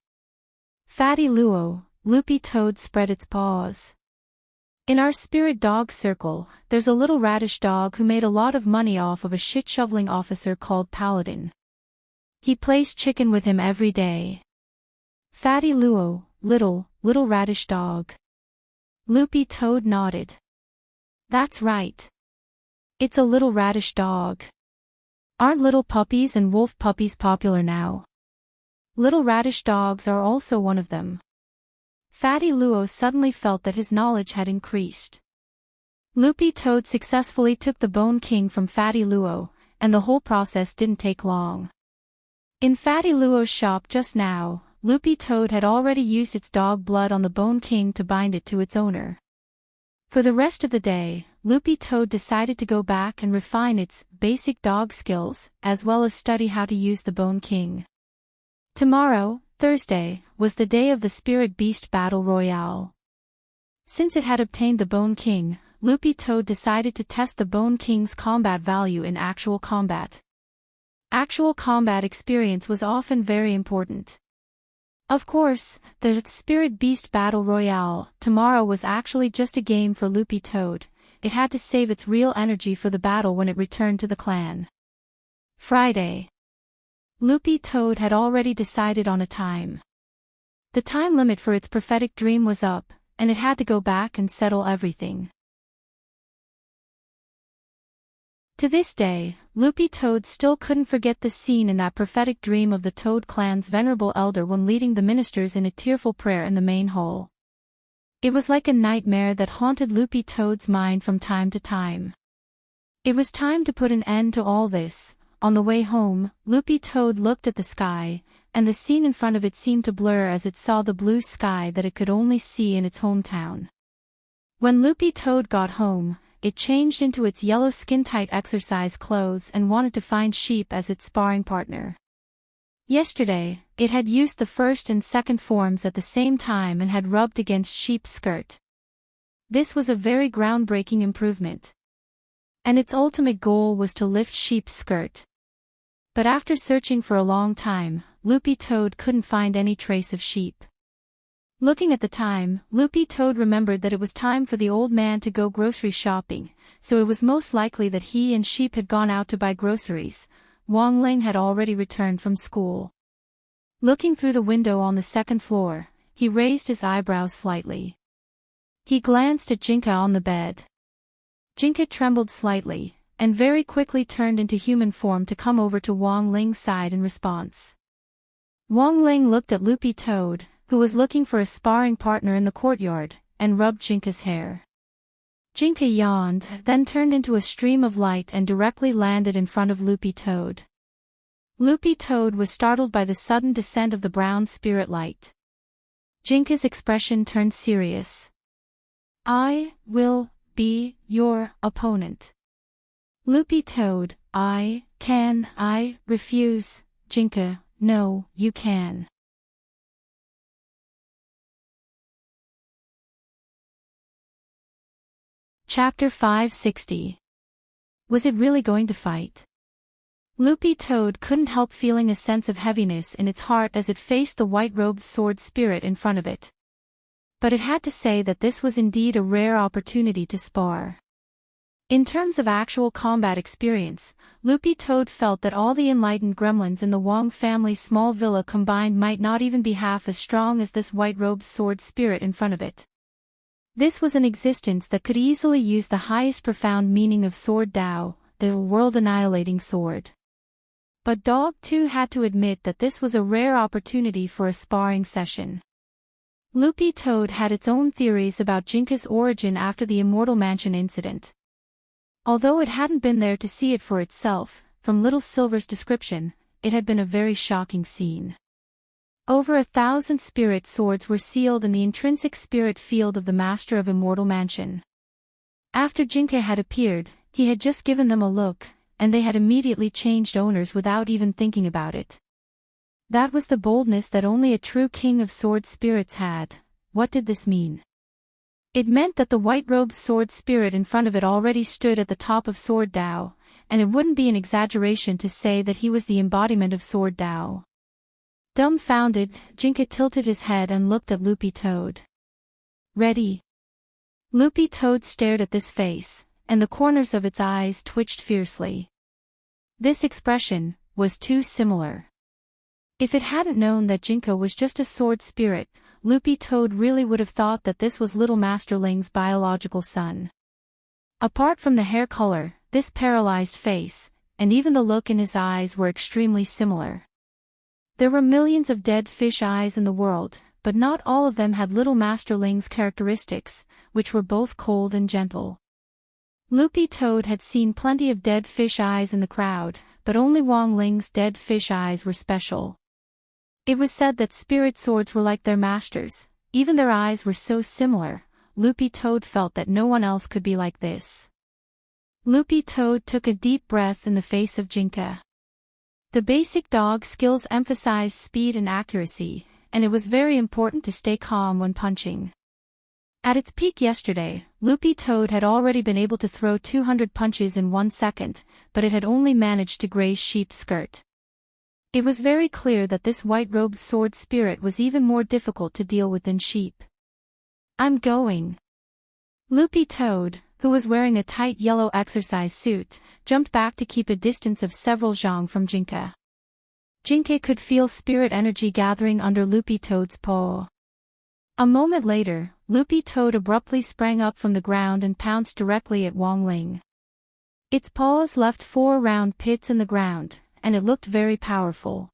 Fatty Luo, Loopy Toad spread its paws. "In our spirit dog circle, there's a little radish dog who made a lot of money off of a shit-shoveling officer called Paladin. He plays chicken with him every day." Fatty Luo, little radish dog. Loopy Toad nodded. "That's right. It's a little radish dog. Aren't little puppies and wolf puppies popular now? Little radish dogs are also one of them." Fatty Luo suddenly felt that his knowledge had increased. Loopy Toad successfully took the Bone King from Fatty Luo, and the whole process didn't take long. In Fatty Luo's shop just now, Loopy Toad had already used its dog blood on the Bone King to bind it to its owner. For the rest of the day, Loopy Toad decided to go back and refine its basic dog skills, as well as study how to use the Bone King. Tomorrow, Thursday, was the day of the Spirit Beast Battle Royale. Since it had obtained the Bone King, Loopy Toad decided to test the Bone King's combat value in actual combat. Actual combat experience was often very important. Of course, the Spirit Beast Battle Royale tomorrow was actually just a game for Loopy Toad. It had to save its real energy for the battle when it returned to the clan. Friday. Loopy Toad had already decided on a time. The time limit for its prophetic dream was up, and it had to go back and settle everything. To this day, Loopy Toad still couldn't forget the scene in that prophetic dream of the Toad clan's venerable elder when leading the ministers in a tearful prayer in the main hall. It was like a nightmare that haunted Loopy Toad's mind from time to time. It was time to put an end to all this. On the way home, Loopy Toad looked at the sky, and the scene in front of it seemed to blur as it saw the blue sky that it could only see in its hometown. When Loopy Toad got home, it changed into its yellow skin-tight exercise clothes and wanted to find Sheep as its sparring partner. Yesterday, it had used the first and second forms at the same time and had rubbed against Sheep's skirt. This was a very groundbreaking improvement. And its ultimate goal was to lift Sheep's skirt. But after searching for a long time, Loopy Toad couldn't find any trace of Sheep. Looking at the time, Loopy Toad remembered that it was time for the old man to go grocery shopping, so it was most likely that he and Sheep had gone out to buy groceries. Wong Ling had already returned from school. Looking through the window on the second floor, he raised his eyebrows slightly. He glanced at Jinka on the bed. Jinka trembled slightly, and very quickly turned into human form to come over to Wong Ling's side in response. Wong Ling looked at Loopy Toad, who was looking for a sparring partner in the courtyard, and rubbed Jinka's hair. Jinka yawned, then turned into a stream of light and directly landed in front of Loopy Toad. Loopy Toad was startled by the sudden descent of the brown spirit light. Jinka's expression turned serious. "I will be your opponent." Loopy Toad, I refuse. Jinka, no, you can. Chapter 560. Was it really going to fight? Loopy Toad couldn't help feeling a sense of heaviness in its heart as it faced the white-robed sword spirit in front of it. But it had to say that this was indeed a rare opportunity to spar. In terms of actual combat experience, Loopy Toad felt that all the enlightened gremlins in the Wong family's small villa combined might not even be half as strong as this white-robed sword spirit in front of it. This was an existence that could easily use the highest profound meaning of Sword Dao, the world-annihilating sword. But Dog too had to admit that this was a rare opportunity for a sparring session. Loopy Toad had its own theories about Jinka's origin after the Immortal Mansion incident. Although it hadn't been there to see it for itself, from Little Silver's description, it had been a very shocking scene. Over 1,000 spirit swords were sealed in the intrinsic spirit field of the Master of Immortal Mansion. After Jinka had appeared, he had just given them a look, and they had immediately changed owners without even thinking about it. That was the boldness that only a true king of sword spirits had. What did this mean? It meant that the white-robed sword spirit in front of it already stood at the top of Sword Dao, and it wouldn't be an exaggeration to say that he was the embodiment of Sword Dao. Dumbfounded, Jinka tilted his head and looked at Loopy Toad. "Ready?" Loopy Toad stared at this face, and the corners of its eyes twitched fiercely. This expression was too similar. If it hadn't known that Jinka was just a sword spirit, Loopy Toad really would have thought that this was Little Master Ling's biological son. Apart from the hair color, this paralyzed face, and even the look in his eyes were extremely similar. There were millions of dead fish eyes in the world, but not all of them had Little Master Ling's characteristics, which were both cold and gentle. Loopy Toad had seen plenty of dead fish eyes in the crowd, but only Wong Ling's dead fish eyes were special. It was said that spirit swords were like their masters, even their eyes were so similar. Loopy Toad felt that no one else could be like this. Loopy Toad took a deep breath in the face of Jinka. The basic dog skills emphasized speed and accuracy, and it was very important to stay calm when punching. At its peak yesterday, Loopy Toad had already been able to throw 200 punches in 1 second, but it had only managed to graze Sheep's skirt. It was very clear that this white-robed sword spirit was even more difficult to deal with than Sheep. "I'm going." Loopy Toad, who was wearing a tight yellow exercise suit, jumped back to keep a distance of several zhang from Jinka. Jinka could feel spirit energy gathering under Loopy Toad's paw. A moment later, Loopy Toad abruptly sprang up from the ground and pounced directly at Wong Ling. Its paws left 4 round pits in the ground, and it looked very powerful.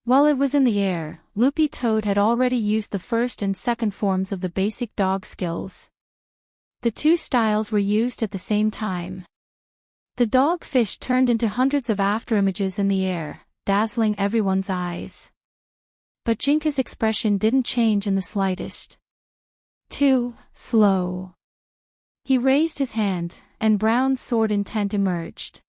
While it was in the air, Loopy Toad had already used the first and second forms of the basic dog skills. The 2 styles were used at the same time. The dog fish turned into hundreds of afterimages in the air, dazzling everyone's eyes. But Jinka's expression didn't change in the slightest. Too slow. He raised his hand, and Brown's sword intent emerged.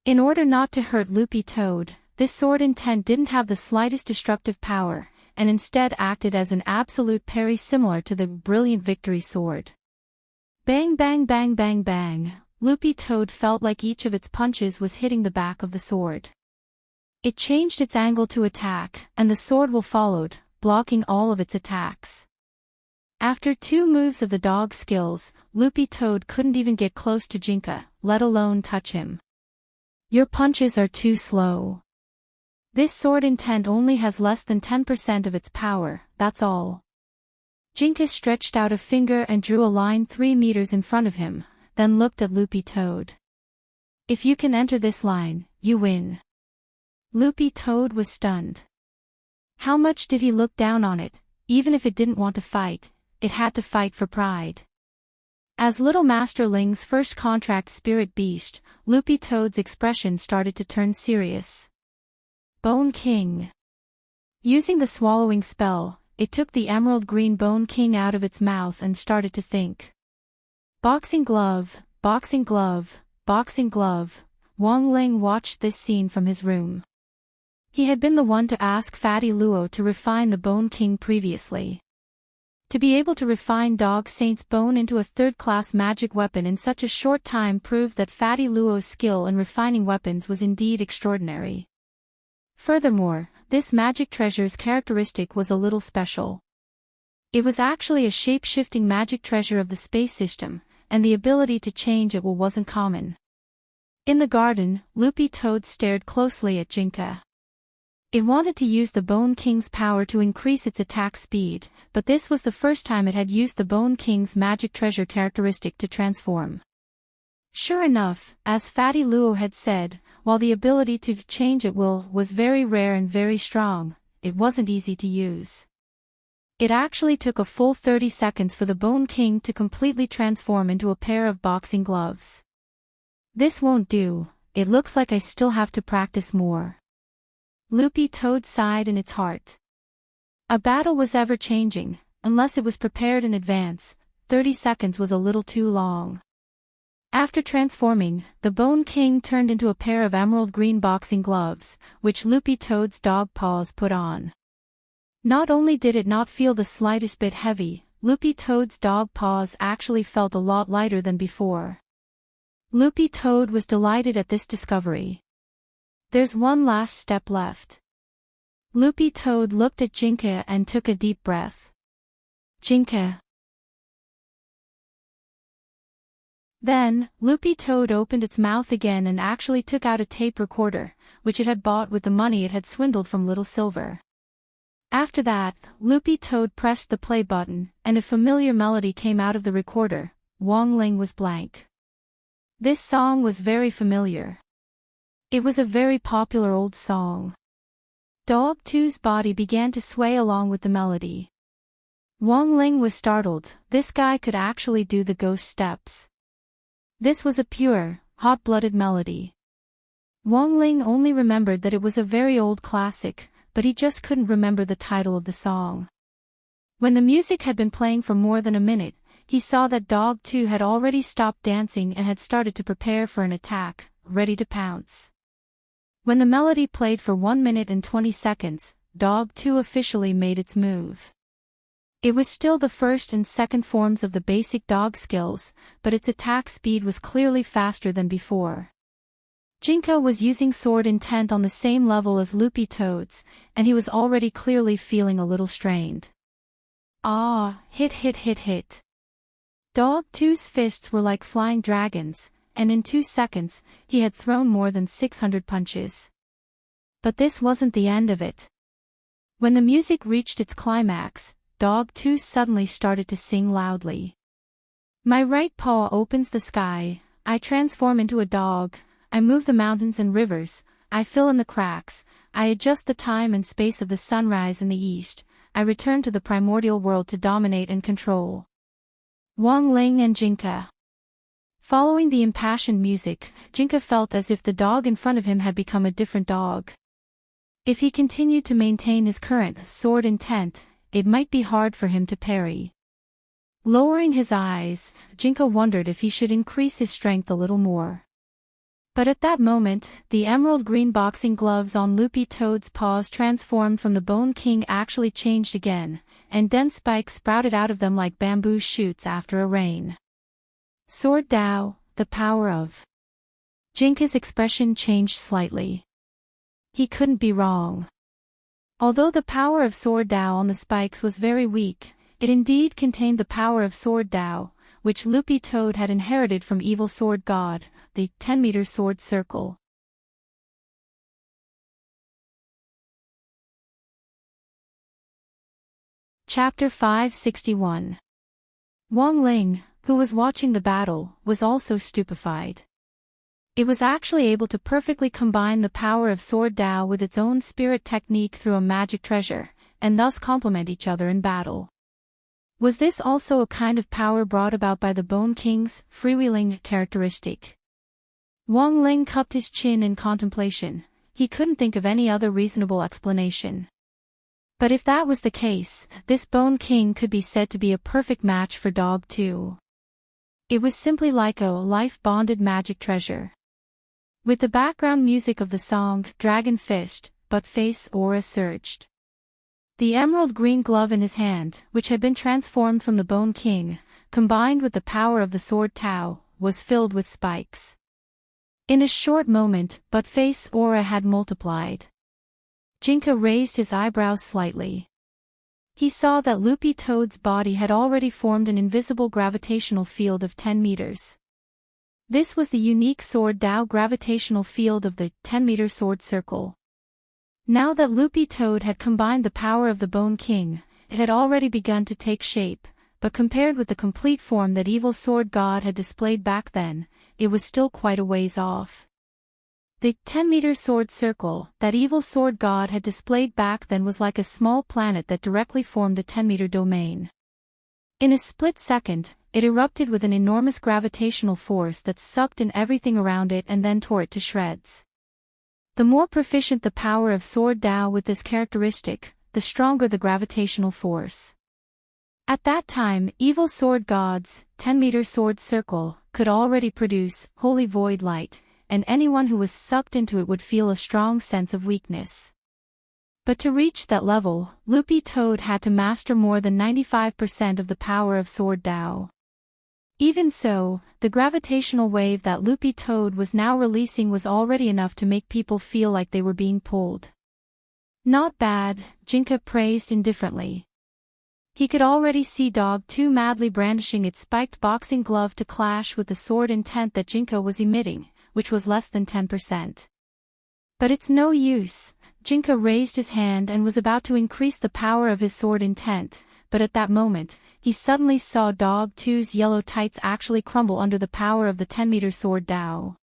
In order not to hurt Loopy Toad, this sword intent didn't have the slightest destructive power, and instead acted as an absolute parry similar to the brilliant victory sword. Bang bang bang bang bang, Loopy Toad felt like each of its punches was hitting the back of the sword. It changed its angle to attack, and the sword will followed, blocking all of its attacks. After 2 moves of the dog skills, Loopy Toad couldn't even get close to Jinka, let alone touch him. Your punches are too slow. This sword intent only has less than 10% of its power, that's all. Jinka stretched out a finger and drew a line 3 meters in front of him, then looked at Loopy Toad. If you can enter this line, you win. Loopy Toad was stunned. How much did he look down on it? Even if it didn't want to fight, it had to fight for pride. As Little Master Ling's first contract spirit beast, Loopy Toad's expression started to turn serious. Bone King. Using the swallowing spell, it took the emerald green Bone King out of its mouth and started to think. Boxing glove, boxing glove, boxing glove. Wong Ling watched this scene from his room. He had been the one to ask Fatty Luo to refine the Bone King previously. To be able to refine Dog Saint's bone into a third-class magic weapon in such a short time proved that Fatty Luo's skill in refining weapons was indeed extraordinary. Furthermore, this magic treasure's characteristic was a little special. It was actually a shape-shifting magic treasure of the space system, and the ability to change it wasn't common. In the garden, Loopy Toad stared closely at Jinka. It wanted to use the Bone King's power to increase its attack speed, but this was the first time it had used the Bone King's magic treasure characteristic to transform. Sure enough, as Fatty Luo had said, while the ability to change at will was very rare and very strong, it wasn't easy to use. It actually took a full 30 seconds for the Bone King to completely transform into a pair of boxing gloves. This won't do, it looks like I still have to practice more. Loopy Toad sighed in its heart. A battle was ever-changing, unless it was prepared in advance. 30 seconds was a little too long. After transforming, the Bone King turned into a pair of emerald green boxing gloves, which Loopy Toad's dog paws put on. Not only did it not feel the slightest bit heavy, Loopy Toad's dog paws actually felt a lot lighter than before. Loopy Toad was delighted at this discovery. There's one last step left. Loopy Toad looked at Jinka and took a deep breath. Jinka. Then, Loopy Toad opened its mouth again and actually took out a tape recorder, which it had bought with the money it had swindled from Little Silver. After that, Loopy Toad pressed the play button, and a familiar melody came out of the recorder. Wong Ling was blank. This song was very familiar. It was a very popular old song. Dog 2's body began to sway along with the melody. Wong Ling was startled. This guy could actually do the ghost steps. This was a pure, hot-blooded melody. Wong Ling only remembered that it was a very old classic, but he just couldn't remember the title of the song. When the music had been playing for more than a minute, he saw that Dog 2 had already stopped dancing and had started to prepare for an attack, ready to pounce. When the melody played for 1 minute and 20 seconds, Dog 2 officially made its move. It was still the first and second forms of the basic dog skills, but its attack speed was clearly faster than before. Jinka was using sword intent on the same level as Loopy Toad's, and he was already clearly feeling a little strained. Ah, hit hit hit hit. Dog 2's fists were like flying dragons, and in 2 seconds, he had thrown more than 600 punches. But this wasn't the end of it. When the music reached its climax, Dog 2 suddenly started to sing loudly. My right paw opens the sky, I transform into a dog, I move the mountains and rivers, I fill in the cracks, I adjust the time and space of the sunrise in the east, I return to the primordial world to dominate and control. Wang Ling and Jinka. Following the impassioned music, Jinka felt as if the dog in front of him had become a different dog. If he continued to maintain his current sword intent, it might be hard for him to parry. Lowering his eyes, Jinka wondered if he should increase his strength a little more. But at that moment, the emerald green boxing gloves on Loopy Toad's paws transformed from the Bone King actually changed again, and dense spikes sprouted out of them like bamboo shoots after a rain. Sword Dao, the power of. Jinka's expression changed slightly. He couldn't be wrong. Although the power of Sword Dao on the spikes was very weak, it indeed contained the power of Sword Dao, which Loopy Toad had inherited from Evil Sword God, the 10-meter sword circle. Chapter 561. Wang Ling, who was watching the battle, was also stupefied. It was actually able to perfectly combine the power of Sword Dao with its own spirit technique through a magic treasure, and thus complement each other in battle. Was this also a kind of power brought about by the Bone King's freewheeling characteristic? Wang Ling cupped his chin in contemplation. He couldn't think of any other reasonable explanation. But if that was the case, this Bone King could be said to be a perfect match for Dog 2. It was simply like a life-bonded magic treasure. With the background music of the song Dragon Fist, Buttface Aura surged. The emerald green glove in his hand, which had been transformed from the Bone King, combined with the power of the Sword Tao, was filled with spikes. In a short moment, Buttface Aura had multiplied. Jinka raised his eyebrows slightly. He saw that Loopy Toad's body had already formed an invisible gravitational field of 10 meters. This was the unique Sword Dao gravitational field of the 10-meter sword circle. Now that Loopy Toad had combined the power of the Bone King, it had already begun to take shape, but compared with the complete form that Evil Sword God had displayed back then, it was still quite a ways off. The 10-meter sword circle that Evil Sword God had displayed back then was like a small planet that directly formed a 10-meter domain. In a split second, it erupted with an enormous gravitational force that sucked in everything around it and then tore it to shreds. The more proficient the power of Sword Dao with this characteristic, the stronger the gravitational force. At that time, Evil Sword God's 10-meter sword circle could already produce holy void light, and anyone who was sucked into it would feel a strong sense of weakness. But to reach that level, Loopy Toad had to master more than 95% of the power of Sword Dao. Even so, the gravitational wave that Loopy Toad was now releasing was already enough to make people feel like they were being pulled. Not bad, Jinka praised indifferently. He could already see Dog 2 madly brandishing its spiked boxing glove to clash with the sword intent that Jinka was emitting, which was less than 10%. But it's no use. Jinka raised his hand and was about to increase the power of his sword intent, but at that moment, he suddenly saw Dog 2's yellow tights actually crumble under the power of the 10-meter Sword Dao.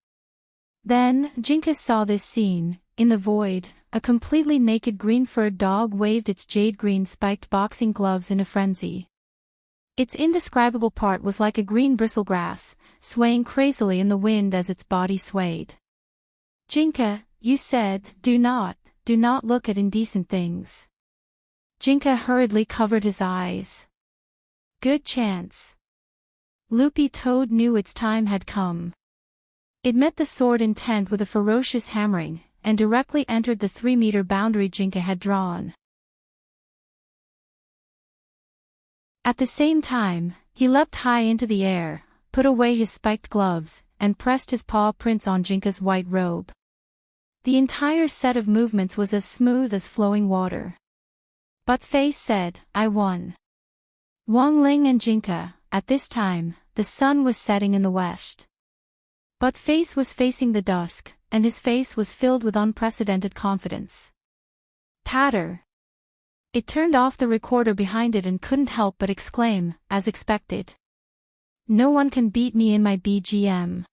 Then, Jinka saw this scene. In the void, a completely naked green-furred dog waved its jade-green spiked boxing gloves in a frenzy. Its indescribable part was like a green bristlegrass, swaying crazily in the wind as its body swayed. Jinka, you said, do not look at indecent things. Jinka hurriedly covered his eyes. Good chance. Loopy Toad knew its time had come. It met the sword intent with a ferocious hammering, and directly entered the 3-meter boundary Jinka had drawn. At the same time, he leapt high into the air, put away his spiked gloves, and pressed his paw prints on Jinka's white robe. The entire set of movements was as smooth as flowing water. Buttface said, I won. Wang Ling and Jinka, at this time, the sun was setting in the west. Buttface was facing the dusk, and his face was filled with unprecedented confidence. Patter. It turned off the recorder behind it and couldn't help but exclaim, as expected. No one can beat me in my BGM.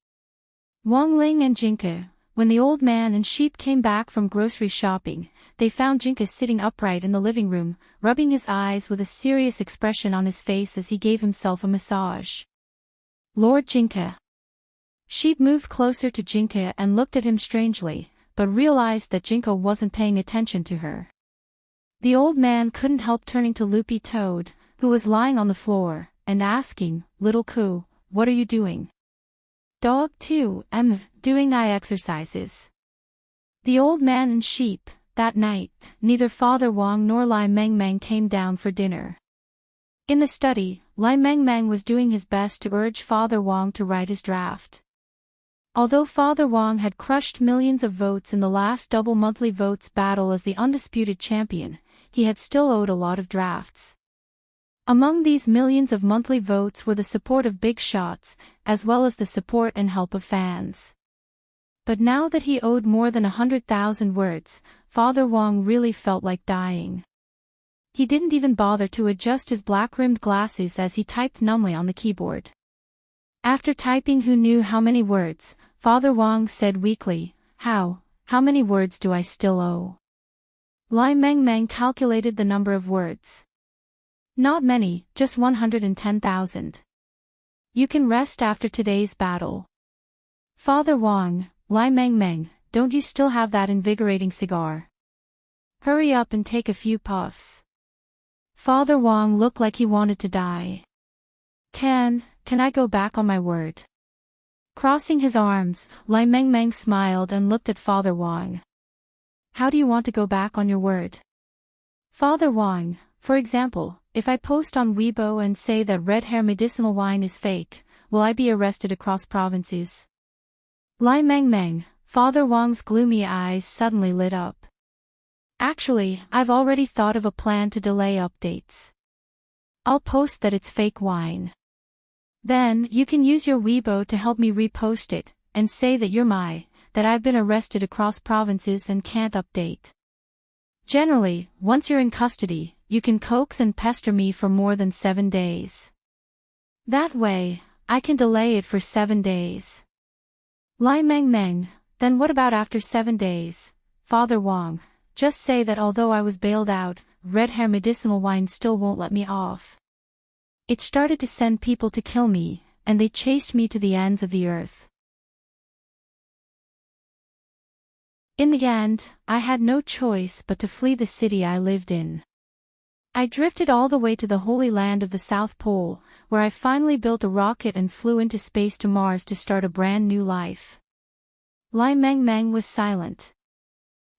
Wang Ling and Jinka. When the old man and sheep came back from grocery shopping, they found Jinka sitting upright in the living room, rubbing his eyes with a serious expression on his face as he gave himself a massage. Lord Jinka. Sheep moved closer to Jinka and looked at him strangely, but realized that Jinka wasn't paying attention to her. The old man couldn't help turning to Loopy Toad, who was lying on the floor, and asking, Little Coo, what are you doing? Dog too, doing eye exercises. The old man and sheep. That night, neither Father Wang nor Lai Meng Meng came down for dinner. In the study, Lai Meng Meng was doing his best to urge Father Wang to write his draft. Although Father Wang had crushed millions of votes in the last double monthly votes battle as the undisputed champion, he had still owed a lot of drafts. Among these millions of monthly votes were the support of big shots, as well as the support and help of fans. But now that he owed more than 100,000 words, Father Wang really felt like dying. He didn't even bother to adjust his black-rimmed glasses as he typed numbly on the keyboard. After typing who knew how many words, Father Wang said weakly, How many words do I still owe? Lai Meng Meng calculated the number of words. Not many, just 110,000. You can rest after today's battle. Father Wang, Lai Meng Meng, don't you still have that invigorating cigar? Hurry up and take a few puffs. Father Wang looked like he wanted to die. Can I go back on my word? Crossing his arms, Lai Meng Meng smiled and looked at Father Wang. How do you want to go back on your word? Father Wang, for example, if I post on Weibo and say that red hair medicinal wine is fake, will I be arrested across provinces? Lai Meng Meng, Father Wang's gloomy eyes suddenly lit up. Actually, I've already thought of a plan to delay updates. I'll post that it's fake wine. Then, you can use your Weibo to help me repost it, and say that I've been arrested across provinces and can't update. Generally, once you're in custody, you can coax and pester me for more than 7 days. That way, I can delay it for 7 days. Lai Meng Meng, then what about after 7 days? Father Wang, just say that although I was bailed out, red hair medicinal wine still won't let me off. It started to send people to kill me, and they chased me to the ends of the earth. In the end, I had no choice but to flee the city I lived in. I drifted all the way to the holy land of the South Pole, where I finally built a rocket and flew into space to Mars to start a brand new life. Lai Meng Meng was silent.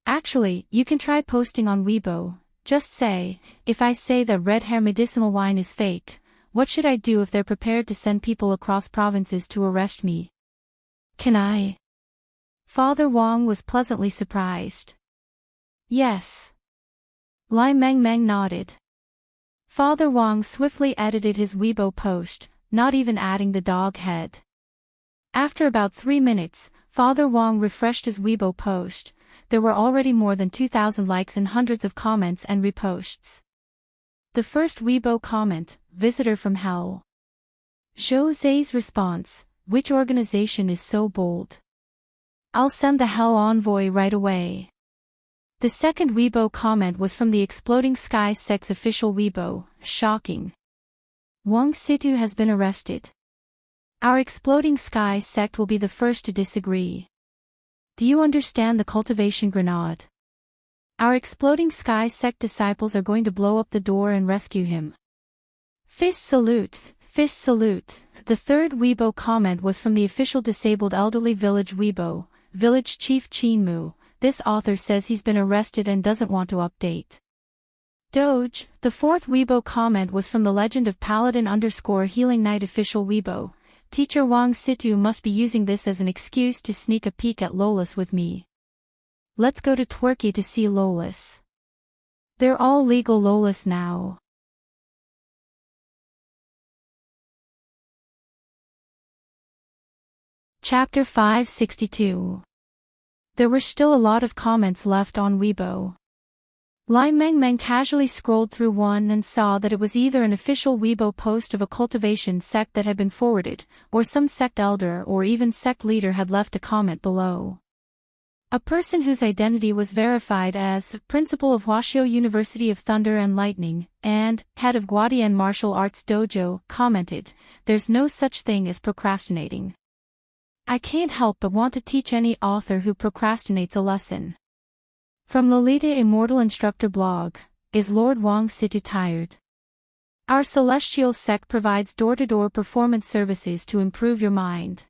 Actually, you can try posting on Weibo. Just say, if I say that red hair medicinal wine is fake, what should I do if they're prepared to send people across provinces to arrest me? Can I? Father Wang was pleasantly surprised. Yes. Lai Meng Meng nodded. Father Wang swiftly edited his Weibo post, not even adding the dog head. After about 3 minutes, Father Wang refreshed his Weibo post. There were already more than 2,000 likes and hundreds of comments and reposts. The first Weibo comment, Visitor from Hell. Zhou Zai's response, which organization is so bold? I'll send the Hell Envoy right away. The second Weibo comment was from the Exploding Sky Sect's official Weibo, shocking. Wang Situ has been arrested. Our Exploding Sky Sect will be the first to disagree. Do you understand the cultivation grenade? Our Exploding Sky Sect disciples are going to blow up the door and rescue him. Fist salute, fist salute. The third Weibo comment was from the official Disabled Elderly Village Weibo, Village Chief Chinmu. This author says he's been arrested and doesn't want to update. Doge, the fourth Weibo comment was from the Legend of Paladin_Healing Knight official Weibo. Teacher Wang Situ must be using this as an excuse to sneak a peek at Lolis with me. Let's go to Twerky to see Lolis. They're all legal Lolis now. Chapter 562. There were still a lot of comments left on Weibo. Lai Mengmeng casually scrolled through one and saw that it was either an official Weibo post of a cultivation sect that had been forwarded, or some sect elder or even sect leader had left a comment below. A person whose identity was verified as Principal of Huaxiao University of Thunder and Lightning and Head of Guadian Martial Arts Dojo commented, "There's no such thing as procrastinating. I can't help but want to teach any author who procrastinates a lesson." From Lolita Immortal Instructor blog, is Lord Wang Situ tired? Our celestial sect provides door-to-door performance services to improve your mind.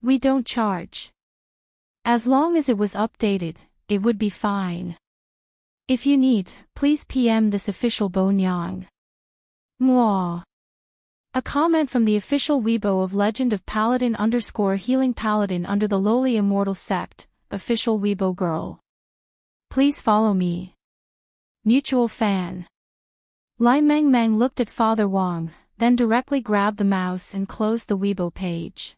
We don't charge. As long as it was updated, it would be fine. If you need, please PM this official Bo Nyang. Mwah. A comment from the official Weibo of Legend of Paladin _Healing Paladin under the lowly immortal sect, official Weibo girl. Please follow me. Mutual fan. Lai Mengmeng looked at Father Wang, then directly grabbed the mouse and closed the Weibo page.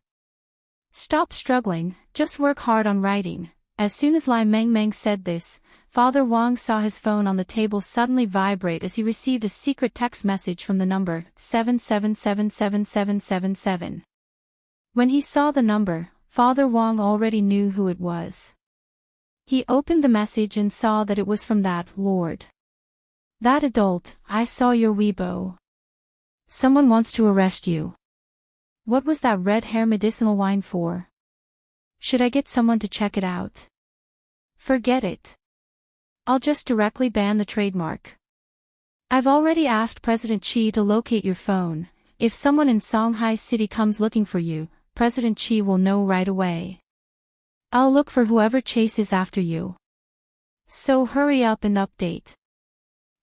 Stop struggling, just work hard on writing. As soon as Lai Mengmeng said this, Father Wang saw his phone on the table suddenly vibrate as he received a secret text message from the number 77777777. When he saw the number, Father Wang already knew who it was. He opened the message and saw that it was from that Lord. That adult, I saw your Weibo. Someone wants to arrest you. What was that red hair medicinal wine for? Should I get someone to check it out? Forget it. I'll just directly ban the trademark. I've already asked President Xi to locate your phone. If someone in Songhai City comes looking for you, President Xi will know right away. I'll look for whoever chases after you. So hurry up and update.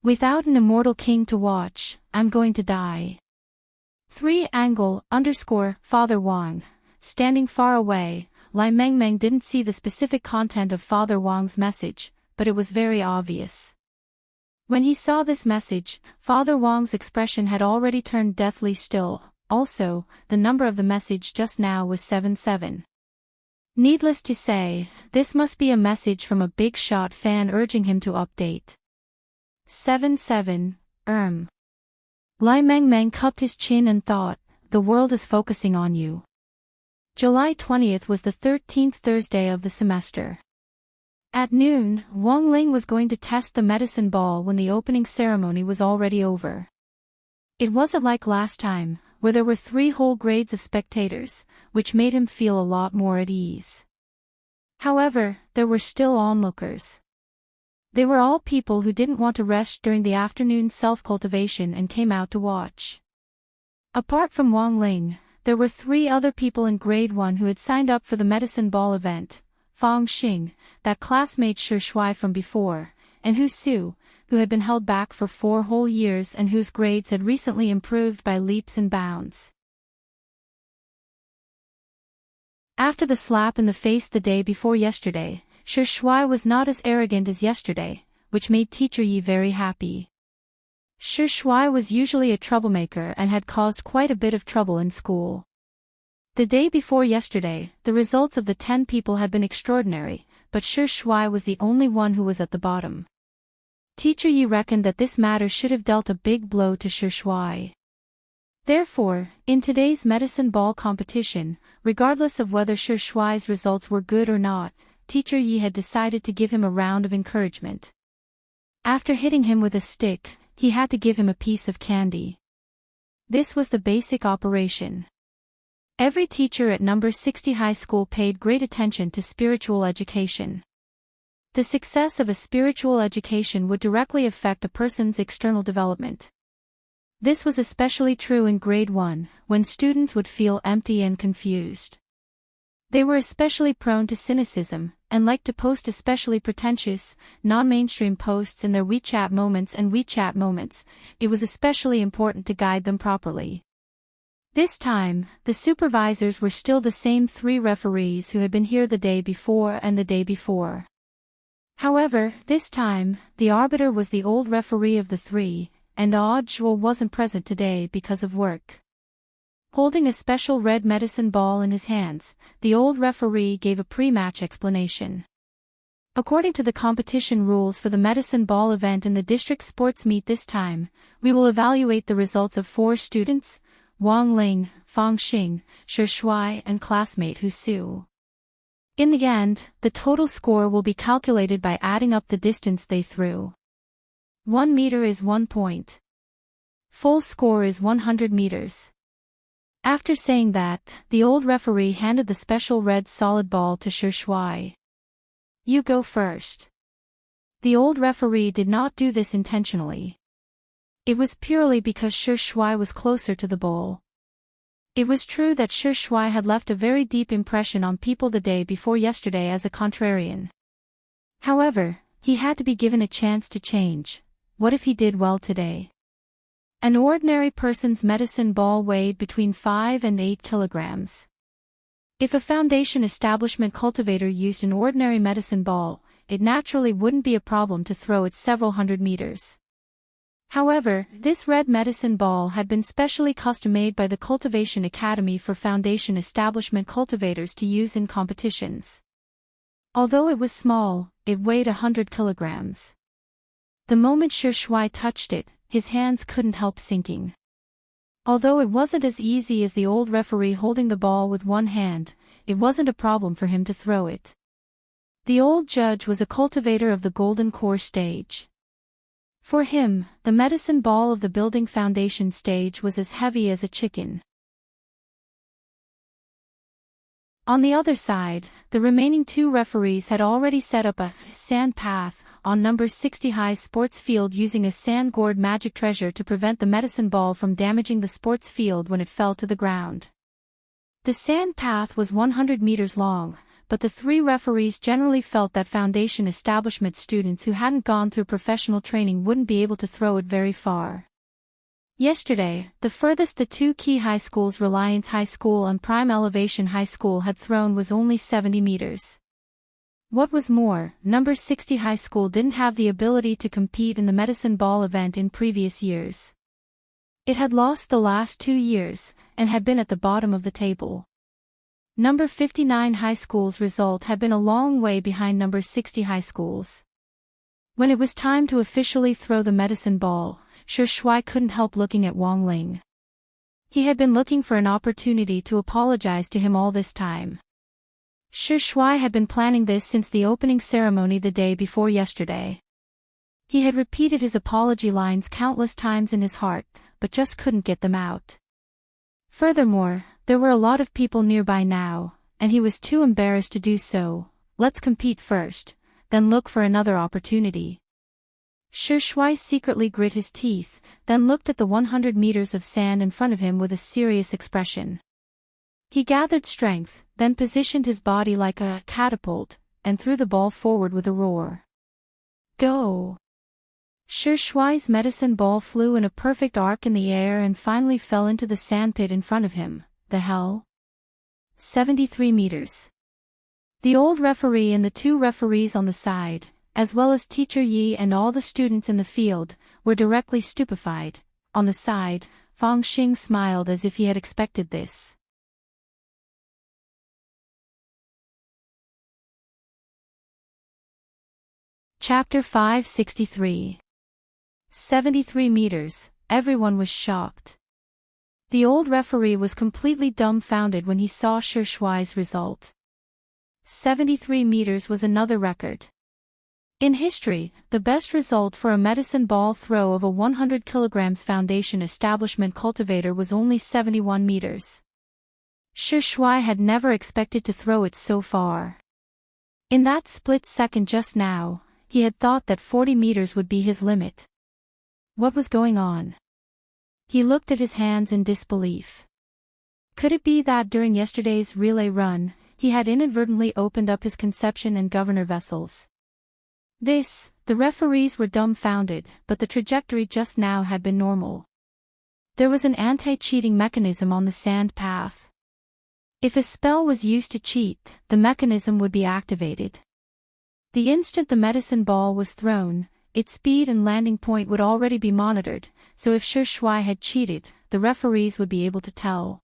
Without an immortal king to watch, I'm going to die. 3_Father Wang. Standing far away, Lai Mengmeng didn't see the specific content of Father Wang's message, but it was very obvious. When he saw this message, Father Wang's expression had already turned deathly still. Also, the number of the message just now was 77. Needless to say, this must be a message from a big shot fan urging him to update. 77, Lai Mengmeng cupped his chin and thought, the world is focusing on you. July 20th was the 13th Thursday of the semester. At noon, Wang Ling was going to test the medicine ball when the opening ceremony was already over. It wasn't like last time, where there were 3 whole grades of spectators, which made him feel a lot more at ease. However, there were still onlookers. They were all people who didn't want to rest during the afternoon self-cultivation and came out to watch. Apart from Wang Ling, there were 3 other people in grade 1 who had signed up for the medicine ball event: Fang Xing, that classmate Shi Shuai from before, and Hu Su, who had been held back for 4 whole years and whose grades had recently improved by leaps and bounds. After the slap in the face the day before yesterday, Shi Shuai was not as arrogant as yesterday, which made Teacher Yi very happy. Shi Shuai was usually a troublemaker and had caused quite a bit of trouble in school. The day before yesterday, the results of the 10 people had been extraordinary, but Shi Shuai was the only one who was at the bottom. Teacher Yi reckoned that this matter should have dealt a big blow to Shi Shuai. Therefore, in today's medicine ball competition, regardless of whether Shi Shuai's results were good or not, Teacher Yi had decided to give him a round of encouragement. After hitting him with a stick, he had to give him a piece of candy. This was the basic operation. Every teacher at number 60 high school paid great attention to spiritual education. The success of a spiritual education would directly affect a person's external development. This was especially true in grade 1, when students would feel empty and confused. They were especially prone to cynicism, and liked to post especially pretentious, non-mainstream posts in their WeChat moments and WeChat moments. It was especially important to guide them properly. This time, the supervisors were still the same 3 referees who had been here the day before and the day before. However, this time, the arbiter was the old referee of the 3, and Zhuo wasn't present today because of work. Holding a special red medicine ball in his hands, the old referee gave a pre-match explanation. According to the competition rules for the medicine ball event in the district sports meet this time, we will evaluate the results of 4 students, Wang Ling, Fang Xing, Shi Shuai and classmate Hu Su. In the end, the total score will be calculated by adding up the distance they threw. 1 meter is 1 point. Full score is 100 meters. After saying that, the old referee handed the special red solid ball to Shi Shuai. You go first. The old referee did not do this intentionally. It was purely because Shi Shuai was closer to the bowl. It was true that Shi Shuai had left a very deep impression on people the day before yesterday as a contrarian. However, he had to be given a chance to change. What if he did well today? An ordinary person's medicine ball weighed between 5 and 8 kilograms. If a foundation establishment cultivator used an ordinary medicine ball, it naturally wouldn't be a problem to throw it several hundred meters. However, this red medicine ball had been specially custom-made by the Cultivation Academy for foundation establishment cultivators to use in competitions. Although it was small, it weighed 100 kilograms. The moment Shi Shuai touched it, his hands couldn't help sinking. Although it wasn't as easy as the old referee holding the ball with one hand, it wasn't a problem for him to throw it. The old judge was a cultivator of the Golden Core stage. For him, the medicine ball of the building foundation stage was as heavy as a chicken. On the other side, the remaining 2 referees had already set up a sand path on number 60 high sports field using a sand gourd magic treasure to prevent the medicine ball from damaging the sports field when it fell to the ground. The sand path was 100 meters long, but the 3 referees generally felt that foundation establishment students who hadn't gone through professional training wouldn't be able to throw it very far. Yesterday, the furthest the 2 key high schools, Reliance High School and Prime Elevation High School, had thrown was only 70 meters. What was more, number 60 high school didn't have the ability to compete in the medicine ball event in previous years. It had lost the last 2 years, and had been at the bottom of the table. Number 59 high school's result had been a long way behind number 60 high school's. When it was time to officially throw the medicine ball, Shi Shuai couldn't help looking at Wang Ling. He had been looking for an opportunity to apologize to him all this time. Shi Shuai had been planning this since the opening ceremony the day before yesterday. He had repeated his apology lines countless times in his heart, but just couldn't get them out. Furthermore, there were a lot of people nearby now, and he was too embarrassed to do so. Let's compete first, then look for another opportunity. Shi Shuai secretly grit his teeth, then looked at the 100 meters of sand in front of him with a serious expression. He gathered strength, then positioned his body like a catapult, and threw the ball forward with a roar. Go! Shi Shuai's medicine ball flew in a perfect arc in the air and finally fell into the sandpit in front of him. The hell? 73 meters. The old referee and the 2 referees on the side, as well as Teacher Yi and all the students in the field, were directly stupefied. On the side, Fang Xing smiled as if he had expected this. Chapter 563. 73 meters, everyone was shocked. The old referee was completely dumbfounded when he saw Shi Shuai's result. 73 meters was another record. In history, the best result for a medicine ball throw of a 100 kilograms foundation establishment cultivator was only 71 meters. Shi Shuai had never expected to throw it so far. In that split second just now, he had thought that 40 meters would be his limit. What was going on? He looked at his hands in disbelief. Could it be that during yesterday's relay run, he had inadvertently opened up his conception and governor vessels? The referees were dumbfounded, but the trajectory just now had been normal. There was an anti-cheating mechanism on the sand path. If a spell was used to cheat, the mechanism would be activated. The instant the medicine ball was thrown, its speed and landing point would already be monitored, so if Shi Shuai had cheated, the referees would be able to tell.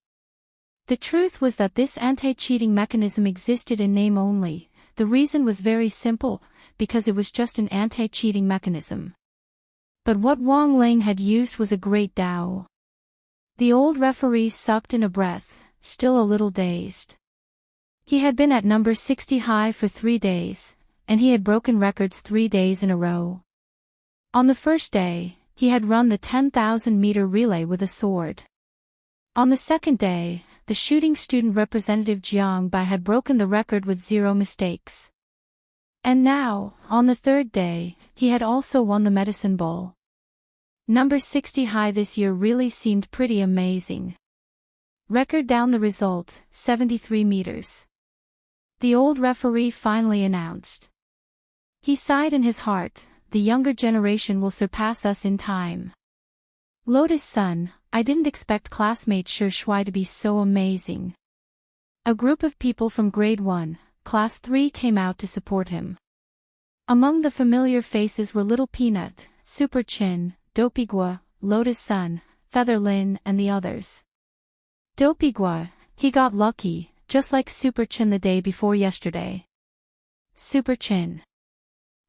The truth was that this anti-cheating mechanism existed in name only, The reason was very simple, because it was just an anti-cheating mechanism. But what Wang Ling had used was a great Dao. The old referee sucked in a breath, still a little dazed. He had been at number 60 high for 3 days, and he had broken records 3 days in a row. On the first day, he had run the 10,000-meter relay with a sword. On the second day, the shooting student representative Jiang Bai had broken the record with 0 mistakes. And now, on the third day, he had also won the medicine ball. Number 60 high this year really seemed pretty amazing. Record down the result, 73 meters. The old referee finally announced. He sighed in his heart, the younger generation will surpass us in time. Lotus Sun, I didn't expect classmate Shi Shuai to be so amazing. A group of people from grade 1, class 3 came out to support him. Among the familiar faces were Little Peanut, Super Chin, Dopigua, Lotus Sun, Feather Lin and the others. Dopigua, he got lucky, just like Super Chin the day before yesterday. Super Chin.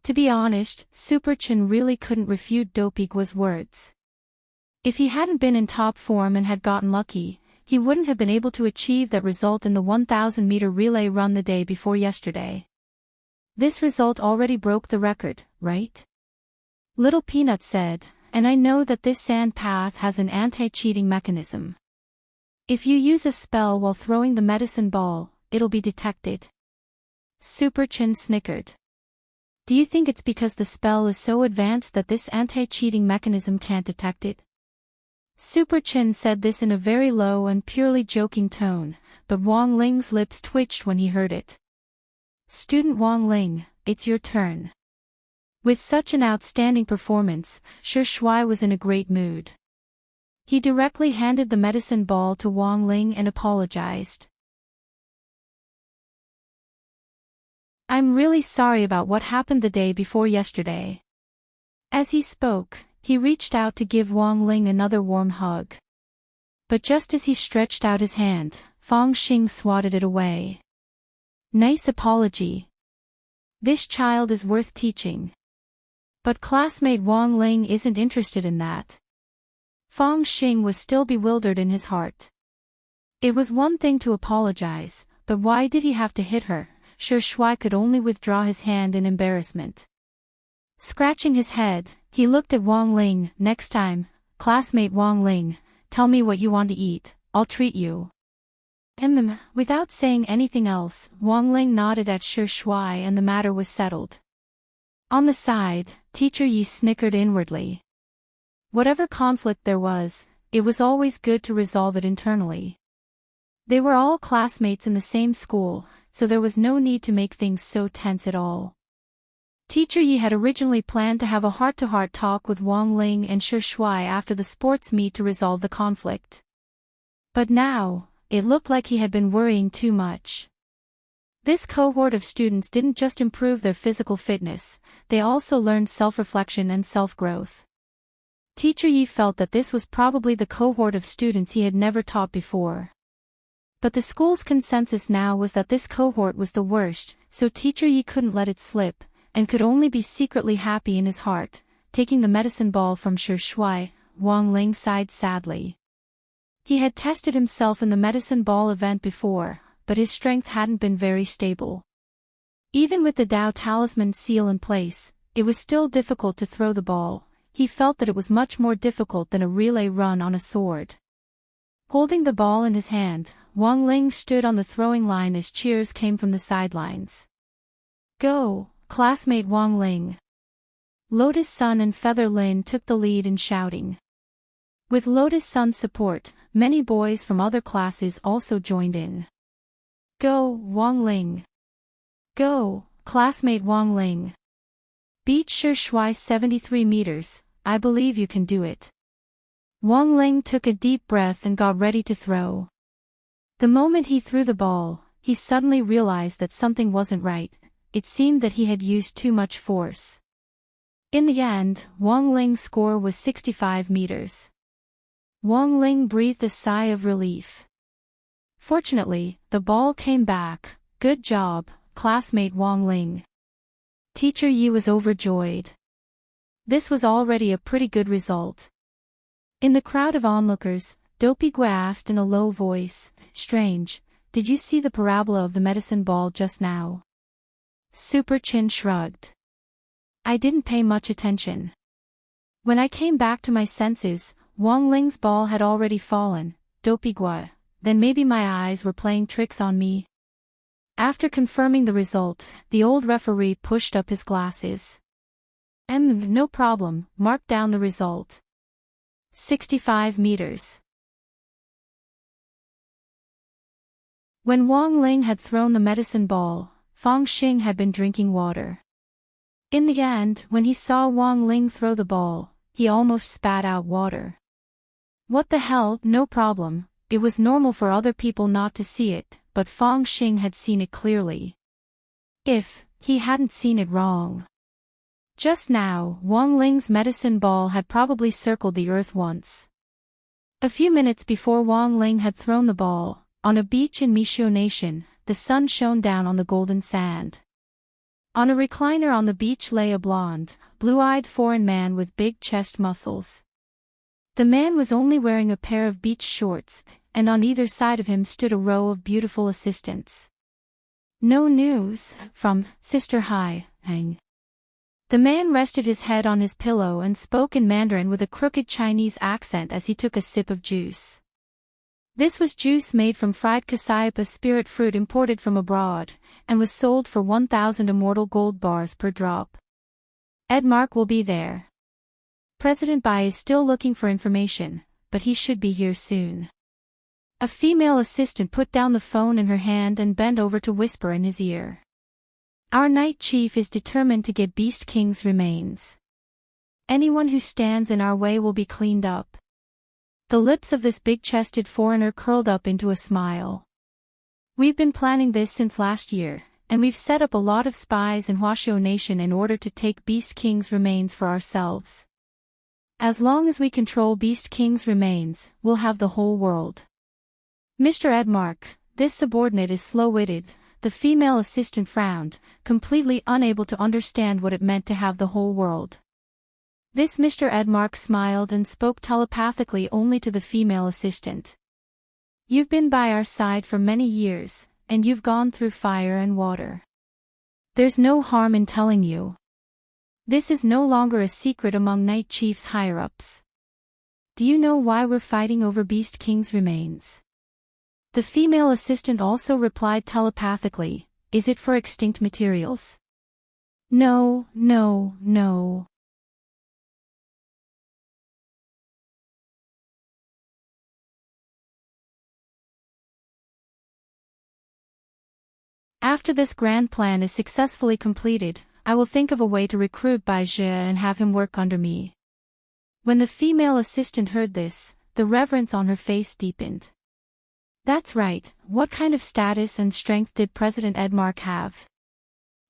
To be honest, Super Chin really couldn't refute Dopigua's words. If he hadn't been in top form and had gotten lucky, he wouldn't have been able to achieve that result in the 1,000-meter relay run the day before yesterday. This result already broke the record, right? Little Peanut said, and I know that this sand path has an anti-cheating mechanism. If you use a spell while throwing the medicine ball, it'll be detected. Super Chin snickered. Do you think it's because the spell is so advanced that this anti-cheating mechanism can't detect it? Super Chin said this in a very low and purely joking tone, but Wang Ling's lips twitched when he heard it. Student Wang Ling, it's your turn. With such an outstanding performance, Shi Shuai was in a great mood. He directly handed the medicine ball to Wang Ling and apologized. I'm really sorry about what happened the day before yesterday. As he spoke, he reached out to give Wang Ling another warm hug. But just as he stretched out his hand, Fang Xing swatted it away. Nice apology. This child is worth teaching. But classmate Wang Ling isn't interested in that. Fang Xing was still bewildered in his heart. It was one thing to apologize, but why did he have to hit her? Shi Shuai could only withdraw his hand in embarrassment. Scratching his head, he looked at Wang Ling. Next time, classmate Wang Ling, tell me what you want to eat, I'll treat you. Without saying anything else, Wang Ling nodded at Shi Shuai and the matter was settled. On the side, Teacher Yi snickered inwardly. Whatever conflict there was, it was always good to resolve it internally. They were all classmates in the same school, so there was no need to make things so tense at all. Teacher Yi had originally planned to have a heart-to-heart talk with Wang Ling and Shi Shuai after the sports meet to resolve the conflict. But now, it looked like he had been worrying too much. This cohort of students didn't just improve their physical fitness, they also learned self-reflection and self-growth. Teacher Yi felt that this was probably the cohort of students he had never taught before. But the school's consensus now was that this cohort was the worst, so Teacher Yi couldn't let it slip, and could only be secretly happy in his heart. Taking the medicine ball from Shi Shuai, Wang Ling sighed sadly. He had tested himself in the medicine ball event before, but his strength hadn't been very stable. Even with the Dao Talisman seal in place, it was still difficult to throw the ball. He felt that it was much more difficult than a relay run on a sword. Holding the ball in his hand, Wang Ling stood on the throwing line as cheers came from the sidelines. Go, classmate Wang Ling. Lotus Sun and Feather Lin took the lead in shouting. With Lotus Sun's support, many boys from other classes also joined in. Go, Wang Ling. Go, classmate Wang Ling. Beat Shi Shuai 73 meters, I believe you can do it. Wang Ling took a deep breath and got ready to throw. The moment he threw the ball, he suddenly realized that something wasn't right. It seemed that he had used too much force. In the end, Wang Ling's score was 65 meters. Wang Ling breathed a sigh of relief. Fortunately, the ball came back. Good job, classmate Wang Ling. Teacher Yi was overjoyed. This was already a pretty good result. In the crowd of onlookers, Dopey Gui asked in a low voice, "Strange, did you see the parabola of the medicine ball just now?" Super Chin shrugged. "I didn't pay much attention. When I came back to my senses, Wang Ling's ball had already fallen." Dopey Gui, "Then maybe my eyes were playing tricks on me." After confirming the result, the old referee pushed up his glasses. No problem, mark down the result. 65 meters. When Wang Ling had thrown the medicine ball, Fang Xing had been drinking water. In the end, when he saw Wang Ling throw the ball, he almost spat out water. What the hell, no problem, it was normal for other people not to see it, but Fang Xing had seen it clearly. If he hadn't seen it wrong. Just now, Wang Ling's medicine ball had probably circled the earth once. A few minutes before Wang Ling had thrown the ball, on a beach in Mishio Nation, the sun shone down on the golden sand. On a recliner on the beach lay a blonde, blue-eyed foreign man with big chest muscles. The man was only wearing a pair of beach shorts, and on either side of him stood a row of beautiful assistants. "No news from Sister Hai, Hang." The man rested his head on his pillow and spoke in Mandarin with a crooked Chinese accent as he took a sip of juice. This was juice made from fried cassiope, spirit fruit imported from abroad, and was sold for 1,000 immortal gold bars per drop. "Edmark will be there. President Bai is still looking for information, but he should be here soon." A female assistant put down the phone in her hand and bent over to whisper in his ear. "Our Night Chief is determined to get Beast King's remains. Anyone who stands in our way will be cleaned up." The lips of this big-chested foreigner curled up into a smile. "We've been planning this since last year, and we've set up a lot of spies in Huaxiao Nation in order to take Beast King's remains for ourselves. As long as we control Beast King's remains, we'll have the whole world." "Mr. Edmark, this subordinate is slow-witted," the female assistant frowned, completely unable to understand what it meant to have the whole world. This Mr. Edmark smiled and spoke telepathically only to the female assistant. "You've been by our side for many years, and you've gone through fire and water. There's no harm in telling you. This is no longer a secret among Night Chief's higher-ups. Do you know why we're fighting over Beast King's remains?" The female assistant also replied telepathically, "Is it for extinct materials?" "No, no, no." After this grand plan is successfully completed, I will think of a way to recruit Bai Jie and have him work under me. When the female assistant heard this, the reverence on her face deepened. That's right, what kind of status and strength did President Edmark have?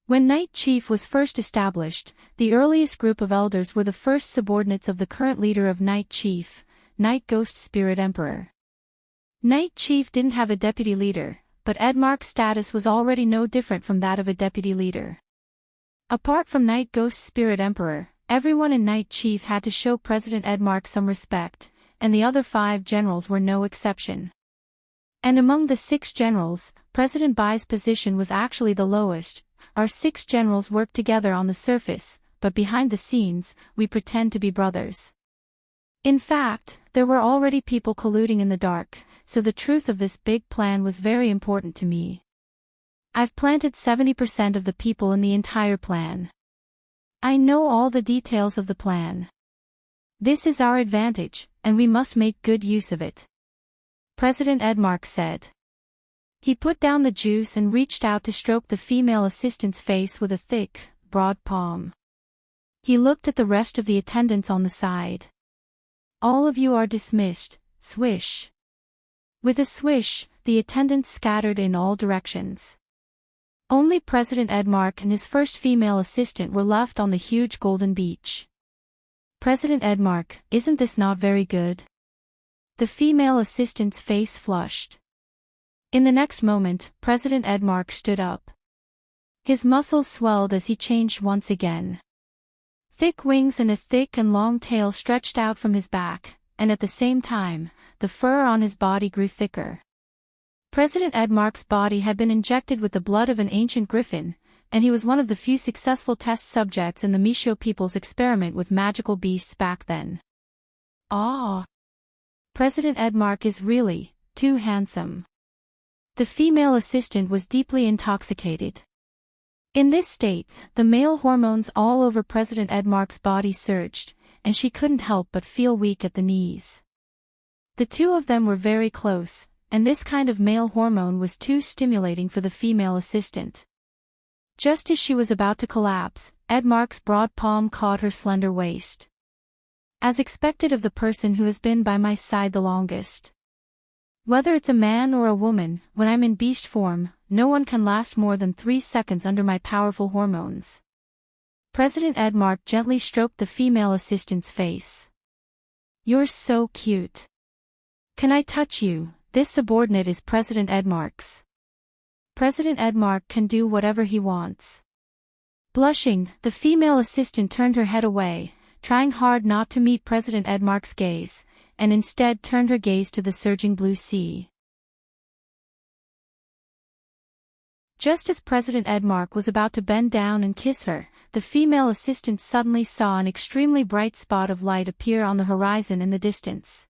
When Night Chief was first established, the earliest group of elders were the first subordinates of the current leader of Night Chief, Night Ghost Spirit Emperor. Night Chief didn't have a deputy leader, but Edmark's status was already no different from that of a deputy leader. Apart from Night Ghost Spirit Emperor, everyone in Night Chief had to show President Edmark some respect, and the other 5 generals were no exception. And among the 6 generals, President Bai's position was actually the lowest. Our 6 generals worked together on the surface, but behind the scenes, we pretend to be brothers. In fact, there were already people colluding in the dark, so the truth of this big plan was very important to me. I've planted 70% of the people in the entire plan. I know all the details of the plan. This is our advantage, and we must make good use of it," President Edmark said. He put down the juice and reached out to stroke the female assistant's face with a thick, broad palm. He looked at the rest of the attendants on the side. "All of you are dismissed," swish. With a swish, the attendants scattered in all directions. Only President Edmark and his first female assistant were left on the huge golden beach. "President Edmark, isn't this not very good?" The female assistant's face flushed. In the next moment, President Edmark stood up. His muscles swelled as he changed once again. Thick wings and a thick and long tail stretched out from his back, and at the same time, the fur on his body grew thicker. President Edmark's body had been injected with the blood of an ancient griffin, and he was one of the few successful test subjects in the Misho people's experiment with magical beasts back then. Ah! President Edmark is really too handsome. The female assistant was deeply intoxicated. In this state, the male hormones all over President Edmark's body surged, and she couldn't help but feel weak at the knees. The two of them were very close, and this kind of male hormone was too stimulating for the female assistant. Just as she was about to collapse, Edmark's broad palm caught her slender waist. As expected of the person who has been by my side the longest. Whether it's a man or a woman, when I'm in beast form, no one can last more than 3 seconds under my powerful hormones. President Edmark gently stroked the female assistant's face. You're so cute. Can I touch you? This subordinate is President Edmark's. President Edmark can do whatever he wants. Blushing, the female assistant turned her head away, trying hard not to meet President Edmark's gaze, and instead turned her gaze to the surging blue sea. Just as President Edmark was about to bend down and kiss her, the female assistant suddenly saw an extremely bright spot of light appear on the horizon in the distance.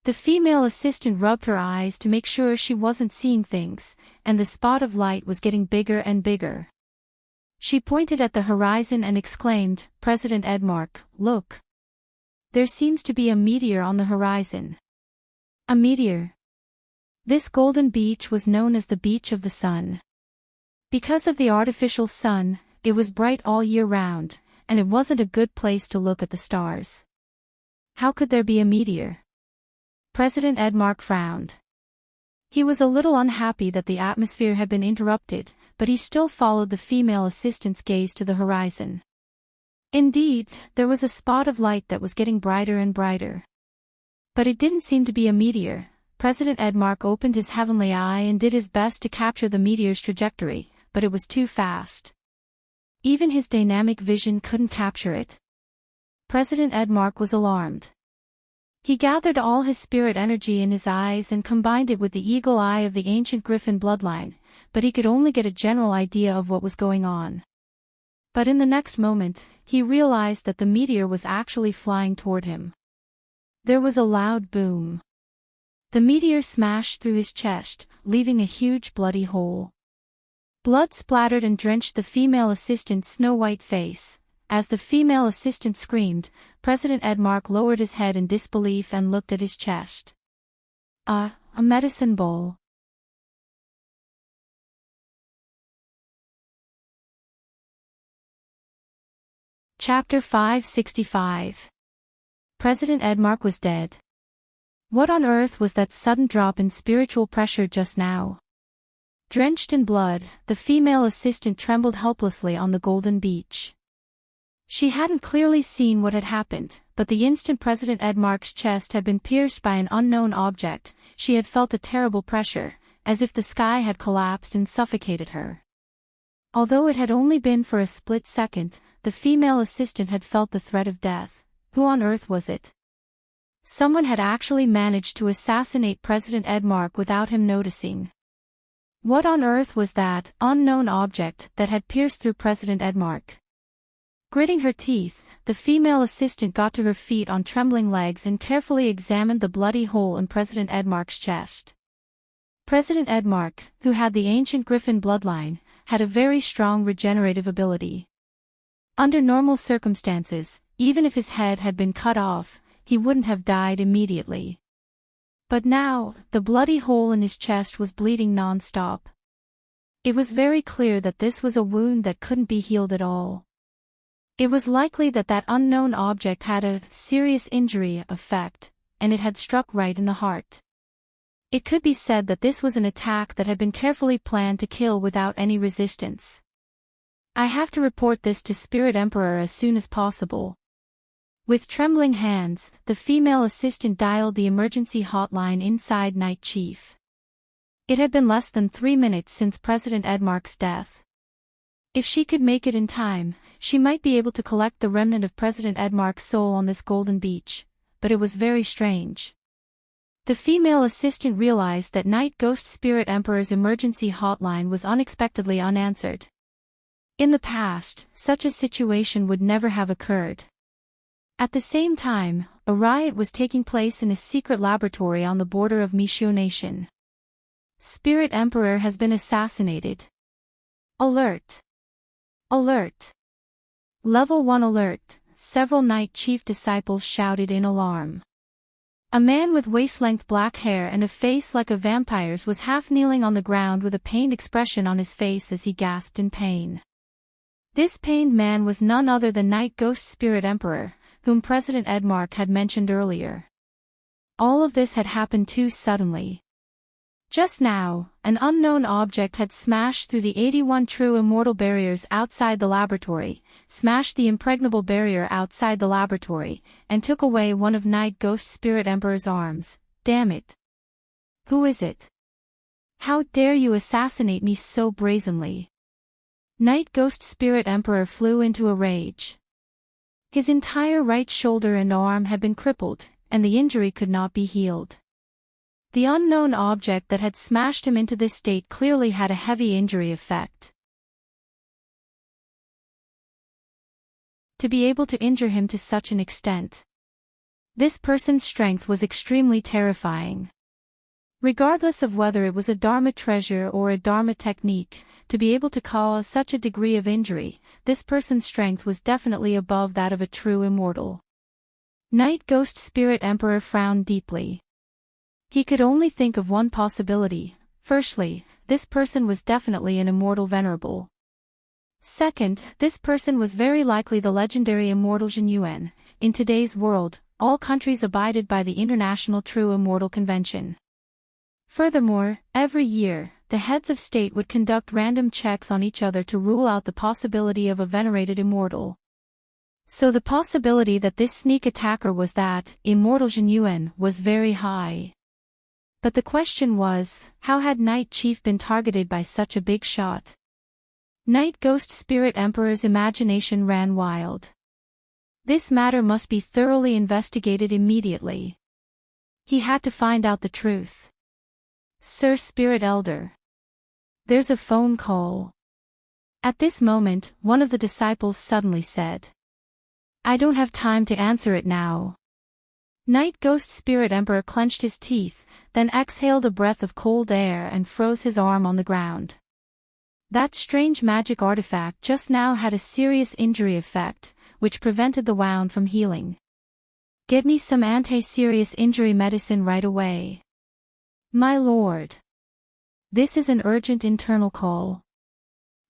The female assistant rubbed her eyes to make sure she wasn't seeing things, and the spot of light was getting bigger and bigger. She pointed at the horizon and exclaimed, President Edmark, look. There seems to be a meteor on the horizon. A meteor. This golden beach was known as the Beach of the Sun. Because of the artificial sun, it was bright all year round, and it wasn't a good place to look at the stars. How could there be a meteor? President Edmark frowned. He was a little unhappy that the atmosphere had been interrupted, but he still followed the female assistant's gaze to the horizon. Indeed, there was a spot of light that was getting brighter and brighter. But it didn't seem to be a meteor. President Edmark opened his heavenly eye and did his best to capture the meteor's trajectory, but it was too fast. Even his dynamic vision couldn't capture it. President Edmark was alarmed. He gathered all his spirit energy in his eyes and combined it with the eagle eye of the ancient griffin bloodline, but he could only get a general idea of what was going on. But in the next moment, he realized that the meteor was actually flying toward him. There was a loud boom. The meteor smashed through his chest, leaving a huge bloody hole. Blood splattered and drenched the female assistant's snow-white face. As the female assistant screamed, President Edmark lowered his head in disbelief and looked at his chest. A medicine bowl. Chapter 565. President Edmark was dead. What on earth was that sudden drop in spiritual pressure just now? Drenched in blood, the female assistant trembled helplessly on the golden beach. She hadn't clearly seen what had happened, but the instant President Edmark's chest had been pierced by an unknown object, she had felt a terrible pressure, as if the sky had collapsed and suffocated her. Although it had only been for a split second, the female assistant had felt the threat of death. Who on earth was it? Someone had actually managed to assassinate President Edmark without him noticing. What on earth was that unknown object that had pierced through President Edmark? Gritting her teeth, the female assistant got to her feet on trembling legs and carefully examined the bloody hole in President Edmark's chest. President Edmark, who had the ancient griffin bloodline, had a very strong regenerative ability. Under normal circumstances, even if his head had been cut off, he wouldn't have died immediately. But now, the bloody hole in his chest was bleeding non-stop. It was very clear that this was a wound that couldn't be healed at all. It was likely that that unknown object had a serious injury effect, and it had struck right in the heart. It could be said that this was an attack that had been carefully planned to kill without any resistance. I have to report this to Spirit Emperor as soon as possible. With trembling hands, the female assistant dialed the emergency hotline inside Night Chief. It had been less than 3 minutes since President Edmark's death. If she could make it in time, she might be able to collect the remnant of President Edmark's soul on this golden beach, but it was very strange. The female assistant realized that Night Ghost Spirit Emperor's emergency hotline was unexpectedly unanswered. In the past, such a situation would never have occurred. At the same time, a riot was taking place in a secret laboratory on the border of Mishio Nation. Spirit Emperor has been assassinated. Alert! Alert! Level 1 alert, several Night Chief disciples shouted in alarm. A man with waist-length black hair and a face like a vampire's was half-kneeling on the ground with a pained expression on his face as he gasped in pain. This pained man was none other than Night Ghost Spirit Emperor, whom President Edmark had mentioned earlier. All of this had happened too suddenly. Just now, an unknown object had smashed through the 81 true immortal barriers outside the laboratory, smashed the impregnable barrier outside the laboratory, and took away one of Night Ghost Spirit Emperor's arms. Damn it! Who is it? How dare you assassinate me so brazenly? Night Ghost Spirit Emperor flew into a rage. His entire right shoulder and arm had been crippled, and the injury could not be healed. The unknown object that had smashed him into this state clearly had a heavy injury effect. To be able to injure him to such an extent. This person's strength was extremely terrifying. Regardless of whether it was a Dharma treasure or a Dharma technique, to be able to cause such a degree of injury, this person's strength was definitely above that of a true immortal. Night Ghost Spirit Emperor frowned deeply. He could only think of one possibility. Firstly, this person was definitely an immortal venerable. Second, this person was very likely the legendary immortal Jin Yuan. In today's world, all countries abided by the International True Immortal Convention. Furthermore, every year, the heads of state would conduct random checks on each other to rule out the possibility of a venerated immortal. So the possibility that this sneak attacker was that immortal Jin Yuan was very high. But the question was, how had Night Chief been targeted by such a big shot? Night Ghost Spirit Emperor's imagination ran wild. This matter must be thoroughly investigated immediately. He had to find out the truth. Sir Spirit Elder. There's a phone call. At this moment, one of the disciples suddenly said. I don't have time to answer it now. Night Ghost Spirit Emperor clenched his teeth, then exhaled a breath of cold air and froze his arm on the ground. That strange magic artifact just now had a serious injury effect, which prevented the wound from healing. Get me some anti-serious injury medicine right away. My lord. This is an urgent internal call.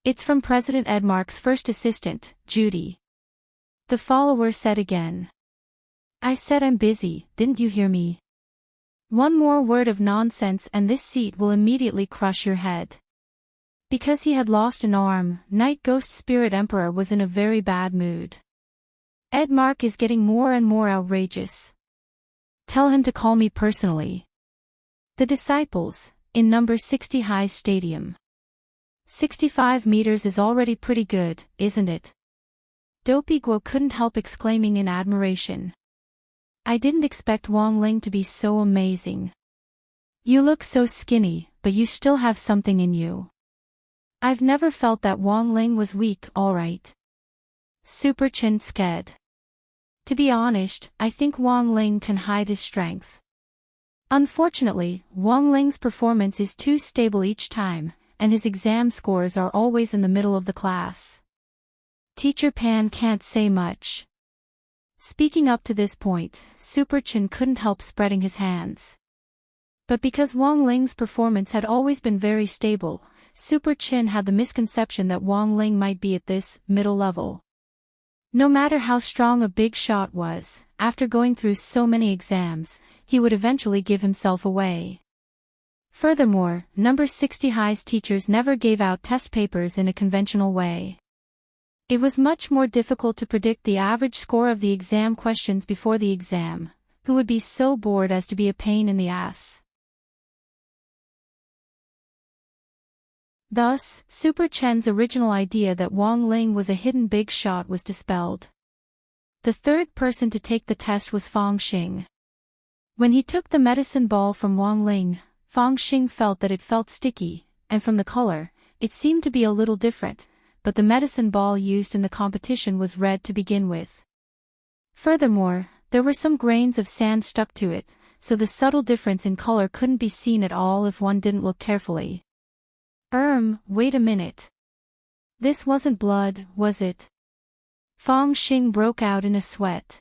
It's from President Edmark's first assistant, Judy. The follower said again. I said I'm busy, didn't you hear me? One more word of nonsense and this seat will immediately crush your head. Because he had lost an arm, Night Ghost Spirit Emperor was in a very bad mood. Edmark is getting more and more outrageous. Tell him to call me personally. The disciples, in number 60 High Stadium. 65 meters is already pretty good, isn't it? Dopey Guo couldn't help exclaiming in admiration. I didn't expect Wang Ling to be so amazing. You look so skinny, but you still have something in you. I've never felt that Wang Ling was weak, alright. Super Chin Sked. To be honest, I think Wang Ling can hide his strength. Unfortunately, Wang Ling's performance is too stable each time, and his exam scores are always in the middle of the class. Teacher Pan can't say much. Speaking up to this point, Super Chin couldn't help spreading his hands. But because Wang Ling's performance had always been very stable, Super Chin had the misconception that Wang Ling might be at this middle level. No matter how strong a big shot was, after going through so many exams, he would eventually give himself away. Furthermore, number 60 High's teachers never gave out test papers in a conventional way. It was much more difficult to predict the average score of the exam questions before the exam, who would be so bored as to be a pain in the ass. Thus, Super Chen's original idea that Wang Ling was a hidden big shot was dispelled. The third person to take the test was Fang Xing. When he took the medicine ball from Wang Ling, Fang Xing felt that it felt sticky, and from the color, it seemed to be a little different, but the medicine ball used in the competition was red to begin with. Furthermore, there were some grains of sand stuck to it, so the subtle difference in color couldn't be seen at all if one didn't look carefully. Wait a minute. This wasn't blood, was it? Fang Xing broke out in a sweat.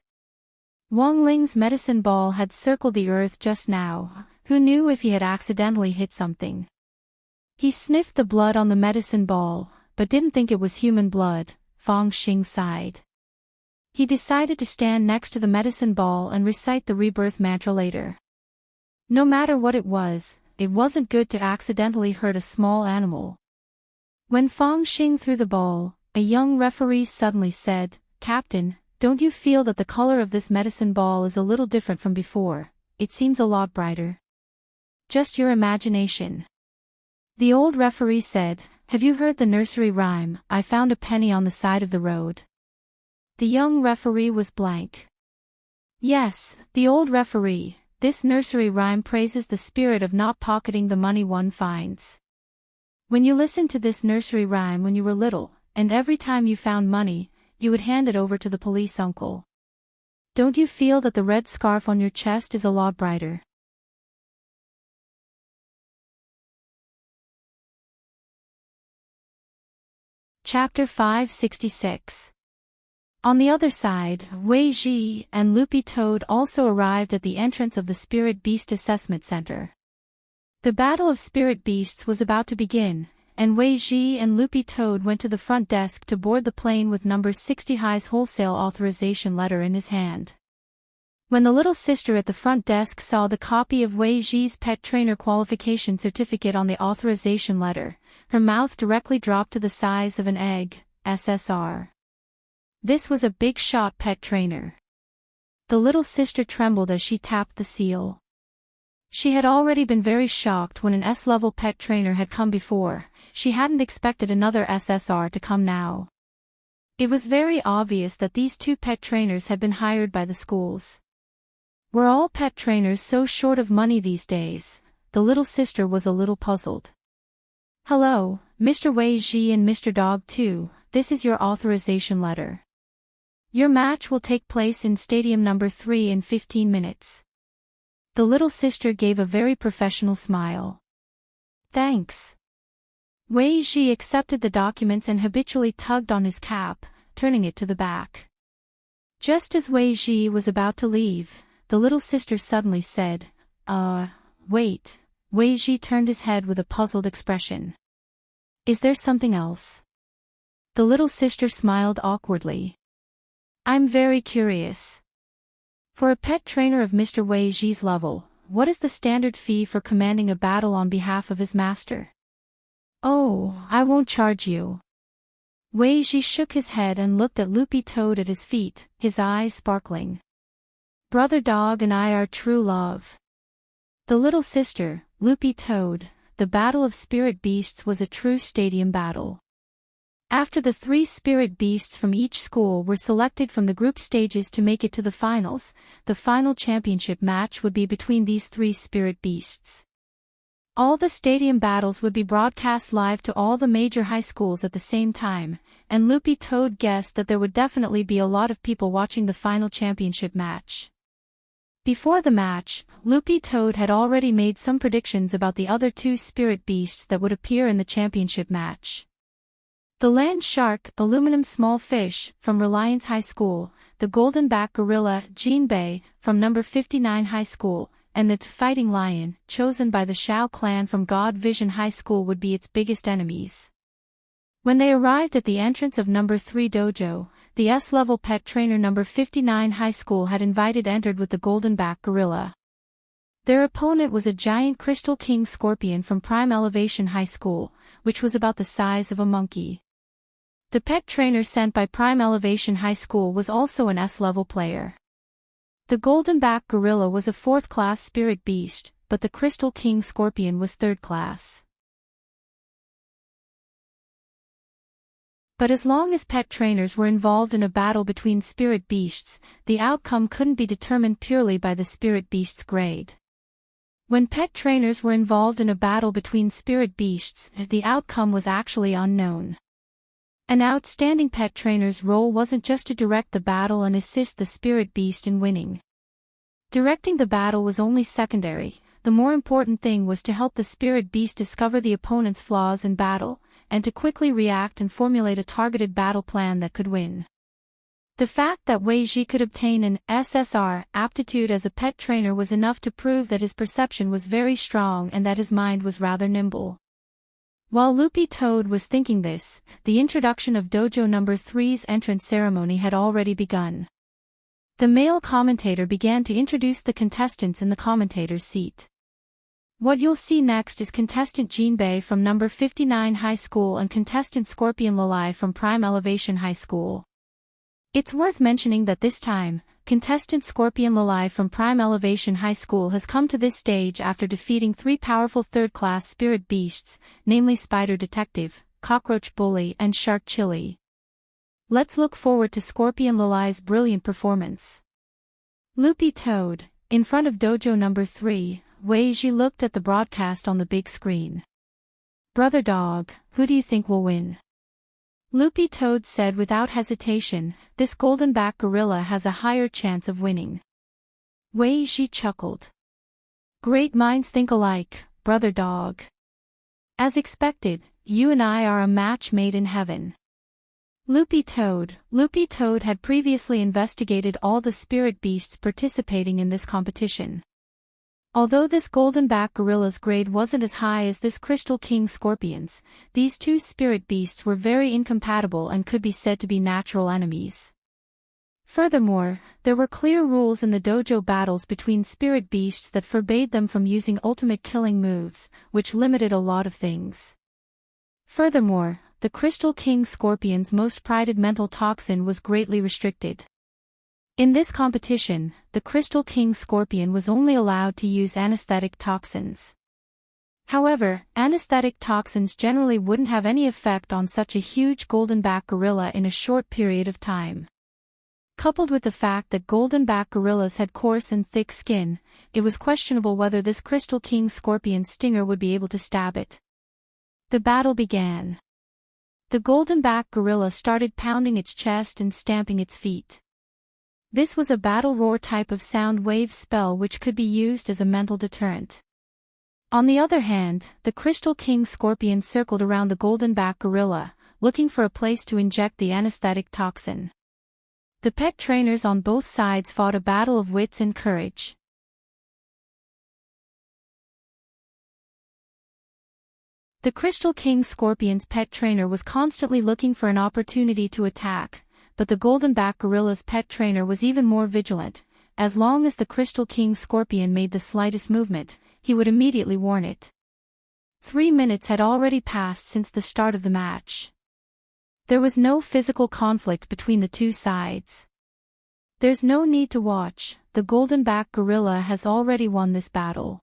Wang Ling's medicine ball had circled the earth just now. Who knew if he had accidentally hit something? He sniffed the blood on the medicine ball, but didn't think it was human blood. Fang Xing sighed. He decided to stand next to the medicine ball and recite the rebirth mantra later. No matter what it wasn't good to accidentally hurt a small animal. When Fang Xing threw the ball, a young referee suddenly said, "Captain, don't you feel that the color of this medicine ball is a little different from before? It seems a lot brighter." "Just your imagination." The old referee said, "Have you heard the nursery rhyme, 'I found a penny on the side of the road'?" The young referee was blank. Yes, the old referee, this nursery rhyme praises the spirit of not pocketing the money one finds. When you listened to this nursery rhyme when you were little, and every time you found money, you would hand it over to the police uncle. Don't you feel that the red scarf on your chest is a lot brighter? Chapter 566. On the other side, Wei Ji and Loopy Toad also arrived at the entrance of the Spirit Beast Assessment Center. The Battle of Spirit Beasts was about to begin, and Wei Ji and Loopy Toad went to the front desk to board the plane with number 60 High's wholesale authorization letter in his hand. When the little sister at the front desk saw the copy of Wei Ji's pet trainer qualification certificate on the authorization letter, her mouth directly dropped to the size of an egg. SSR. This was a big shot pet trainer. The little sister trembled as she tapped the seal. She had already been very shocked when an S-level pet trainer had come before. She hadn't expected another SSR to come now. It was very obvious that these two pet trainers had been hired by the schools. Were all pet trainers so short of money these days? The little sister was a little puzzled. "Hello, Mr. Wei Ji and Mr. Dog 2, this is your authorization letter. Your match will take place in Stadium Number 3 in 15 minutes. The little sister gave a very professional smile. "Thanks." Wei Ji accepted the documents and habitually tugged on his cap, turning it to the back. Just as Wei Ji was about to leave, the little sister suddenly said, Wait." Wei Ji turned his head with a puzzled expression. "Is there something else?" The little sister smiled awkwardly. "I'm very curious. For a pet trainer of Mr. Wei Ji's level, what is the standard fee for commanding a battle on behalf of his master?" "Oh, I won't charge you." Wei Ji shook his head and looked at Loopy Toad at his feet, his eyes sparkling. "Brother Dog and I are true love." The little sister, Loopy Toad, the Battle of Spirit Beasts was a true stadium battle. After the 3 spirit beasts from each school were selected from the group stages to make it to the finals, the final championship match would be between these 3 spirit beasts. All the stadium battles would be broadcast live to all the major high schools at the same time, and Loopy Toad guessed that there would definitely be a lot of people watching the final championship match. Before the match, Loopy Toad had already made some predictions about the other 2 spirit beasts that would appear in the championship match. The land shark, aluminum small fish, from Reliance High School, the golden back gorilla, Jinbei, from number 59 High School, and the fighting lion, chosen by the Shao clan from God Vision High School would be its biggest enemies. When they arrived at the entrance of number 3 dojo, the S-level pet trainer number 59 High School had entered with the golden back gorilla. Their opponent was a giant crystal king scorpion from Prime Elevation High School, which was about the size of a monkey. The pet trainer sent by Prime Elevation High School was also an S-level player. The golden back gorilla was a 4th-class spirit beast, but the crystal king scorpion was 3rd class. But as long as pet trainers were involved in a battle between spirit beasts, the outcome couldn't be determined purely by the spirit beast's grade. When pet trainers were involved in a battle between spirit beasts, the outcome was actually unknown. An outstanding pet trainer's role wasn't just to direct the battle and assist the spirit beast in winning. Directing the battle was only secondary. The more important thing was to help the spirit beast discover the opponent's flaws in battle, and to quickly react and formulate a targeted battle plan that could win. The fact that Wei Ji could obtain an SSR aptitude as a pet trainer was enough to prove that his perception was very strong and that his mind was rather nimble. While Loopy Toad was thinking this, the introduction of Dojo No. 3's entrance ceremony had already begun. The male commentator began to introduce the contestants in the commentator's seat. What you'll see next is contestant Jinbei from No. 59 High School and contestant Scorpion Lalai from Prime Elevation High School. It's worth mentioning that this time, contestant Scorpion Lalai from Prime Elevation High School has come to this stage after defeating 3 powerful third-class spirit beasts, namely Spider Detective, Cockroach Bully and Shark Chili. Let's look forward to Scorpion Lalai's brilliant performance. Loopy Toad, in front of Dojo No. 3, Wei Ji looked at the broadcast on the big screen. "Brother Dog, who do you think will win?" Loopy Toad said without hesitation, "This golden-back gorilla has a higher chance of winning." Wei Ji chuckled. "Great minds think alike, Brother Dog. As expected, you and I are a match made in heaven." Loopy Toad had previously investigated all the spirit beasts participating in this competition. Although this golden-back gorilla's grade wasn't as high as this Crystal King Scorpion's, these two spirit beasts were very incompatible and could be said to be natural enemies. Furthermore, there were clear rules in the dojo battles between spirit beasts that forbade them from using ultimate killing moves, which limited a lot of things. Furthermore, the Crystal King Scorpion's most prized mental toxin was greatly restricted. In this competition, the Crystal King Scorpion was only allowed to use anesthetic toxins. However, anesthetic toxins generally wouldn't have any effect on such a huge golden-back gorilla in a short period of time. Coupled with the fact that golden-back gorillas had coarse and thick skin, it was questionable whether this Crystal King Scorpion's stinger would be able to stab it. The battle began. The golden-back gorilla started pounding its chest and stamping its feet. This was a battle roar type of sound wave spell which could be used as a mental deterrent. On the other hand, the Crystal King Scorpion circled around the golden-back gorilla, looking for a place to inject the anesthetic toxin. The pet trainers on both sides fought a battle of wits and courage. The Crystal King Scorpion's pet trainer was constantly looking for an opportunity to attack, but the golden-back gorilla's pet trainer was even more vigilant. As long as the Crystal King Scorpion made the slightest movement, he would immediately warn it. 3 minutes had already passed since the start of the match. There was no physical conflict between the two sides. There's no need to watch, the golden-back gorilla has already won this battle.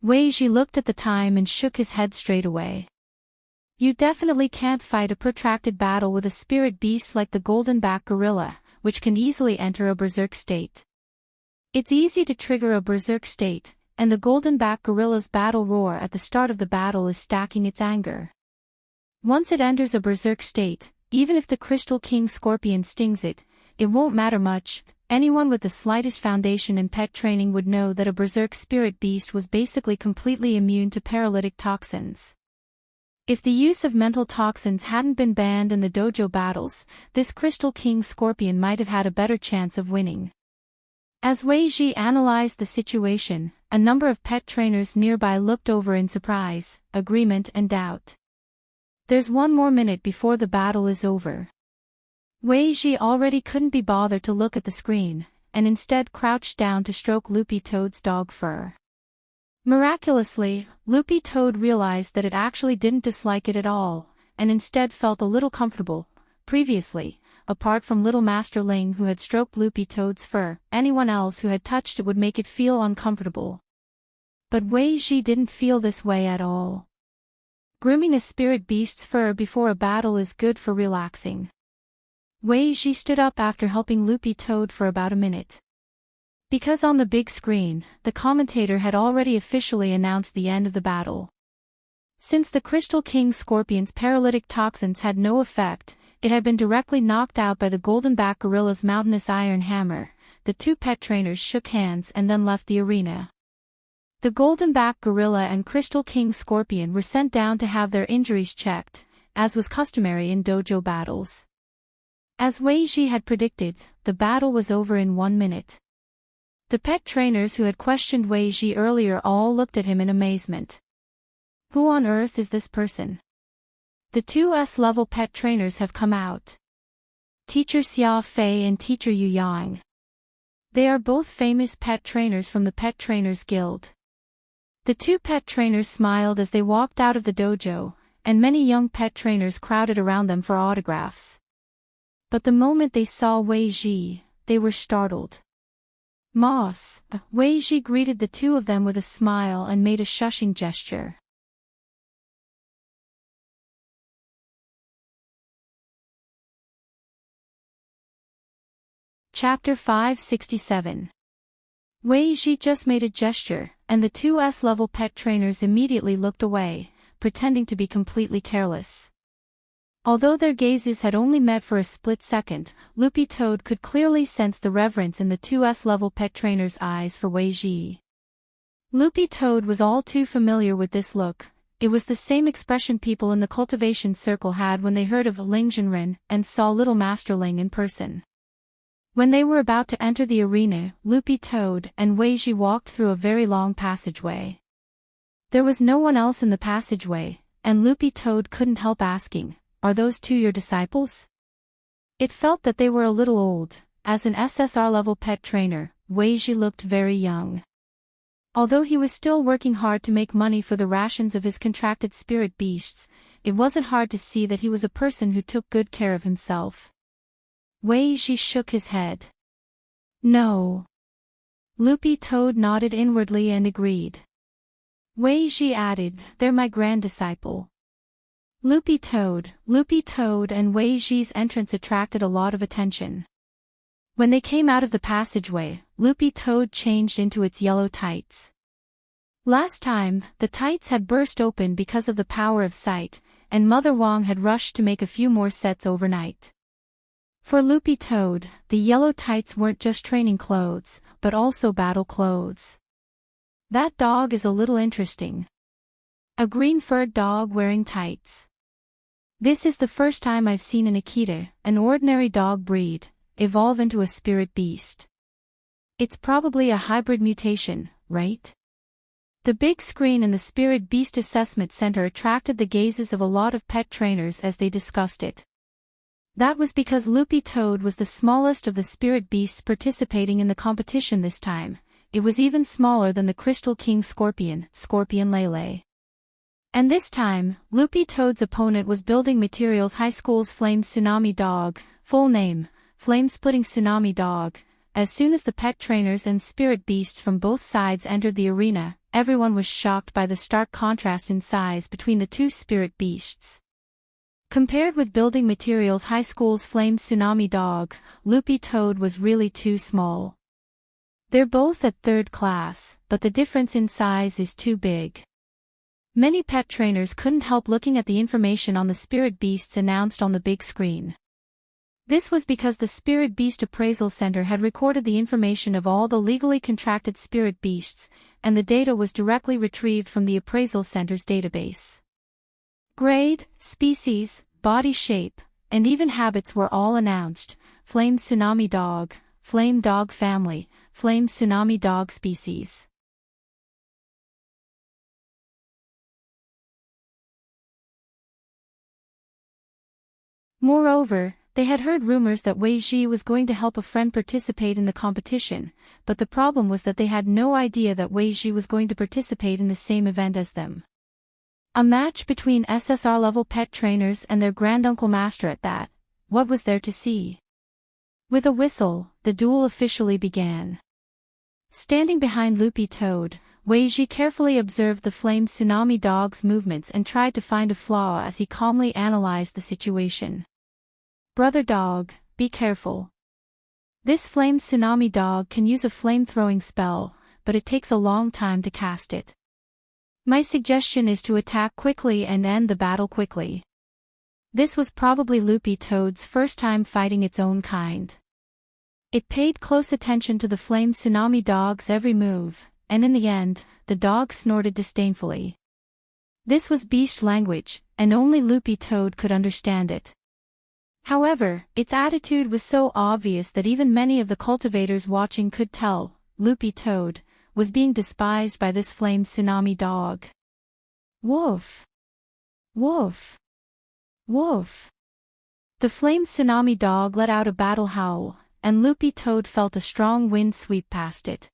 Wei Ji looked at the time and shook his head straight away. You definitely can't fight a protracted battle with a spirit beast like the golden-back gorilla, which can easily enter a berserk state. It's easy to trigger a berserk state, and the golden-back gorilla's battle roar at the start of the battle is stacking its anger. Once it enters a berserk state, even if the Crystal King Scorpion stings it, it won't matter much. Anyone with the slightest foundation in pet training would know that a berserk spirit beast was basically completely immune to paralytic toxins. If the use of mental toxins hadn't been banned in the dojo battles, this Crystal King Scorpion might have had a better chance of winning. As Wei Ji analyzed the situation, a number of pet trainers nearby looked over in surprise, agreement and doubt. There's 1 more minute before the battle is over. Wei Ji already couldn't be bothered to look at the screen, and instead crouched down to stroke Loopy Toad's dog fur. Miraculously, Loopy Toad realized that it actually didn't dislike it at all, and instead felt a little comfortable. Previously, apart from Little Master Ling who had stroked Loopy Toad's fur, anyone else who had touched it would make it feel uncomfortable. But Wei Ji didn't feel this way at all. Grooming a spirit beast's fur before a battle is good for relaxing. Wei Ji stood up after helping Loopy Toad for about a minute. Because on the big screen, the commentator had already officially announced the end of the battle. Since the Crystal King Scorpion's paralytic toxins had no effect, it had been directly knocked out by the Goldenback Gorilla's mountainous iron hammer. The two pet trainers shook hands and then left the arena. The Goldenback Gorilla and Crystal King Scorpion were sent down to have their injuries checked, as was customary in dojo battles. As Wei Ji had predicted, the battle was over in 1 minute. The pet trainers who had questioned Wei Ji earlier all looked at him in amazement. Who on earth is this person? The two S-level pet trainers have come out. Teacher Xia Fei and Teacher Yu Yang. They are both famous pet trainers from the Pet Trainers Guild. The two pet trainers smiled as they walked out of the dojo, and many young pet trainers crowded around them for autographs. But the moment they saw Wei Ji, they were startled. Moss, Wei Ji greeted the two of them with a smile and made a shushing gesture. Chapter 567. Wei Ji just made a gesture, and the two S-level pet trainers immediately looked away, pretending to be completely careless. Although their gazes had only met for a split second, Loopy Toad could clearly sense the reverence in the two S-level pet trainers' eyes for Wei Ji. Loopy Toad was all too familiar with this look. It was the same expression people in the cultivation circle had when they heard of Ling Jinren and saw Little Master Ling in person. When they were about to enter the arena, Loopy Toad and Wei Ji walked through a very long passageway. There was no one else in the passageway, and Loopy Toad couldn't help asking, "Are those two your disciples?" It felt that they were a little old. As an SSR-level pet trainer, Wei Ji looked very young. Although he was still working hard to make money for the rations of his contracted spirit beasts, it wasn't hard to see that he was a person who took good care of himself. Wei Ji shook his head. "No." Loopy Toad nodded inwardly and agreed. Wei Ji added, "They're my grand disciple." Loopy Toad and Wei Ji's entrance attracted a lot of attention. When they came out of the passageway, Loopy Toad changed into its yellow tights. Last time, the tights had burst open because of the power of sight, and Mother Wong had rushed to make a few more sets overnight. For Loopy Toad, the yellow tights weren't just training clothes, but also battle clothes. That dog is a little interesting. A green-furred dog wearing tights. This is the first time I've seen an Akita, an ordinary dog breed, evolve into a spirit beast. It's probably a hybrid mutation, right? The big screen in the Spirit Beast Assessment Center attracted the gazes of a lot of pet trainers as they discussed it. That was because Loopy Toad was the smallest of the spirit beasts participating in the competition this time. It was even smaller than the Crystal King Scorpion, Scorpion Lele. And this time, Loopy Toad's opponent was Building Materials High School's Flame Tsunami Dog, full name, Flame Splitting Tsunami Dog. As soon as the pet trainers and spirit beasts from both sides entered the arena, everyone was shocked by the stark contrast in size between the two spirit beasts. Compared with Building Materials High School's Flame Tsunami Dog, Loopy Toad was really too small. They're both at 3rd class, but the difference in size is too big. Many pet trainers couldn't help looking at the information on the spirit beasts announced on the big screen. This was because the Spirit Beast Appraisal Center had recorded the information of all the legally contracted spirit beasts, and the data was directly retrieved from the Appraisal Center's database. Grade, species, body shape, and even habits were all announced: Flame Tsunami Dog, Flame Dog Family, Flame Tsunami Dog Species. Moreover, they had heard rumors that Wei Ji was going to help a friend participate in the competition, but the problem was that they had no idea that Wei Ji was going to participate in the same event as them. A match between SSR-level pet trainers and their granduncle master at that. What was there to see? With a whistle, the duel officially began. Standing behind Loopy Toad, Wei Ji carefully observed the flame tsunami dog's movements and tried to find a flaw as he calmly analyzed the situation. Brother dog, be careful. This flame tsunami dog can use a flame-throwing spell, but it takes a long time to cast it. My suggestion is to attack quickly and end the battle quickly. This was probably Loopy Toad's first time fighting its own kind. It paid close attention to the flame tsunami dog's every move, and in the end, the dog snorted disdainfully. This was beast language, and only Loopy Toad could understand it. However, its attitude was so obvious that even many of the cultivators watching could tell Loopy Toad was being despised by this flame tsunami dog. Woof! Woof! Woof! The flame tsunami dog let out a battle howl, and Loopy Toad felt a strong wind sweep past it.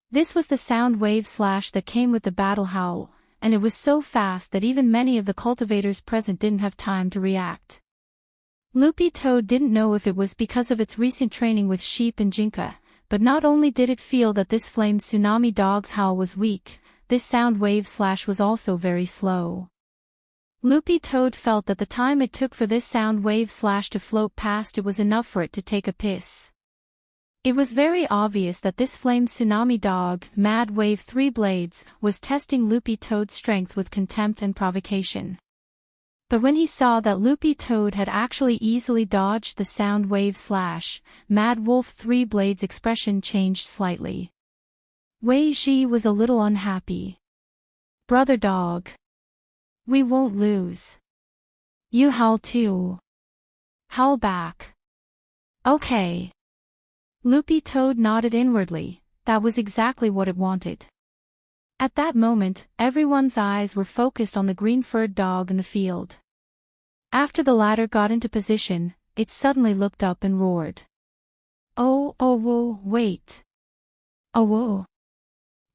This was the sound wave slash that came with the battle howl, and it was so fast that even many of the cultivators present didn't have time to react. Loopy Toad didn't know if it was because of its recent training with sheep and Jinka, but not only did it feel that this flame tsunami dog's howl was weak, this sound wave slash was also very slow. Loopy Toad felt that the time it took for this sound wave slash to float past it was enough for it to take a piss. It was very obvious that this flame tsunami dog, Mad Wave 3 Blades, was testing Loopy Toad's strength with contempt and provocation. But when he saw that Loopy Toad had actually easily dodged the sound wave slash, Mad Wolf 3 Blades' expression changed slightly. Wei Ji was a little unhappy. Brother dog. We won't lose. You howl too. Howl back. Okay. Loopy Toad nodded inwardly, that was exactly what it wanted. At that moment, everyone's eyes were focused on the green-furred dog in the field. After the latter got into position, it suddenly looked up and roared. Oh, whoa, wait. Oh, whoa.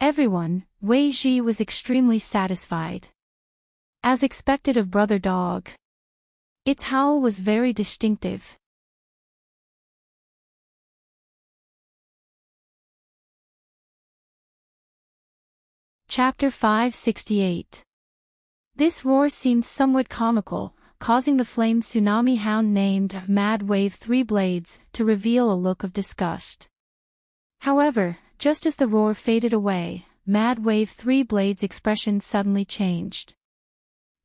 Everyone, Wei Ji was extremely satisfied. As expected of Brother Dog. Its howl was very distinctive. Chapter 568. This roar seemed somewhat comical, causing the flame tsunami hound named Mad Wave 3 Blades to reveal a look of disgust. However, just as the roar faded away, Mad Wave 3 Blades' expression suddenly changed.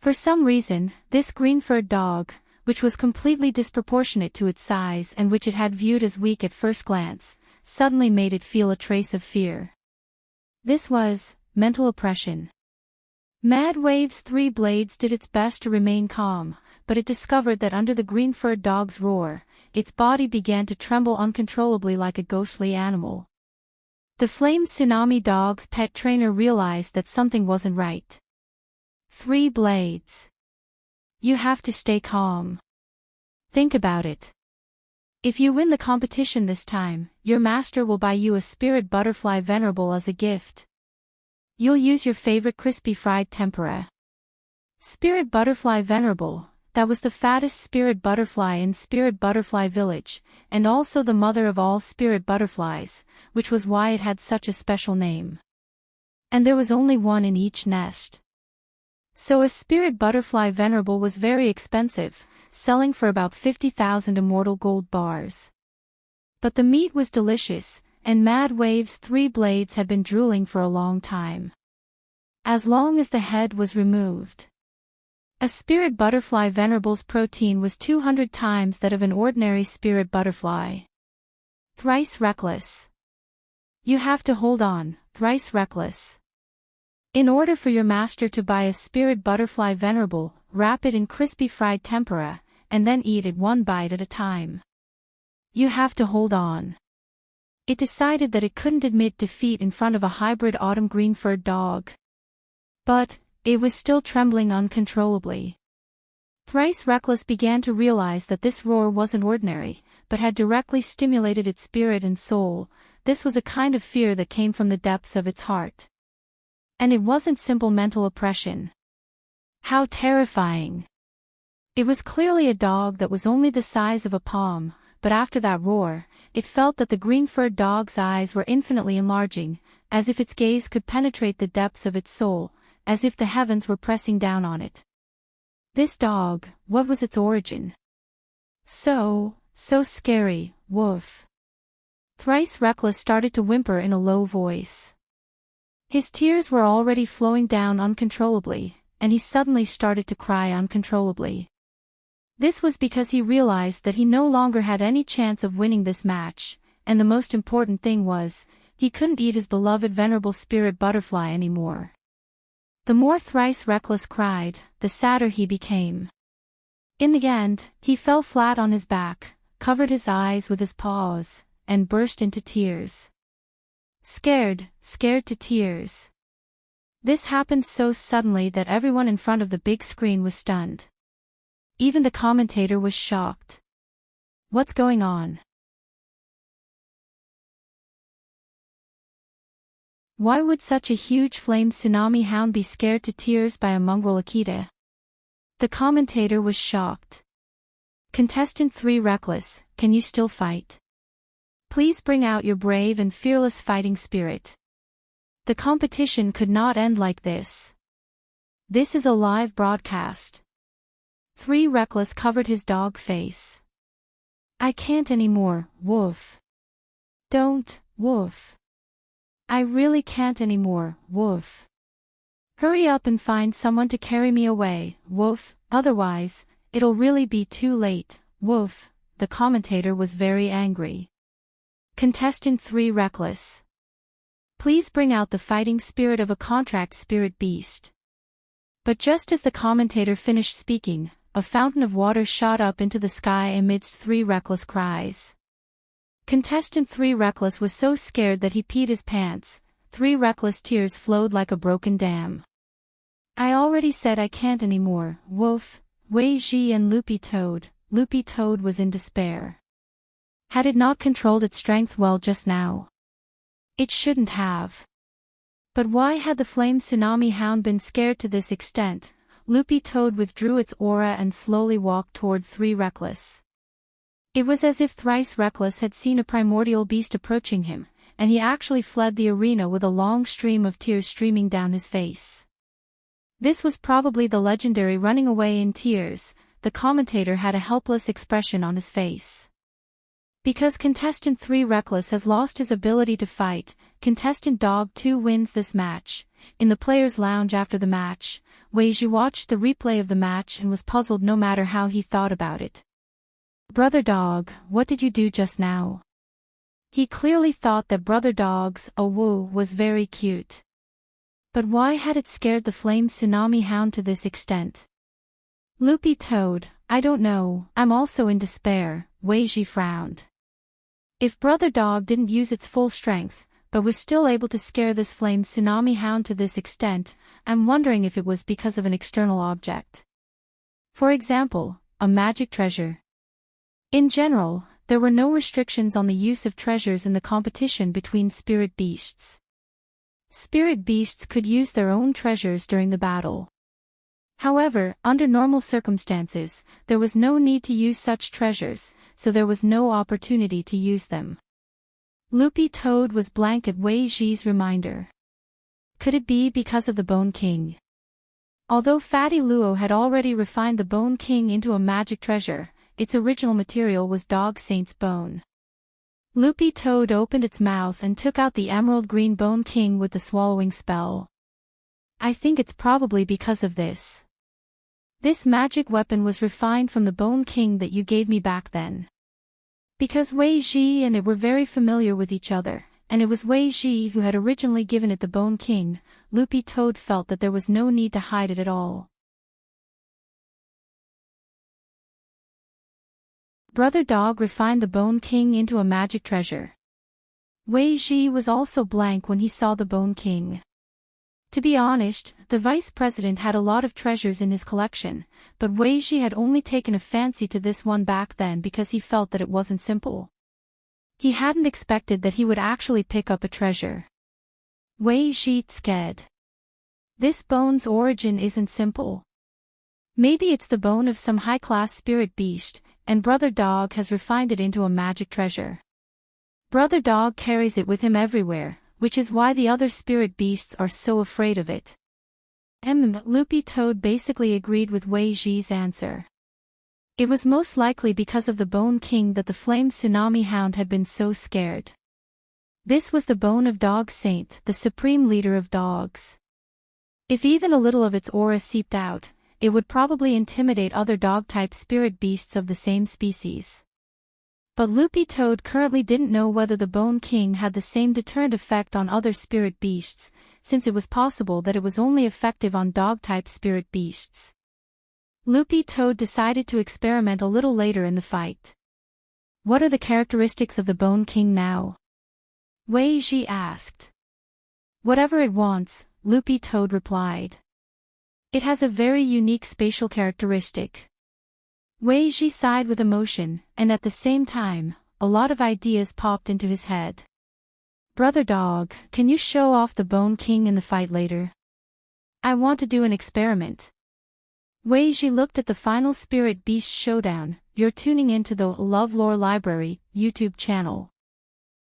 For some reason, this green-furred dog, which was completely disproportionate to its size and which it had viewed as weak at first glance, suddenly made it feel a trace of fear. This was mental oppression. Mad Wave's 3 Blades did its best to remain calm, but it discovered that under the green-furred dog's roar, its body began to tremble uncontrollably like a ghostly animal. The flame tsunami dog's pet trainer realized that something wasn't right. 3 Blades. You have to stay calm. Think about it. If you win the competition this time, your master will buy you a spirit butterfly venerable as a gift. You'll use your favorite crispy fried tempura. Spirit butterfly venerable, that was the fattest spirit butterfly in Spirit Butterfly Village, and also the mother of all spirit butterflies, which was why it had such a special name. And there was only one in each nest. So a spirit butterfly venerable was very expensive, selling for about 50,000 immortal gold bars. But the meat was delicious, and Mad Wave's 3 Blades had been drooling for a long time. As long as the head was removed. A spirit butterfly venerable's protein was 200 times that of an ordinary spirit butterfly. Thrice reckless. You have to hold on, thrice reckless. In order for your master to buy a spirit butterfly venerable, wrap it in crispy fried tempura, and then eat it one bite at a time. You have to hold on. It decided that it couldn't admit defeat in front of a hybrid autumn green-furred dog. But it was still trembling uncontrollably. Thrice Reckless began to realize that this roar wasn't ordinary, but had directly stimulated its spirit and soul. This was a kind of fear that came from the depths of its heart. And it wasn't simple mental oppression. How terrifying! It was clearly a dog that was only the size of a palm, but after that roar, it felt that the green-furred dog's eyes were infinitely enlarging, as if its gaze could penetrate the depths of its soul, as if the heavens were pressing down on it. This dog, what was its origin? So scary, woof. Thrice Reckless started to whimper in a low voice. His tears were already flowing down uncontrollably, and he suddenly started to cry uncontrollably. This was because he realized that he no longer had any chance of winning this match, and the most important thing was, he couldn't eat his beloved venerable spirit butterfly anymore. The more Thrice Reckless cried, the sadder he became. In the end, he fell flat on his back, covered his eyes with his paws, and burst into tears. Scared to tears. This happened so suddenly that everyone in front of the big screen was stunned. Even the commentator was shocked. What's going on? Why would such a huge flame tsunami hound be scared to tears by a mongrel Akita? The commentator was shocked. Contestant 3 Reckless, can you still fight? Please bring out your brave and fearless fighting spirit. The competition could not end like this. This is a live broadcast. 3 Reckless covered his dog face. I can't anymore, woof. Don't, woof. I really can't anymore, woof. Hurry up and find someone to carry me away, woof, otherwise, it'll really be too late, woof. The commentator was very angry. Contestant 3 Reckless. Please bring out the fighting spirit of a contract spirit beast. But just as the commentator finished speaking, a fountain of water shot up into the sky amidst 3 Reckless cries. Contestant 3 Reckless was so scared that he peed his pants. 3 Reckless tears flowed like a broken dam. I already said I can't anymore, woof. Wei Ji and Loopy Toad. Loopy Toad was in despair. Had it not controlled its strength well just now? It shouldn't have. But why had the flame tsunami hound been scared to this extent? Loopy Toad withdrew its aura and slowly walked toward 3 Reckless. It was as if Thrice Reckless had seen a primordial beast approaching him, and he actually fled the arena with a long stream of tears streaming down his face. This was probably the legendary running away in tears. The commentator had a helpless expression on his face. Because contestant 3 Reckless has lost his ability to fight, contestant Dog 2 wins this match. In the players' lounge after the match, Wei Ji watched the replay of the match and was puzzled no matter how he thought about it. Brother Dog, what did you do just now? He clearly thought that Brother Dog's woo was very cute. But why had it scared the flame tsunami hound to this extent? Loopy Toad, I don't know, I'm also in despair, Wei Ji frowned. If Brother Dog didn't use its full strength, but was still able to scare this flame tsunami hound to this extent, I'm wondering if it was because of an external object. For example, a magic treasure. In general, there were no restrictions on the use of treasures in the competition between spirit beasts. Spirit beasts could use their own treasures during the battle. However, under normal circumstances, there was no need to use such treasures, so there was no opportunity to use them. Loopy Toad was blank at Wei Ji's reminder. Could it be because of the Bone King? Although Fatty Luo had already refined the Bone King into a magic treasure, its original material was Dog Saint's bone. Loopy Toad opened its mouth and took out the emerald green Bone King with the swallowing spell. I think it's probably because of this. This magic weapon was refined from the Bone King that you gave me back then. Because Wei Ji and it were very familiar with each other, and it was Wei Ji who had originally given it the Bone King, Loopy Toad felt that there was no need to hide it at all. Brother Dog refined the Bone King into a magic treasure. Wei Ji was also blank when he saw the Bone King. To be honest, the vice president had a lot of treasures in his collection, but Wei Ji had only taken a fancy to this one back then because he felt that it wasn't simple. He hadn't expected that he would actually pick up a treasure. Wei Ji scared. This bone's origin isn't simple. Maybe it's the bone of some high-class spirit beast, and Brother Dog has refined it into a magic treasure. Brother Dog carries it with him everywhere. which is why the other spirit beasts are so afraid of it. Loopy Toad basically agreed with Wei Ji's answer. It was most likely because of the Bone King that the Flame Tsunami Hound had been so scared. This was the Bone of Dog Saint, the supreme leader of dogs. If even a little of its aura seeped out, it would probably intimidate other dog-type spirit beasts of the same species. But Loopy Toad currently didn't know whether the Bone King had the same deterrent effect on other spirit beasts, since it was possible that it was only effective on dog-type spirit beasts. Loopy Toad decided to experiment a little later in the fight. What are the characteristics of the Bone King now? Wei Ji asked. Whatever it wants, Loopy Toad replied. It has a very unique spatial characteristic. Wei Ji sighed with emotion, and at the same time, a lot of ideas popped into his head. Brother Dog, can you show off the Bone King in the fight later? I want to do an experiment. Wei Ji looked at the final Spirit Beast Showdown. You're tuning into the LoveLore Library YouTube channel.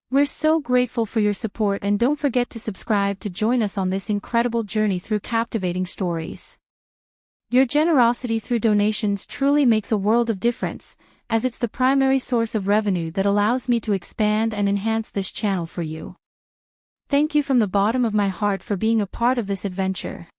We're so grateful for your support, and don't forget to subscribe to join us on this incredible journey through captivating stories. Your generosity through donations truly makes a world of difference, as it's the primary source of revenue that allows me to expand and enhance this channel for you. Thank you from the bottom of my heart for being a part of this adventure.